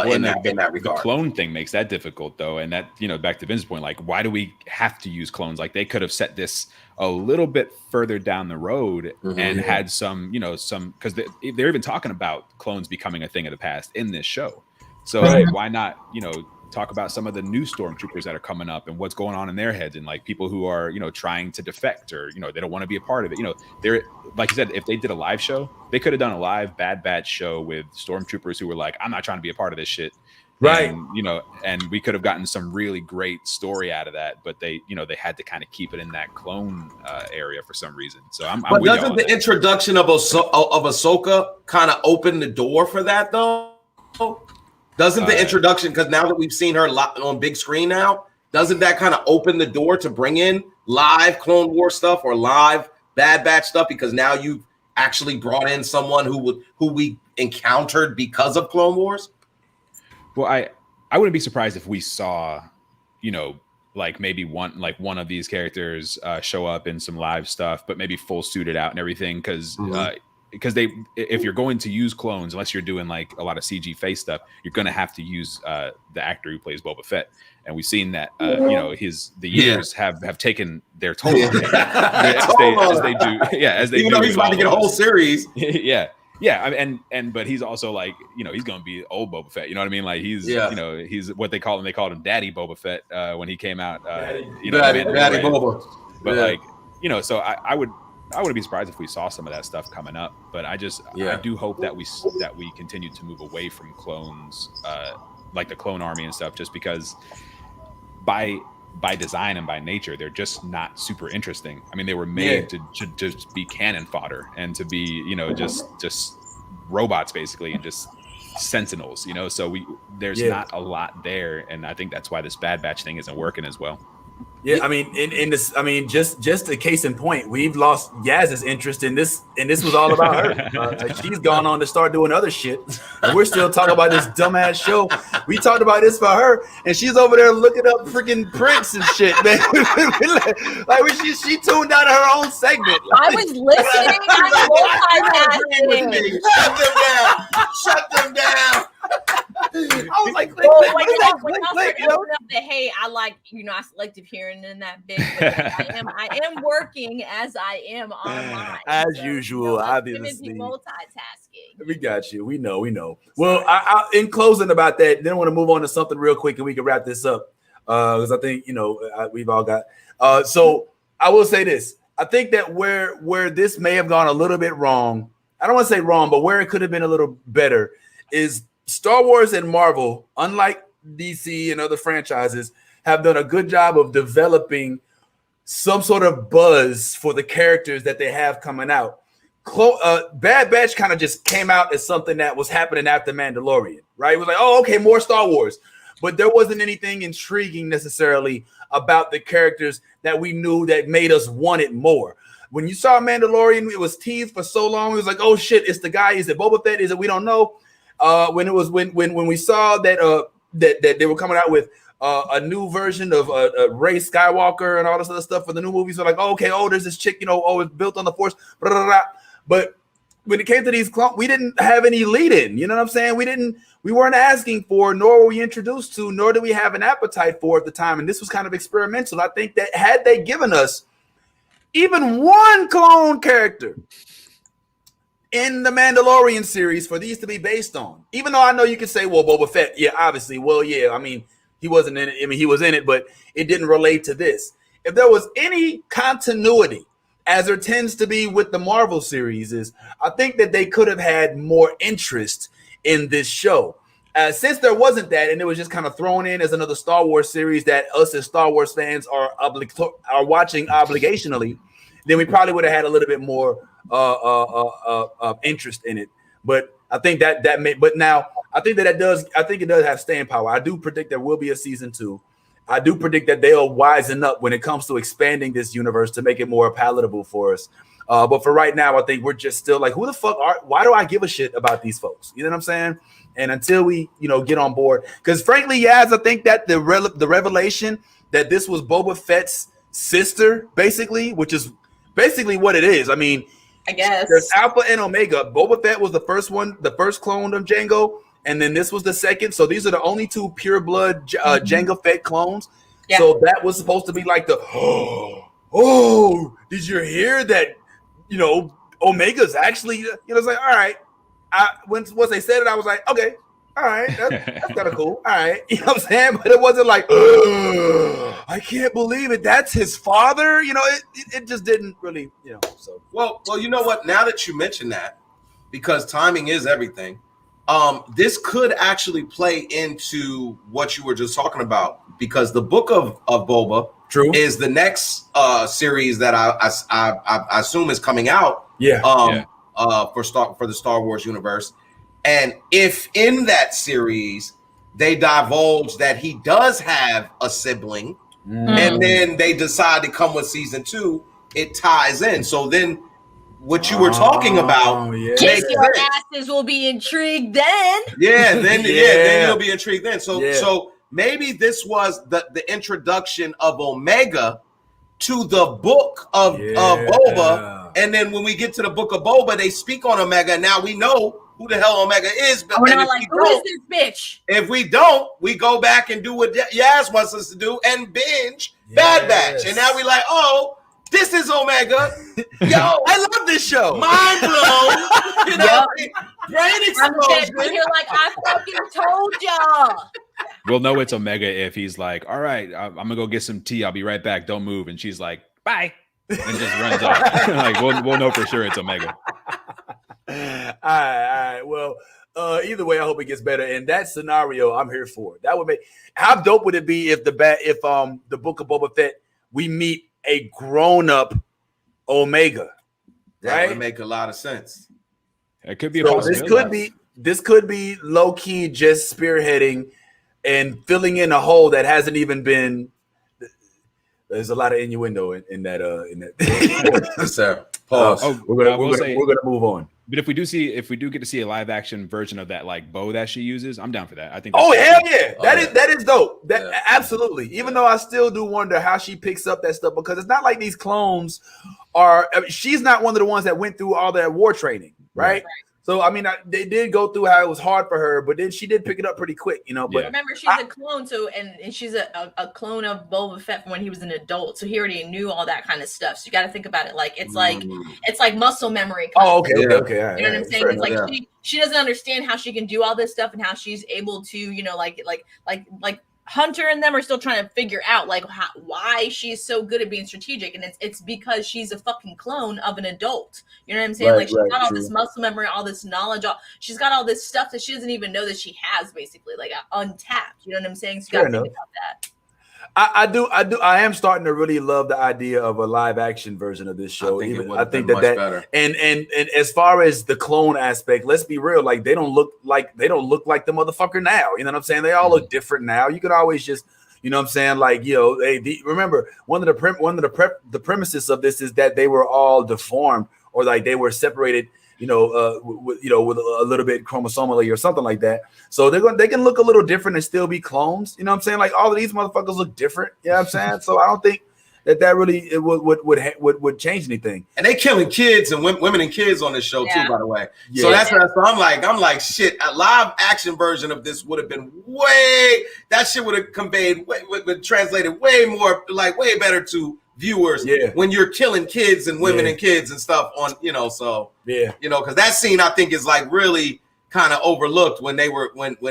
in that regard. The clone thing makes that difficult, though, and that, you know, back to Vince's point, like, why do we have to use clones? Like, they could have set this a little bit further down the road and had some, you know, because they're even talking about clones becoming a thing of the past in this show. So why not, you know, talk about some of the new stormtroopers that are coming up and what's going on in their heads, and like people who are, you know, trying to defect, or, you know, they don't want to be a part of it. You know, they're, like you said, if they did a live show, they could have done a live Bad Batch show with stormtroopers who were like, I'm not trying to be a part of this shit. Right. And, you know, and we could have gotten some really great story out of that, but they, you know, they had to kind of keep it in that clone area for some reason. So I'm but doesn't the introduction of Ahsoka kind of open the door for that, though? Doesn't the introduction, because now that we've seen her on big screen now, doesn't that kind of open the door to bring in live Clone War stuff or live Bad Batch stuff? Because now you've actually brought in someone who we encountered because of Clone Wars. Well, I wouldn't be surprised if we saw, you know, like maybe one of these characters show up in some live stuff, but maybe full suited out and everything, because if you're going to use clones, unless you're doing like a lot of CG face stuff, you're going to have to use the actor who plays Boba Fett, and we've seen that you know, the years have taken their toll on him as they do. Yeah, as they even do, though he's about to get a whole series. Yeah, but he's also like, you know, he's going to be old Boba Fett. You know what I mean? Like he's you know, he's what they call him. They called him Daddy Boba Fett when he came out. You know, Daddy Boba. But like, you know, so I wouldn't be surprised if we saw some of that stuff coming up, but I do hope that we continue to move away from clones, like the clone army and stuff, just because by design and by nature, they're just not super interesting. I mean, they were made to just be cannon fodder and to be, you know, just robots basically, and just sentinels, you know, so there's not a lot there, and I think that's why this Bad Batch thing isn't working as well. Yeah, I mean, in this, I mean, just a case in point, we've lost Yaz's interest in this, and this was all about her. She's gone on to start doing other shit, and we're still talking about this dumbass show. We talked about this for her, and she's over there looking up freaking prints and shit, man. Like she tuned out of her own segment. I was listening. I was multitasking. Shut them down. I was like, hey, I like, you know, I selective hearing in that big. I am working as I am online as usual. You know, obviously, multitasking. We got you. We know. Well, I in closing about that, then I want to move on to something real quick, and we can wrap this up because I think, you know, we've all got. So I will say this: I think that where this may have gone a little bit wrong, I don't want to say wrong, but where it could have been a little better is Star Wars and Marvel, unlike DC and other franchises, have done a good job of developing some sort of buzz for the characters that they have coming out. Bad Batch kind of just came out as something that was happening after Mandalorian, right? It was like, oh, okay, more Star Wars. But there wasn't anything intriguing necessarily about the characters that we knew that made us want it more. When you saw Mandalorian, it was teased for so long. It was like, oh shit, it's the guy. Is it Boba Fett? Is it? We don't know. When we saw that that they were coming out with a new version of Rey Skywalker and all this other stuff for the new movies, we're like, oh, okay, there's this chick, you know, it's built on the Force, blah, blah, blah. But when it came to these clones, we didn't have any lead-in. You know what I'm saying? We weren't asking for, nor were we introduced to, nor did we have an appetite for at the time. And this was kind of experimental. I think that had they given us even one clone character in the Mandalorian series for these to be based on, even though I know you can say, well, Boba Fett, yeah, obviously, well, yeah, I mean, he wasn't in it. I mean, he was in it, but it didn't relate to this. If there was any continuity, as there tends to be with the Marvel series, I think that they could have had more interest in this show. Since there wasn't that, and it was just kind of thrown in as another Star Wars series that us as Star Wars fans are watching obligationally, then we probably would have had a little bit more interest in it. But I think that may, but now I think it does have staying power. I do predict there will be a season 2. I do predict that they'll wisen up when it comes to expanding this universe to make it more palatable for us. But for right now, I think we're just still like, who the fuck why do I give a shit about these folks? You know what I'm saying? And until we, get on board, because frankly, Yaz, I think that the revelation that this was Boba Fett's sister, basically, which is basically what it is. I mean, I guess there's Alpha and Omega. Boba Fett was the first one, the first clone of Jango, and then this was the second. So these are the only 2 pure blood Jango Fett clones. Yeah. So that was supposed to be like the did you hear that? Omega's actually, it's like, all right. Once they said it, I was like, okay, all right, that's kind of cool. All right, you know what I'm saying? But it wasn't like, I can't believe it. That's his father. It just didn't really, So well, you know what? Now that you mention that, because timing is everything, this could actually play into what you were just talking about, because the book of Boba is the next series that I assume is coming out. For the Star Wars universe. And if in that series they divulge that he does have a sibling, and then they decide to come with season 2, it ties in. So then what you were talking about, kiss your asses will be intrigued then. Then you'll be intrigued then. So maybe this was the introduction of Omega to the book of Boba. And then when we get to the book of Boba, they speak on Omega. Now we know who the hell Omega is. But we're not like, who is this bitch? If we don't, we go back and do what Yaz wants us to do and binge Bad Batch. And now we like, oh, this is Omega. Yo, I love this show. Mind blown. Brain explosion. You're like, I fucking told y'all. We'll know it's Omega if he's like, all right, I'm gonna go get some tea. I'll be right back. Don't move. And she's like, bye. And just runs off. Like we'll know for sure it's Omega. All right. Well, either way, I hope it gets better. In that scenario, I'm here for it. That would make. How dope would it be if the book of Boba Fett, we meet a grown-up Omega? That would make a lot of sense. It could be a possibility. This could be low key just spearheading and filling in a hole that hasn't even been. There's a lot of innuendo in that. Sir, pause. We're gonna move on. But if we do get to see a live action version of that like bow that she uses, I'm down for that. I think. Oh hell yeah, that is dope. Absolutely. Even though I still do wonder how she picks up that stuff, because it's not like these clones are. I mean, she's not one of the ones that went through all that war training, right? So I mean, they did go through how it was hard for her, but then she did pick it up pretty quick, But remember, she's a clone, and she's a clone of Boba Fett from when he was an adult, so he already knew all that kind of stuff. So you got to think about it like it's like muscle memory. Oh, okay. You know what I'm saying? It's like she doesn't understand how she can do all this stuff and how she's able to, like Hunter and them are still trying to figure out why she's so good at being strategic, and it's because she's a fucking clone of an adult. You know what I'm saying? She's got all this muscle memory, all this knowledge, she's got all this stuff that she doesn't even know that she has, basically, untapped. You know what I'm saying? So you gotta think about that. I am starting to really love the idea of a live action version of this show. I think that better. And as far as the clone aspect, let's be real, they don't look like the motherfucker now. You know what I'm saying? They all look different now. You could always just, you know what I'm saying? Remember, one of the premises of this is that they were all deformed, or they were separated, with a little bit chromosomally or something like that. So they can look a little different and still be clones. You know what I'm saying? All of these motherfuckers look different. You know what I'm saying? So I don't think that really would change anything. And they killing kids and women and kids on this show too, by the way. Yeah. So that's what I'm like, shit. A live action version of this would have been that shit would have conveyed, would translated way more, way better to viewers when you're killing kids and women and kids and stuff on, so because that scene I think is really kind of overlooked when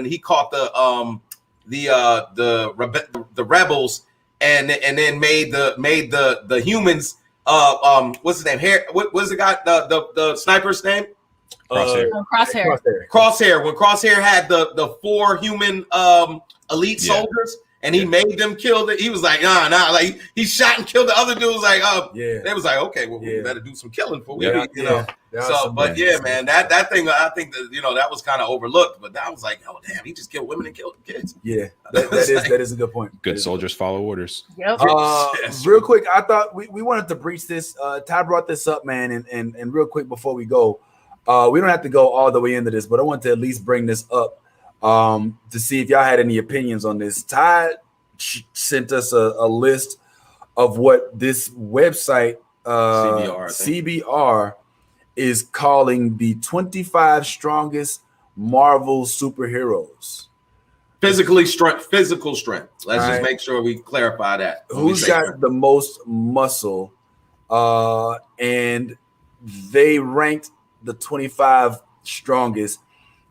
he caught the rebels and then made the humans what's his name, what's the guy, the sniper's name? Crosshair. When Crosshair had the 4 human elite soldiers, and he made them kill it. He was like, nah, like he shot and killed the other dude. Was like, yeah. They was like, okay, well, we better do some killing for Yeah, you know. So, but yeah, man, that thing, I think that that was kind of overlooked, but that was like, oh damn, he just killed women and killed kids. Yeah, that is a good point. Good soldiers follow orders. Yep. Real quick, I thought we wanted to breach this. Ty brought this up, man, and real quick before we go, we don't have to go all the way into this, but I want to at least bring this up to see if y'all had any opinions on this. Ty sent us a list of what this website CBR is calling the 25 strongest Marvel superheroes. Physical strength. Let's just make sure we clarify that. Who's got the most muscle? And they ranked the 25 strongest.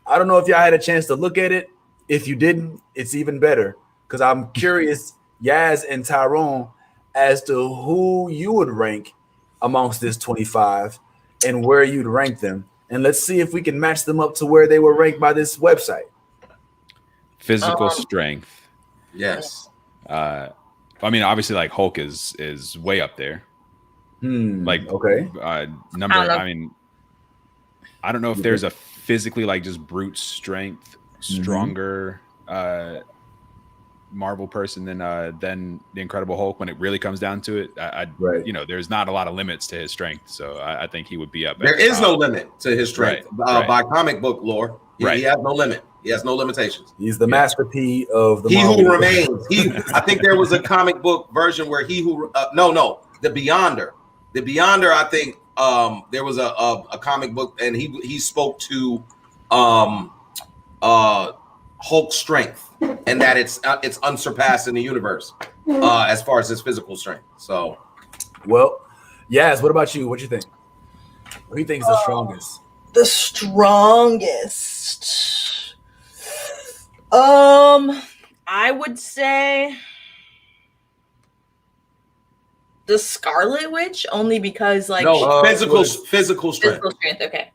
I don't know if y'all had a chance to look at it. If you didn't, it's even better because I'm curious, Yaz and Tyrone, as to who you would rank amongst this 25 and where you'd rank them. And let's see if we can match them up to where they were ranked by this website. Physical strength. Yes. I mean, obviously, like Hulk is way up there. Like number. I mean, I don't know if there's a physically like just brute strength stronger Marvel person than the Incredible Hulk when it really comes down to it. There's not a lot of limits to his strength, so I think he would be up. There is no limit to his strength by comic book lore. He has no limit. He has no limitations. He's the Master P of the He Marvel Who Remains. I think there was a comic book version where the Beyonder. The Beyonder, I think there was a comic book and he spoke to Hulk's strength and that it's unsurpassed in the universe as far as his physical strength. So, well, Yaz, what about you? What you think? Who do you think is the strongest? The strongest. I would say the Scarlet Witch, only because like physical strength. Physical strength. Okay.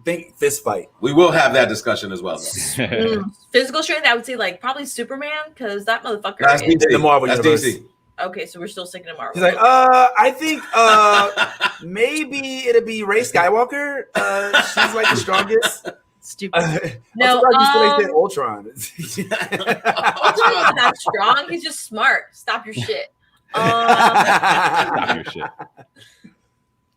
Think fist fight. We will have that discussion as well. Physical strength, I would say like probably Superman, because that motherfucker That's is DC. the Marvel universe. DC. Okay, so we're still sticking to Marvel. He's like, I think maybe it'll be Rey Skywalker. She's like the strongest. Stupid. No, you still said Ultron. Ultron's not that strong. He's just smart. Stop your shit. Stop your shit.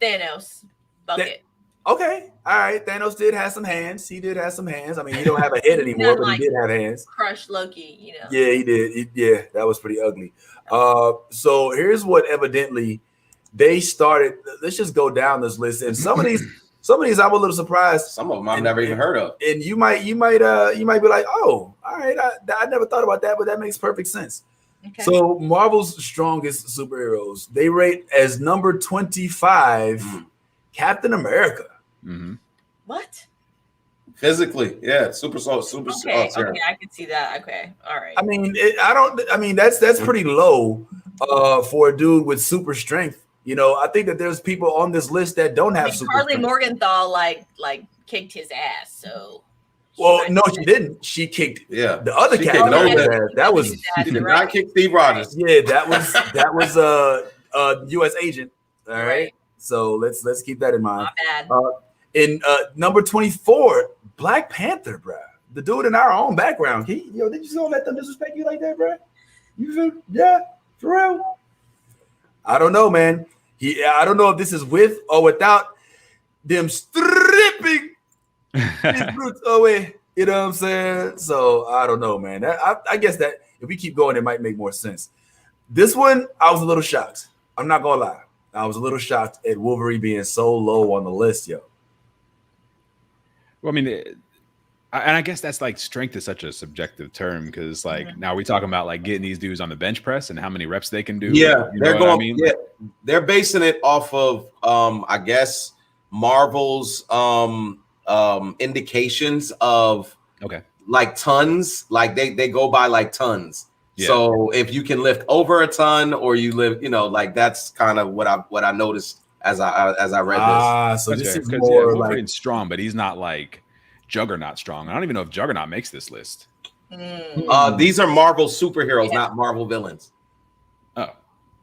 Thanos. Bucket. Okay. All right. Thanos did have some hands. He did have some hands. I mean, he don't have a head anymore, but he did have hands. Crush Loki, Yeah, he did. That was pretty ugly. So here's what evidently they started. Let's just go down this list. And some of these I'm a little surprised. Some of them I've never even heard of. And you might be like, oh, all right. I never thought about that, but that makes perfect sense. Okay. So Marvel's strongest superheroes, they rate as number 25 Captain America. What? Physically, yeah, super. Okay, I can see that. Okay, all right. I mean, that's pretty low for a dude with super strength. I think that there's people on this list that don't have super Harley strength. Morgenthau like kicked his ass. So. Well, no, she didn't. She kicked the other Captain America. That was she did not kick Steve Rogers. Yeah, that was a U.S. agent. All right. So let's keep that in mind. Not bad. In number 24, Black Panther, bro. The dude in our own background. Did you just gonna let them disrespect you like that, bro? Yeah, for real. I don't know, man. I don't know if this is with or without them stripping these brutes away. You know what I'm saying? So I don't know, man. I guess that if we keep going, it might make more sense. This one, I was a little shocked. I'm not gonna lie. I was a little shocked at Wolverine being so low on the list, yo. Well, I mean, and I guess that's like strength is such a subjective term because like now we're talking about like getting these dudes on the bench press and how many reps they can do. Yeah, they're going. I mean? Yeah, they're basing it off of I guess Marvel's indications of like tons. Like they go by like tons. Yeah. So if you can lift over a ton or you live, like that's kind of what I noticed as I read this. So this is more Wolverine's strong, but he's not like Juggernaut strong. I don't even know if Juggernaut makes this list. These are Marvel superheroes, not Marvel villains. Oh,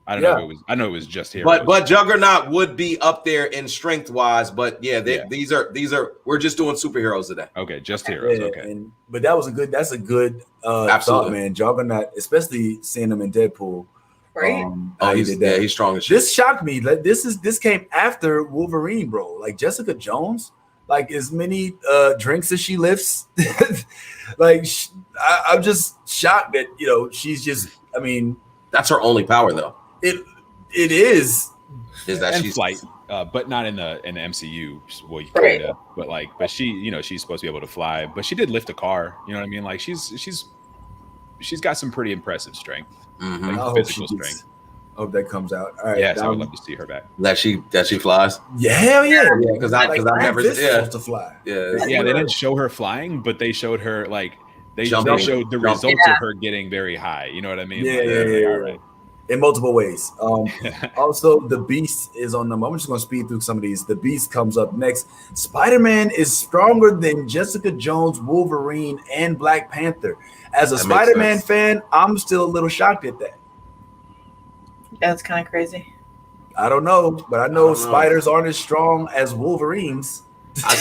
I don't know. If it was. I know it was just here. But Juggernaut would be up there in strength wise. But these are we're just doing superheroes today. Okay, just heroes. Yeah, Okay, but that's a good thought, man. Juggernaut, especially seeing him in Deadpool. Right. He's strong as shit. This shocked me. Like, this came after Wolverine, bro. Like Jessica Jones, like as many drinks as she lifts. Like I'm just shocked that she's just. I mean, that's her only power, though. It is that and she's flight, but not in the MCU. Well, you kind of, but she, she's supposed to be able to fly. But she did lift a car. You know what I mean? Like she's got some pretty impressive strength, like physical strength. Hope that comes out. All right, yes, I would love to see her back. That she flies. Yeah, hell yeah. Because I've never supposed to fly. Yeah, they didn't show her flying, but they showed her like they showed the results of her getting very high. You know what I mean? Yeah. All right. In multiple ways. Also, the Beast is on them. I'm just going to speed through some of these. The Beast comes up next. Spider-Man is stronger than Jessica Jones, Wolverine, and Black Panther. As a Spider-Man fan, I'm still a little shocked at that. Yeah, it's kind of crazy. I don't know, but I know spiders aren't as strong as Wolverines. I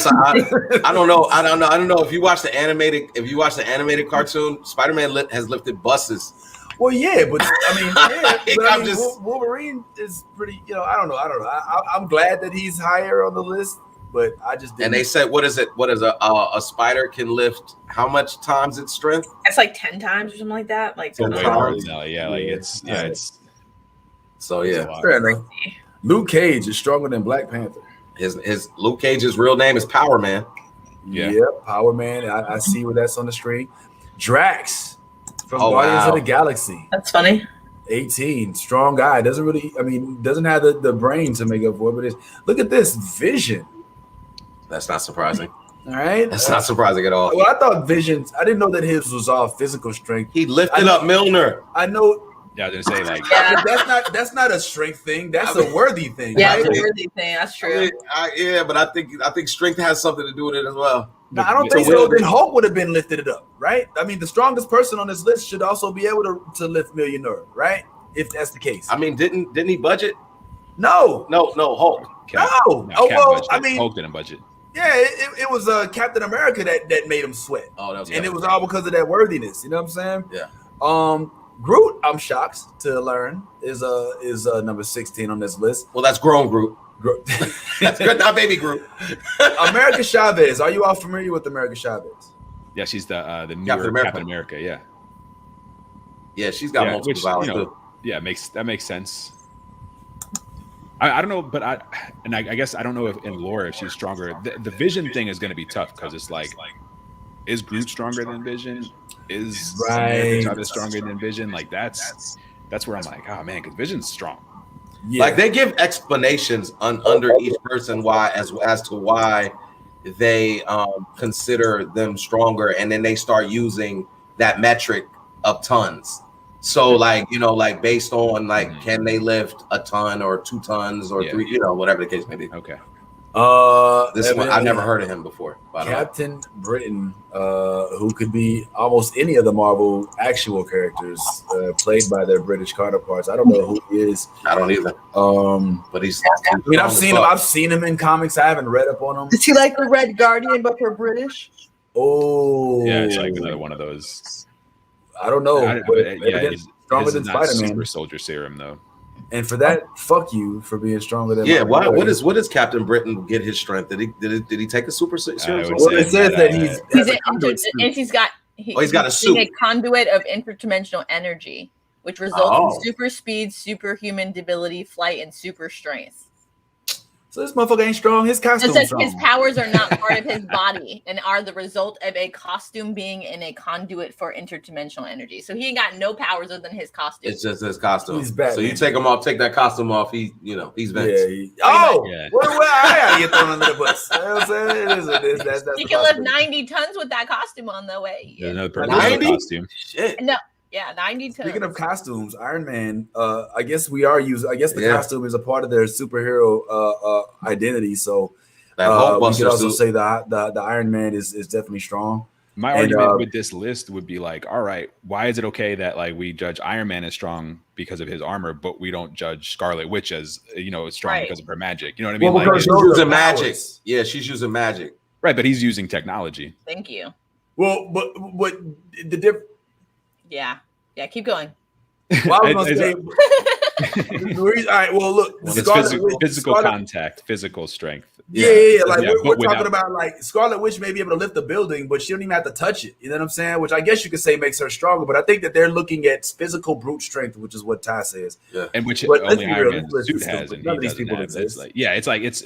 don't know. I don't know if you watch the animated cartoon, Spider-Man has lifted buses. Well, yeah, but I mean, Wolverine is pretty. I don't know. I'm glad that he's higher on the list, but I just didn't. And they said, what is it? What is a spider can lift? How much times its strength? It's like 10 times or something like that. Like it's so yeah. Fair enough. Luke Cage is stronger than Black Panther. His Luke Cage's real name is Power Man. Yeah, Power Man. I see where that's on the screen. Drax from Guardians of the Galaxy. That's funny. 18, strong guy. Doesn't have the brain to make up for it, but look at this Vision. That's not surprising. All right, that's not surprising at all. Well, I thought Vision. I didn't know that his was all physical strength. He lifted up Milner. I know. Yeah, I was gonna say that's not a strength thing. That's a worthy thing. Yeah, right? it's a worthy thing. That's true. But I think strength has something to do with it as well. No, I don't think so. Then Hulk would have been lifted it up, right? I mean, the strongest person on this list should also be able to lift Millionaire, right? If that's the case. I mean, didn't he budget? No, Hulk. Hulk didn't budget. Yeah, it was Captain America that made him sweat. Oh, that was it was all because of that worthiness. You know what I'm saying? Yeah. Groot, I'm shocked to learn is number 16 on this list. Well, that's grown Groot. That's good, not baby Groot. America Chavez. Are you all familiar with America Chavez? Yeah, she's the newer Captain America. Yeah, she's got multiple powers too. Yeah, that makes sense. I don't know, but I guess I don't know if in lore if she's stronger. The Vision thing is going to be tough because it's like, is Groot stronger than Vision? Is Chavez stronger than Vision? Like that's where I'm like, oh man, because Vision's strong. Yeah. Like they give explanations under each person as to why they consider them stronger, and then they start using that metric of tons. So like based on can they lift a ton or 2 tons or 3, whatever the case may be. Okay. This one I've never heard of him before. Captain Britain, who could be almost any of the Marvel actual characters played by their British counterparts. I don't know who he is. I don't either. But he's. I've seen him in comics. I haven't read up on him. Is he like the Red Guardian but for British? Oh, yeah, it's like another one of those. I don't know. He's stronger than Spider-Man. Super soldier serum though. And for that, fuck you for being stronger than. Yeah, what does Captain Britain get his strength? Did he take a super serum? Well, it says that he's got a suit, a conduit of interdimensional energy, which results in super speed, superhuman debility, flight, and super strength. So this motherfucker ain't strong. His costume. It says his powers are not part of his body and are the result of a costume being in a conduit for interdimensional energy. So he ain't got no powers other than his costume. It's just his costume. He's Batman. So you take that costume off. He's Vince. Where I gotta get thrown under the bus. You know what I'm saying? That's you can lift 90 tons with that costume on the way. There's another purple costume. Shit. No. Yeah, 90 tons. Speaking of costumes, Iron Man, I guess the costume is a part of their superhero identity. So we could also say the Iron Man is definitely strong. My argument with this list would be like, all right, why is it okay that like we judge Iron Man as strong because of his armor, but we don't judge Scarlet Witch as strong because of her magic? You know what I mean? Well, because she's using magic. Yeah, she's using magic. Right, but he's using technology. Thank you. Well, but the difference. Yeah, keep going. Well, I was gonna say. All right. Well, look, it's physical contact, physical strength. Yeah. Like we're talking about, like Scarlet Witch may be able to lift the building, but she don't even have to touch it. You know what I'm saying? Which I guess you could say makes her stronger. But I think that they're looking at physical brute strength, which is what Ty says. Yeah, and which only Iron Man's suit has, and he doesn't have. It's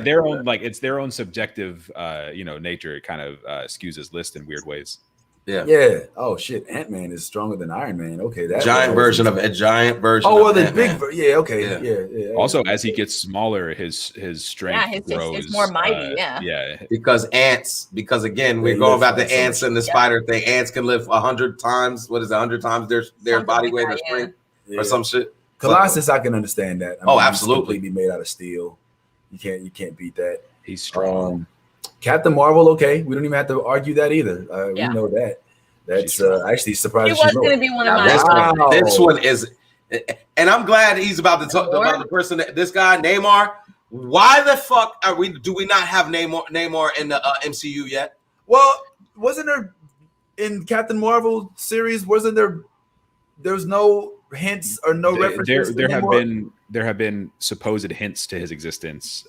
their own, like it's their own subjective, nature. It kind of skews his list in weird ways. Yeah. Oh shit, Ant-Man is stronger than Iron Man. Okay, that giant version of a giant version. Oh, well, the big. Yeah. Okay. Yeah. Also, as he gets smaller, his strength grows. It's more mighty. Yeah. Because again, we're going about the ants and the spider thing. Ants can lift 100 times. What is it? 100 times their body weight or strength or some shit. Colossus, I can understand that. I mean, absolutely. He's completely made out of steel. You can't beat that. He's strong. Captain Marvel, okay, we don't even have to argue that either. We know that. That's actually surprising. He was going to be one of my. This one is, and I'm glad he's about to talk about the person. This guy Namor. Why the fuck do we not have Namor in the MCU yet? Well, wasn't there in Captain Marvel series? Wasn't there? There's no hints or no references. There have been supposed hints to his existence.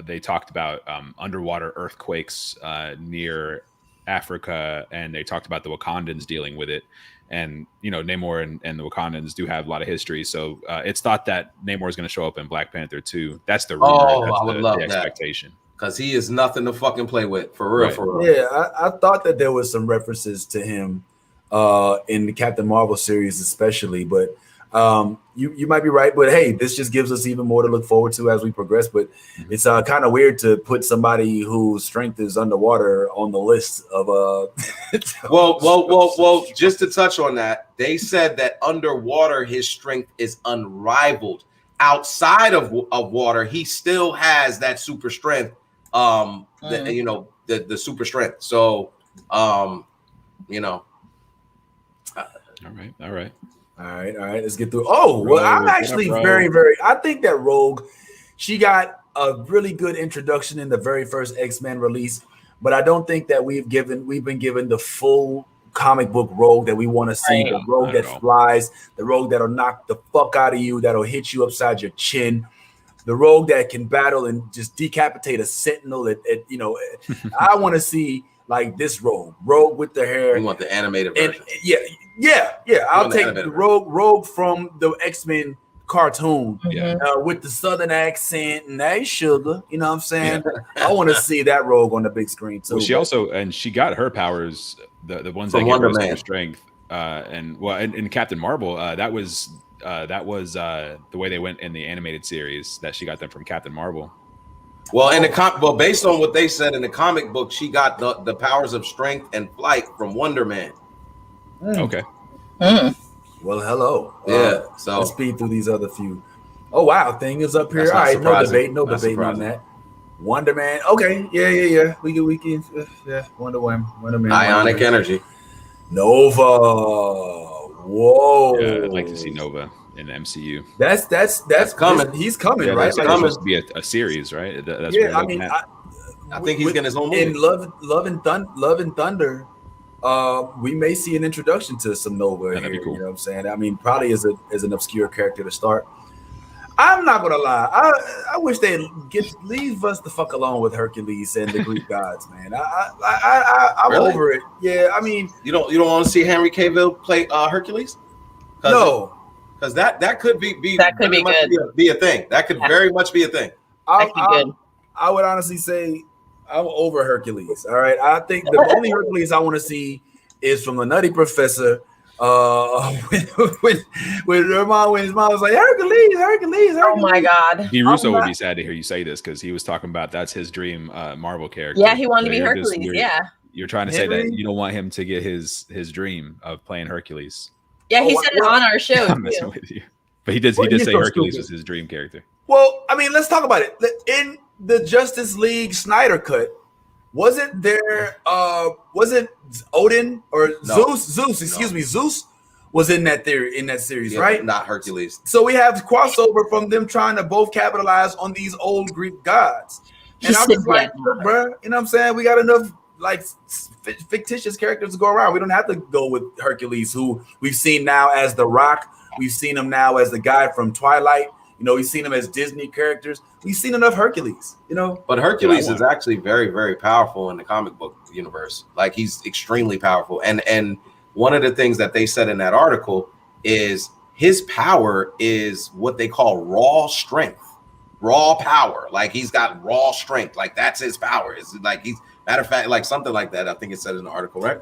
They talked about underwater earthquakes near Africa, and they talked about the Wakandans dealing with it. And Namor and the Wakandans do have a lot of history, so it's thought that Namor is going to show up in Black Panther 2. That's the rumor. I would love the expectation, because he is nothing to fucking play with, for real. Right. For real. Yeah, I thought that there was some references to him in the Captain Marvel series, especially, but. You might be right, but hey, this just gives us even more to look forward to as we progress. But it's kind of weird to put somebody whose strength is underwater on the list of Well. Just to touch on that, they said that underwater his strength is unrivaled. Outside of water, he still has that super strength. The super strength. So, All right. All right. Let's get through. Oh, well, I'm actually very, very. I think that Rogue, she got a really good introduction in the very first X-Men release, but I don't think that we've been given the full comic book Rogue that we want to see. The Rogue that flies, the Rogue that'll knock the fuck out of you, that'll hit you upside your chin, the Rogue that can battle and just decapitate a Sentinel. I want to see like this Rogue with the hair. You want the animated version? Yeah. I'll take the Rogue from the X-Men cartoon with the Southern accent and that sugar. You know what I'm saying? I want to see that Rogue on the big screen too. Well, she got her powers, the ones that give her strength. In Captain Marvel, that was the way they went in the animated series, that she got them from Captain Marvel. Well, based on what they said in the comic book, she got the powers of strength and flight from Wonder Man. Okay. Well, hello. So let's speed through these other few. Oh wow, thing is up here. All right, no debate on that. Wonder Man. Okay, yeah. We can. Wonder Man. Ionic energy. Nova. Whoa. Yeah, I'd like to see Nova in the MCU. That's coming. He's coming, right? It's supposed to be a series, right? That's I think he's getting his own movie. In Love and Thunder. We may see an introduction to some Nova here. That'd be cool. You know what I'm saying? I mean, probably as an obscure character to start. I'm not gonna lie. I wish they'd leave us the fuck alone with Hercules and the Greek gods, man. I'm really? Over it. Yeah, I mean, you don't want to see Henry Cavill play Hercules? No, because that could be good. Be a thing. That could very much be a thing. I would honestly say I'm over Hercules. All right. I think the only Hercules I want to see is from the Nutty Professor. When his mom was like, Hercules. Oh my God. D. Russo would be sad to hear you say this, because he was talking about that's his dream Marvel character. Yeah, he wanted to be Hercules. You're trying to say that you don't want him to get his dream of playing Hercules. Yeah, he said it on our show. I'm messing with you. But he did say Hercules was his dream character. Well, I mean, let's talk about it. In the Justice League Snyder cut, wasn't there wasn't Odin or No. Zeus, excuse me, Zeus was in that series, Yeah, right? Not Hercules. So we have crossover from them trying to both capitalize on these old Greek gods. And I'm just like, look, bro, you know what I'm saying? We got enough like fictitious characters to go around. We don't have to go with Hercules, who we've seen now as the Rock. We've seen him now as the guy from Twilight. You know, we've seen him as Disney characters. We've seen enough Hercules, you know. But Hercules is actually very, very powerful in the comic book universe. Like, he's extremely powerful. And one of the things that they said in that article is his power is what they call raw strength, raw power. Like, he's got raw strength. Like, that's his power. It's like he's, matter of fact, like something like that. I think it said in the article, right?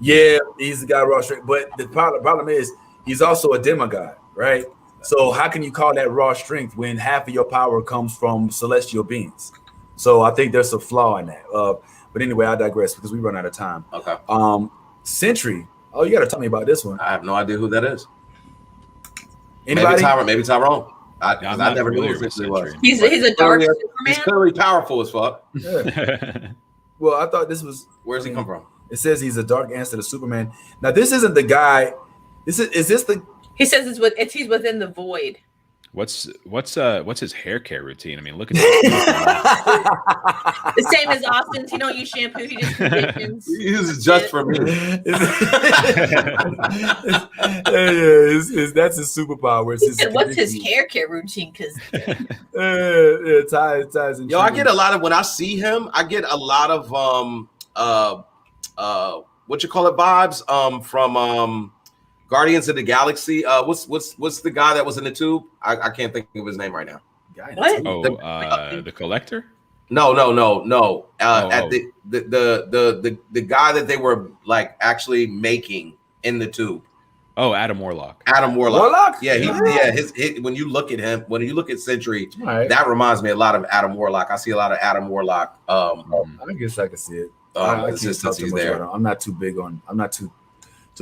Yeah, he's got raw strength. But the problem is he's also a demigod, right? So how can you call that raw strength when half of your power comes from celestial beings? So I think there's a flaw in that. But anyway, I digress because we run out of time. Okay. Sentry. Oh, you got to tell me about this one. I have no idea who that is. Anybody? Maybe Tyrone. I never knew who Sentry was. He's a dark He's Superman. clearly powerful as fuck. Yeah. Well, I thought this was. Where's he come from? It says he's a dark answer to Superman. Now, this isn't the guy. Is this the? He says he's within the void. What's his hair care routine? I mean, look at that. The same as Austin's. He don't use shampoo. He just conditions. He uses just for me. That's his superpower. He said, "What's his hair care routine?" Because ties. Yo, I get a lot of when I see him. I get a lot of what you call it vibes from Guardians of the Galaxy. What's the guy that was in the tube? I can't think of his name right now. What? Oh, the Collector? No. At the guy that they were like actually making in the tube. Oh, Adam Warlock. Adam Warlock. Yeah, his when you look at him, when you look at Sentry, that reminds me a lot of Adam Warlock. I see a lot of Adam Warlock. I guess I can see it. Since he's there. I'm not too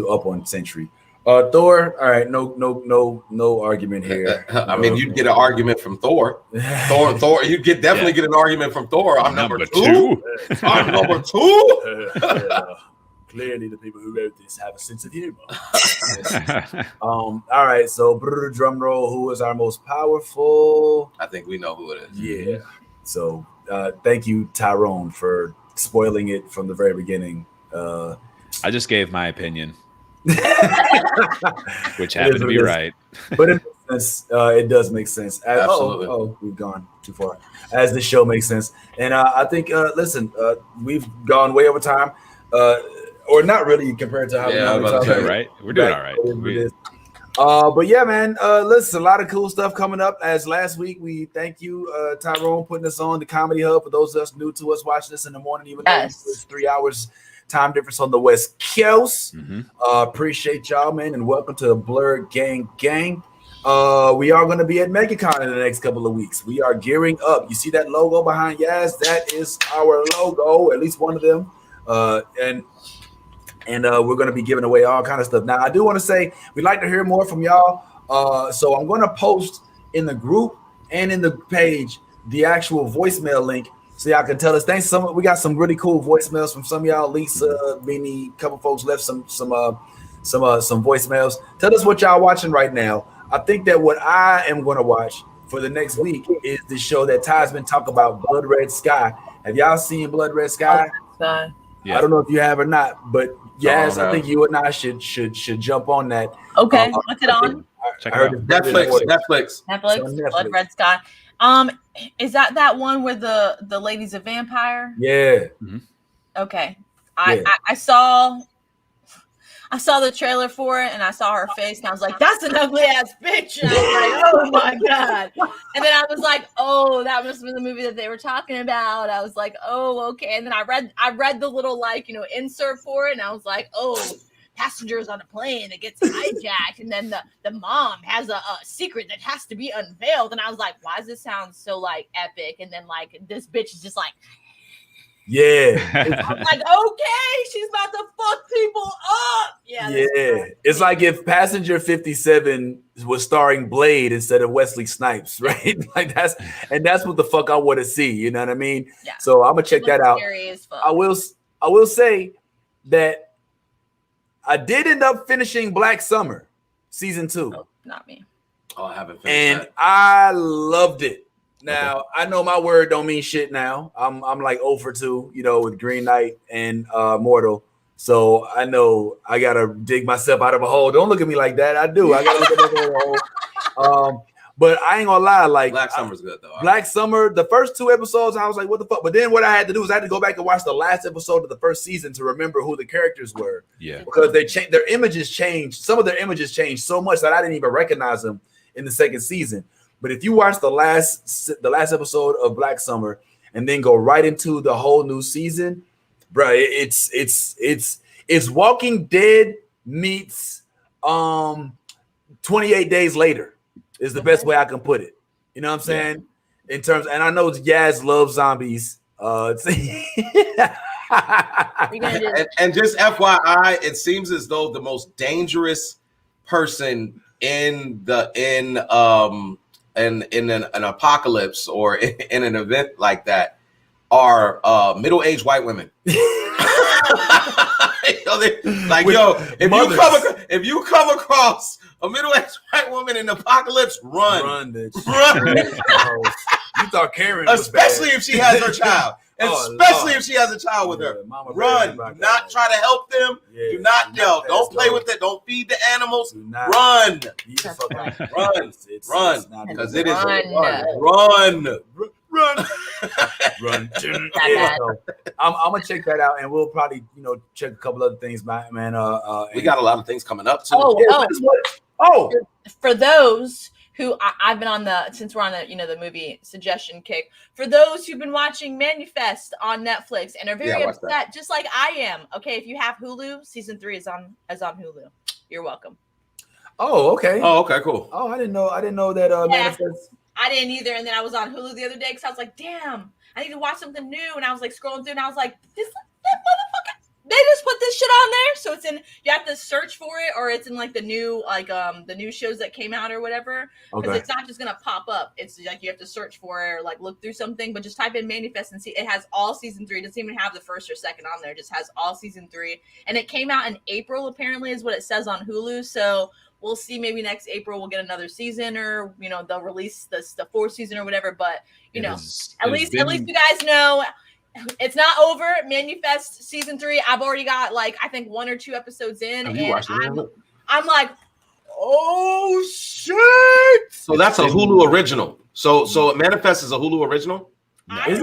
up on Sentry. Thor, all right, no argument here. I mean, you'd get an argument from Thor. Thor, you definitely get an argument from Thor. I'm number two. I'm number two. Clearly, the people who wrote this have a sense of humor. All right, so drum roll. Who is our most powerful? I think we know who it is. Yeah. So, thank you, Tyrone, for spoiling it from the very beginning. I just gave my opinion. Which happened to be right. But it makes sense. It does make sense. Absolutely. Oh, we've gone too far. As the show makes sense. And I think, listen, we've gone way over time. Or not really compared to how we're right. We're doing all right. But yeah, man, listen, a lot of cool stuff coming up. As last week, we thank you, Tyrone, putting us on the Comedy Hub. For those of us new to us watching this in the morning, even though it's 3 hours time difference on the West Coast. Appreciate y'all, man, and welcome to the Blerd Gang. We are going to be at MegaCon in the next couple of weeks. We are gearing up. You see that logo behind Yaz? That is our logo, at least one of them. And we're going to be giving away all kind of stuff. Now, I do want to say we'd like to hear more from y'all. So I'm going to post in the group and in the page the actual voicemail link so y'all can tell us. Thanks. We got some really cool voicemails from some of y'all. Lisa, Beanie, a couple folks left some voicemails. Tell us what y'all watching right now. I think that what I am going to watch for the next week is the show that Ty's been talking about, Blood Red Sky. Have y'all seen Blood Red Sky? Yeah. I don't know if you have or not, but yes, I think you and I should jump on that. Okay, what's it on? Check it out. Netflix. Blood Red Sky. Is that one where the lady's a vampire? Yeah. Okay. I saw the trailer for it and I saw her face and I was like, that's an ugly ass bitch. And I was like, oh my God. And then I was like, oh, that must have been the movie that they were talking about. I was like, oh, okay. And then I read the little insert for it and I was like, oh, passengers on a plane that gets hijacked. And then the mom has a secret that has to be unveiled. And I was like, why does this sound so epic? And then this bitch is just like, Yeah. I'm like, okay, she's about to fuck people up. Yeah. It's like if Passenger 57 was starring Blade instead of Wesley Snipes, right? Like that's what the fuck I want to see. You know what I mean? Yeah. So I'm gonna check that out. Scary as fuck. I will say that I did end up finishing Black Summer season 2. Oh, not me. Oh, I haven't finished And that. I loved it. Now I know my word don't mean shit now. I'm like 0 for 2, you know, with Green Knight and Mortal. So I know I gotta dig myself out of a hole. Don't look at me like that. I do. I gotta look at myself out of a hole. But I ain't gonna lie, like Black Summer's good though. Black Summer, the first 2 episodes, I was like, what the fuck? But then what I had to do was I had to go back and watch the last episode of the first season to remember who the characters were. Yeah. Because they changed, their images changed. Some of their images changed so much that I didn't even recognize them in the second season. But if you watch the last episode of Black Summer and then go right into the whole new season, bro, it's Walking Dead meets 28 Days Later is the best way I can put it. You know what I'm saying? Yeah. In terms, and I know Yaz loves zombies. And just FYI, it seems as though the most dangerous person in an apocalypse or in an event like that are middle-aged white women. If you come across a middle-aged white woman in the apocalypse, run, bitch. Run. You thought Karen, especially if she has her child. Especially if she has a child with her. Run. Do not try to help them. Do not yell. Don't play with it. Don't feed the animals. Run. Run. Because it is run. I'm gonna check that out, and we'll probably check a couple other things, man. We got a lot of things coming up too. For those who I've been on since we're on the movie suggestion kick, for those who've been watching Manifest on Netflix and are very upset, just like I am. Okay, if you have Hulu, season 3 is on Hulu. You're welcome. Oh, okay. Oh, okay, cool. Oh, I didn't know that Manifest. I didn't either, and then I was on Hulu the other day because I was like, damn, I need to watch something new, and I was like scrolling through, and I was like, that motherfucker. They just put this shit on there, so it's in. You have to search for it, or it's in like the new shows that came out or whatever. Because it's not just gonna pop up. It's like you have to search for it or like look through something. But just type in Manifest and see. It has all season 3. It doesn't even have the first or second on there. It just has all season 3, and it came out in April. Apparently, is what it says on Hulu. So we'll see. Maybe next April we'll get another season, or they'll release the 4th season or whatever. But at least you guys know. It's not over. Manifest season 3. I've already got I think 1 or 2 episodes in, and I'm like, oh shit! So that's a Hulu original. So Manifest is a Hulu original. It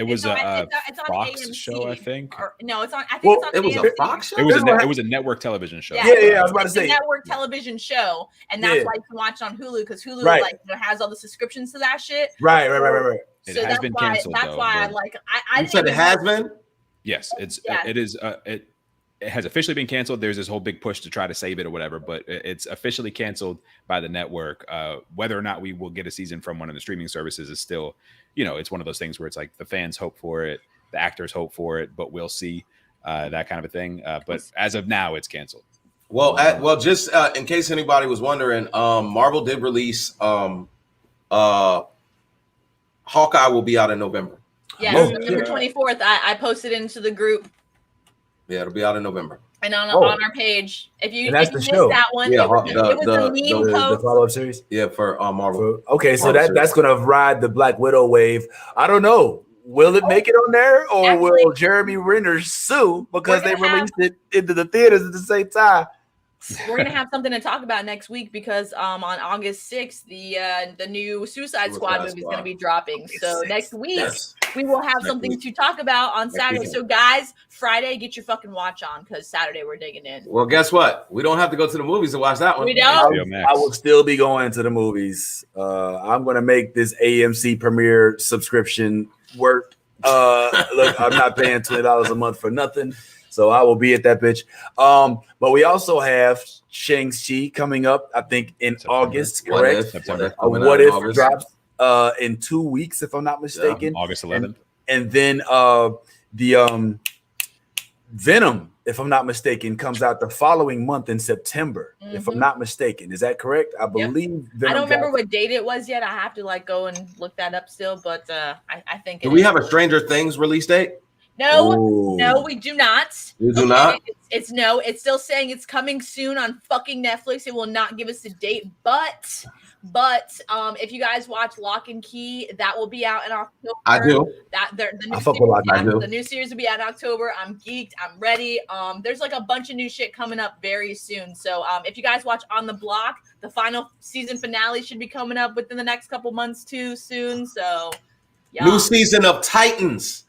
was a Fox AMC show, I think. It's on. I think it's on. It was AMC. a Fox show. It was a network television show. Yeah. I was about to say a network television show, and that's why you can watch it on Hulu because Hulu has all the subscriptions to that shit. Right. It has been canceled. That's why I you said it has been. Yes, it is. It has officially been canceled. There's this whole big push to try to save it or whatever, but it's officially canceled by the network. Whether or not we will get a season from one of the streaming services is still, it's one of those things where it's like the fans hope for it, the actors hope for it, but we'll see, that kind of a thing. But as of now, it's canceled. Well, just in case anybody was wondering, Marvel did release Hawkeye will be out in November. Yeah, November 24th. I posted into the group. Yeah, it'll be out in November. And on our page, if you missed that one, yeah, it was a meme post. The follow-up series. Yeah, for Marvel. So that's gonna ride the Black Widow wave. I don't know. Will it make it on there, or will Jeremy Renner sue because they released it into the theaters at the same time? We're gonna have something to talk about next week because on August 6th, the new Suicide Squad movie is gonna be dropping. So next week we will have something to talk about on Saturday. So guys, Friday, get your fucking watch on because Saturday we're digging in. Well, guess what? We don't have to go to the movies to watch that one. We don't. I will still be going to the movies. I'm gonna make this AMC premiere subscription work. Look, I'm not paying $20 a month for nothing. So I will be at that bitch. But we also have Shang-Chi coming up, I think, in August, correct? September. What If drops in 2 weeks, if I'm not mistaken. August 11th. And then The Venom, if I'm not mistaken, comes out the following month in September. If I'm not mistaken, is that correct? I believe. Venom I don't remember what date it was yet. I have to like go and look that up still, but I think. Do we have a Stranger Things release date? No, no, we do not. You do not? It's no. It's still saying it's coming soon on fucking Netflix. It will not give us a date, but if you guys watch Lock and Key, that will be out in October. I do. The new series will be out in October. I'm geeked. I'm ready. There's like a bunch of new shit coming up very soon. So if you guys watch On the Block, the final season finale should be coming up within the next couple months too soon. So yeah. New season of Titans.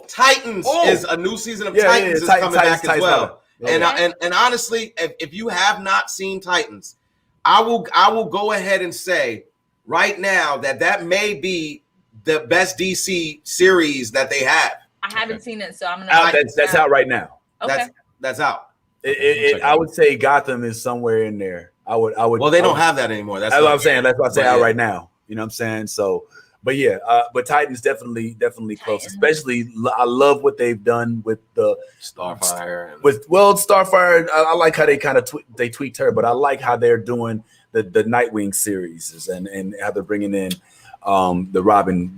Titans is a new season of Titans is coming back as well. And honestly, if you have not seen Titans, I will go ahead and say right now that may be the best DC series that they have. I haven't seen it, so I'm gonna. That's out right now. Okay, that's out. I would say Gotham is somewhere in there. I would. Well, they don't have that anymore. That's what I'm saying. That's what I say out right now. You know what I'm saying? So. But yeah, but Titans definitely close. Especially, I love what they've done with the Starfire. Starfire. I like how they kind of they tweaked her, but I like how they're doing the Nightwing series and how they're bringing in the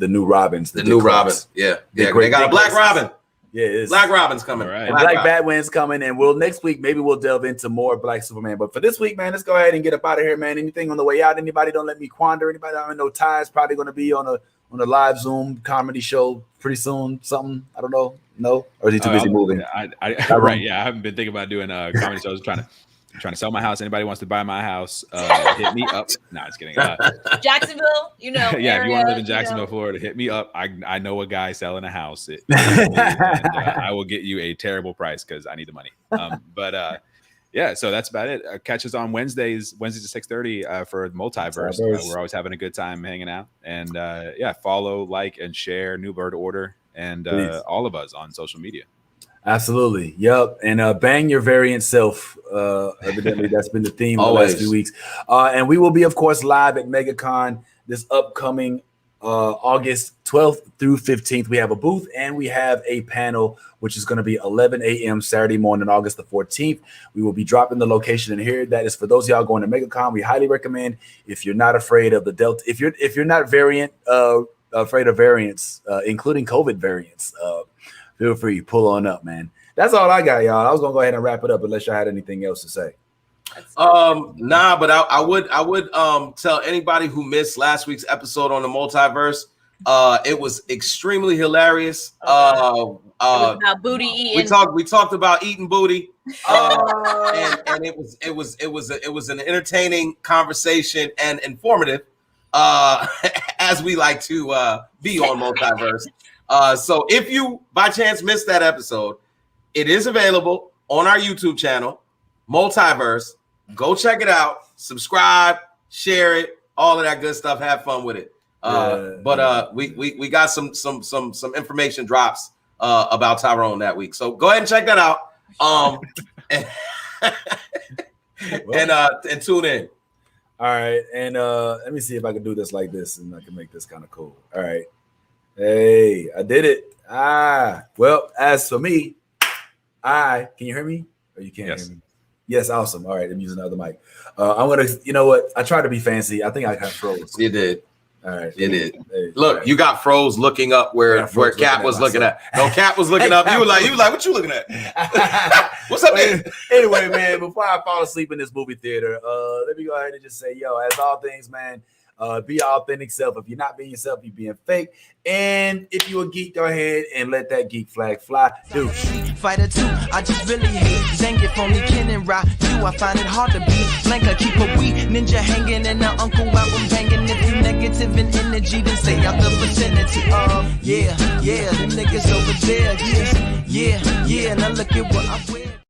new Robins. The new Robin. Yeah. They got a Black Robin. Yeah, Black Robin's coming. Right. Black Batman's coming, and next week maybe we'll delve into more Black Superman. But for this week, man, let's go ahead and get up out of here, man. Anything on the way out? Anybody don't let me quander? Anybody? I don't know. Ty's probably going to be on a live Zoom comedy show pretty soon. Something I don't know. No, or is he too busy moving? I haven't been thinking about doing comedy shows. Trying to sell my house. Anybody wants to buy my house? Hit me up. Nah, just kidding. Jacksonville, yeah. Area, if you want to live in Jacksonville, Florida, hit me up. I know a guy selling a house. I will get you a terrible price because I need the money. Yeah. So that's about it. Catch us on Wednesdays at 6:30 for Multiverse. We're always having a good time hanging out. And follow, like, and share New Bird Order and all of us on social media. Absolutely. Yep. And bang your variant self. Evidently, that's been the theme of the last few weeks. And we will be, of course, live at MegaCon this upcoming August 12th through 15th. We have a booth and we have a panel, which is going to be 11 a.m. Saturday morning, August the 14th. We will be dropping the location in here. That is for those of y'all going to MegaCon. We highly recommend, if you're not afraid of the Delta, if you're not afraid of variants, including COVID variants, feel free, pull on up, man. That's all I got, y'all. I was gonna go ahead and wrap it up unless y'all had anything else to say. Nah, but I would tell anybody who missed last week's episode on the multiverse. It was extremely hilarious. It was about booty eating. We talked about eating booty. And it was an entertaining conversation and informative, as we like to be on multiverse. So if you by chance missed that episode, it is available on our YouTube channel, Multiverse. Go check it out, subscribe, share it, all of that good stuff. Have fun with it. We got some information drops about Tyrone that week. So go ahead and check that out. And tune in. All right, and let me see if I can do this like this, and I can make this kind of cool. All right. Hey, I did it. Well, as for me, can you hear me? Or you can't hear me? Yes, awesome. All right, I'm using the other mic. I'm gonna, you know what? I tried to be fancy. I think I got froze. You did. All right. You did. Hey, look, right. You got froze looking up where Cat was looking at. No, Cat was looking up. You were like, what you looking at? What's up, man? Anyway, man, before I fall asleep in this movie theater, let me go ahead and just say, as all things, man, be your authentic self. If you're not being yourself, you're being fake. And if you're a geek, go ahead and let that geek flag fly. Dude. Fighter 2, I just really hate Zangief, only Ken and Ra. I find it hard to be blank. I keep a wee ninja hanging and an uncle album banging. If you negative in energy, then stay out the vicinity. Yeah, them niggas over there. Yeah, now look at what I wear.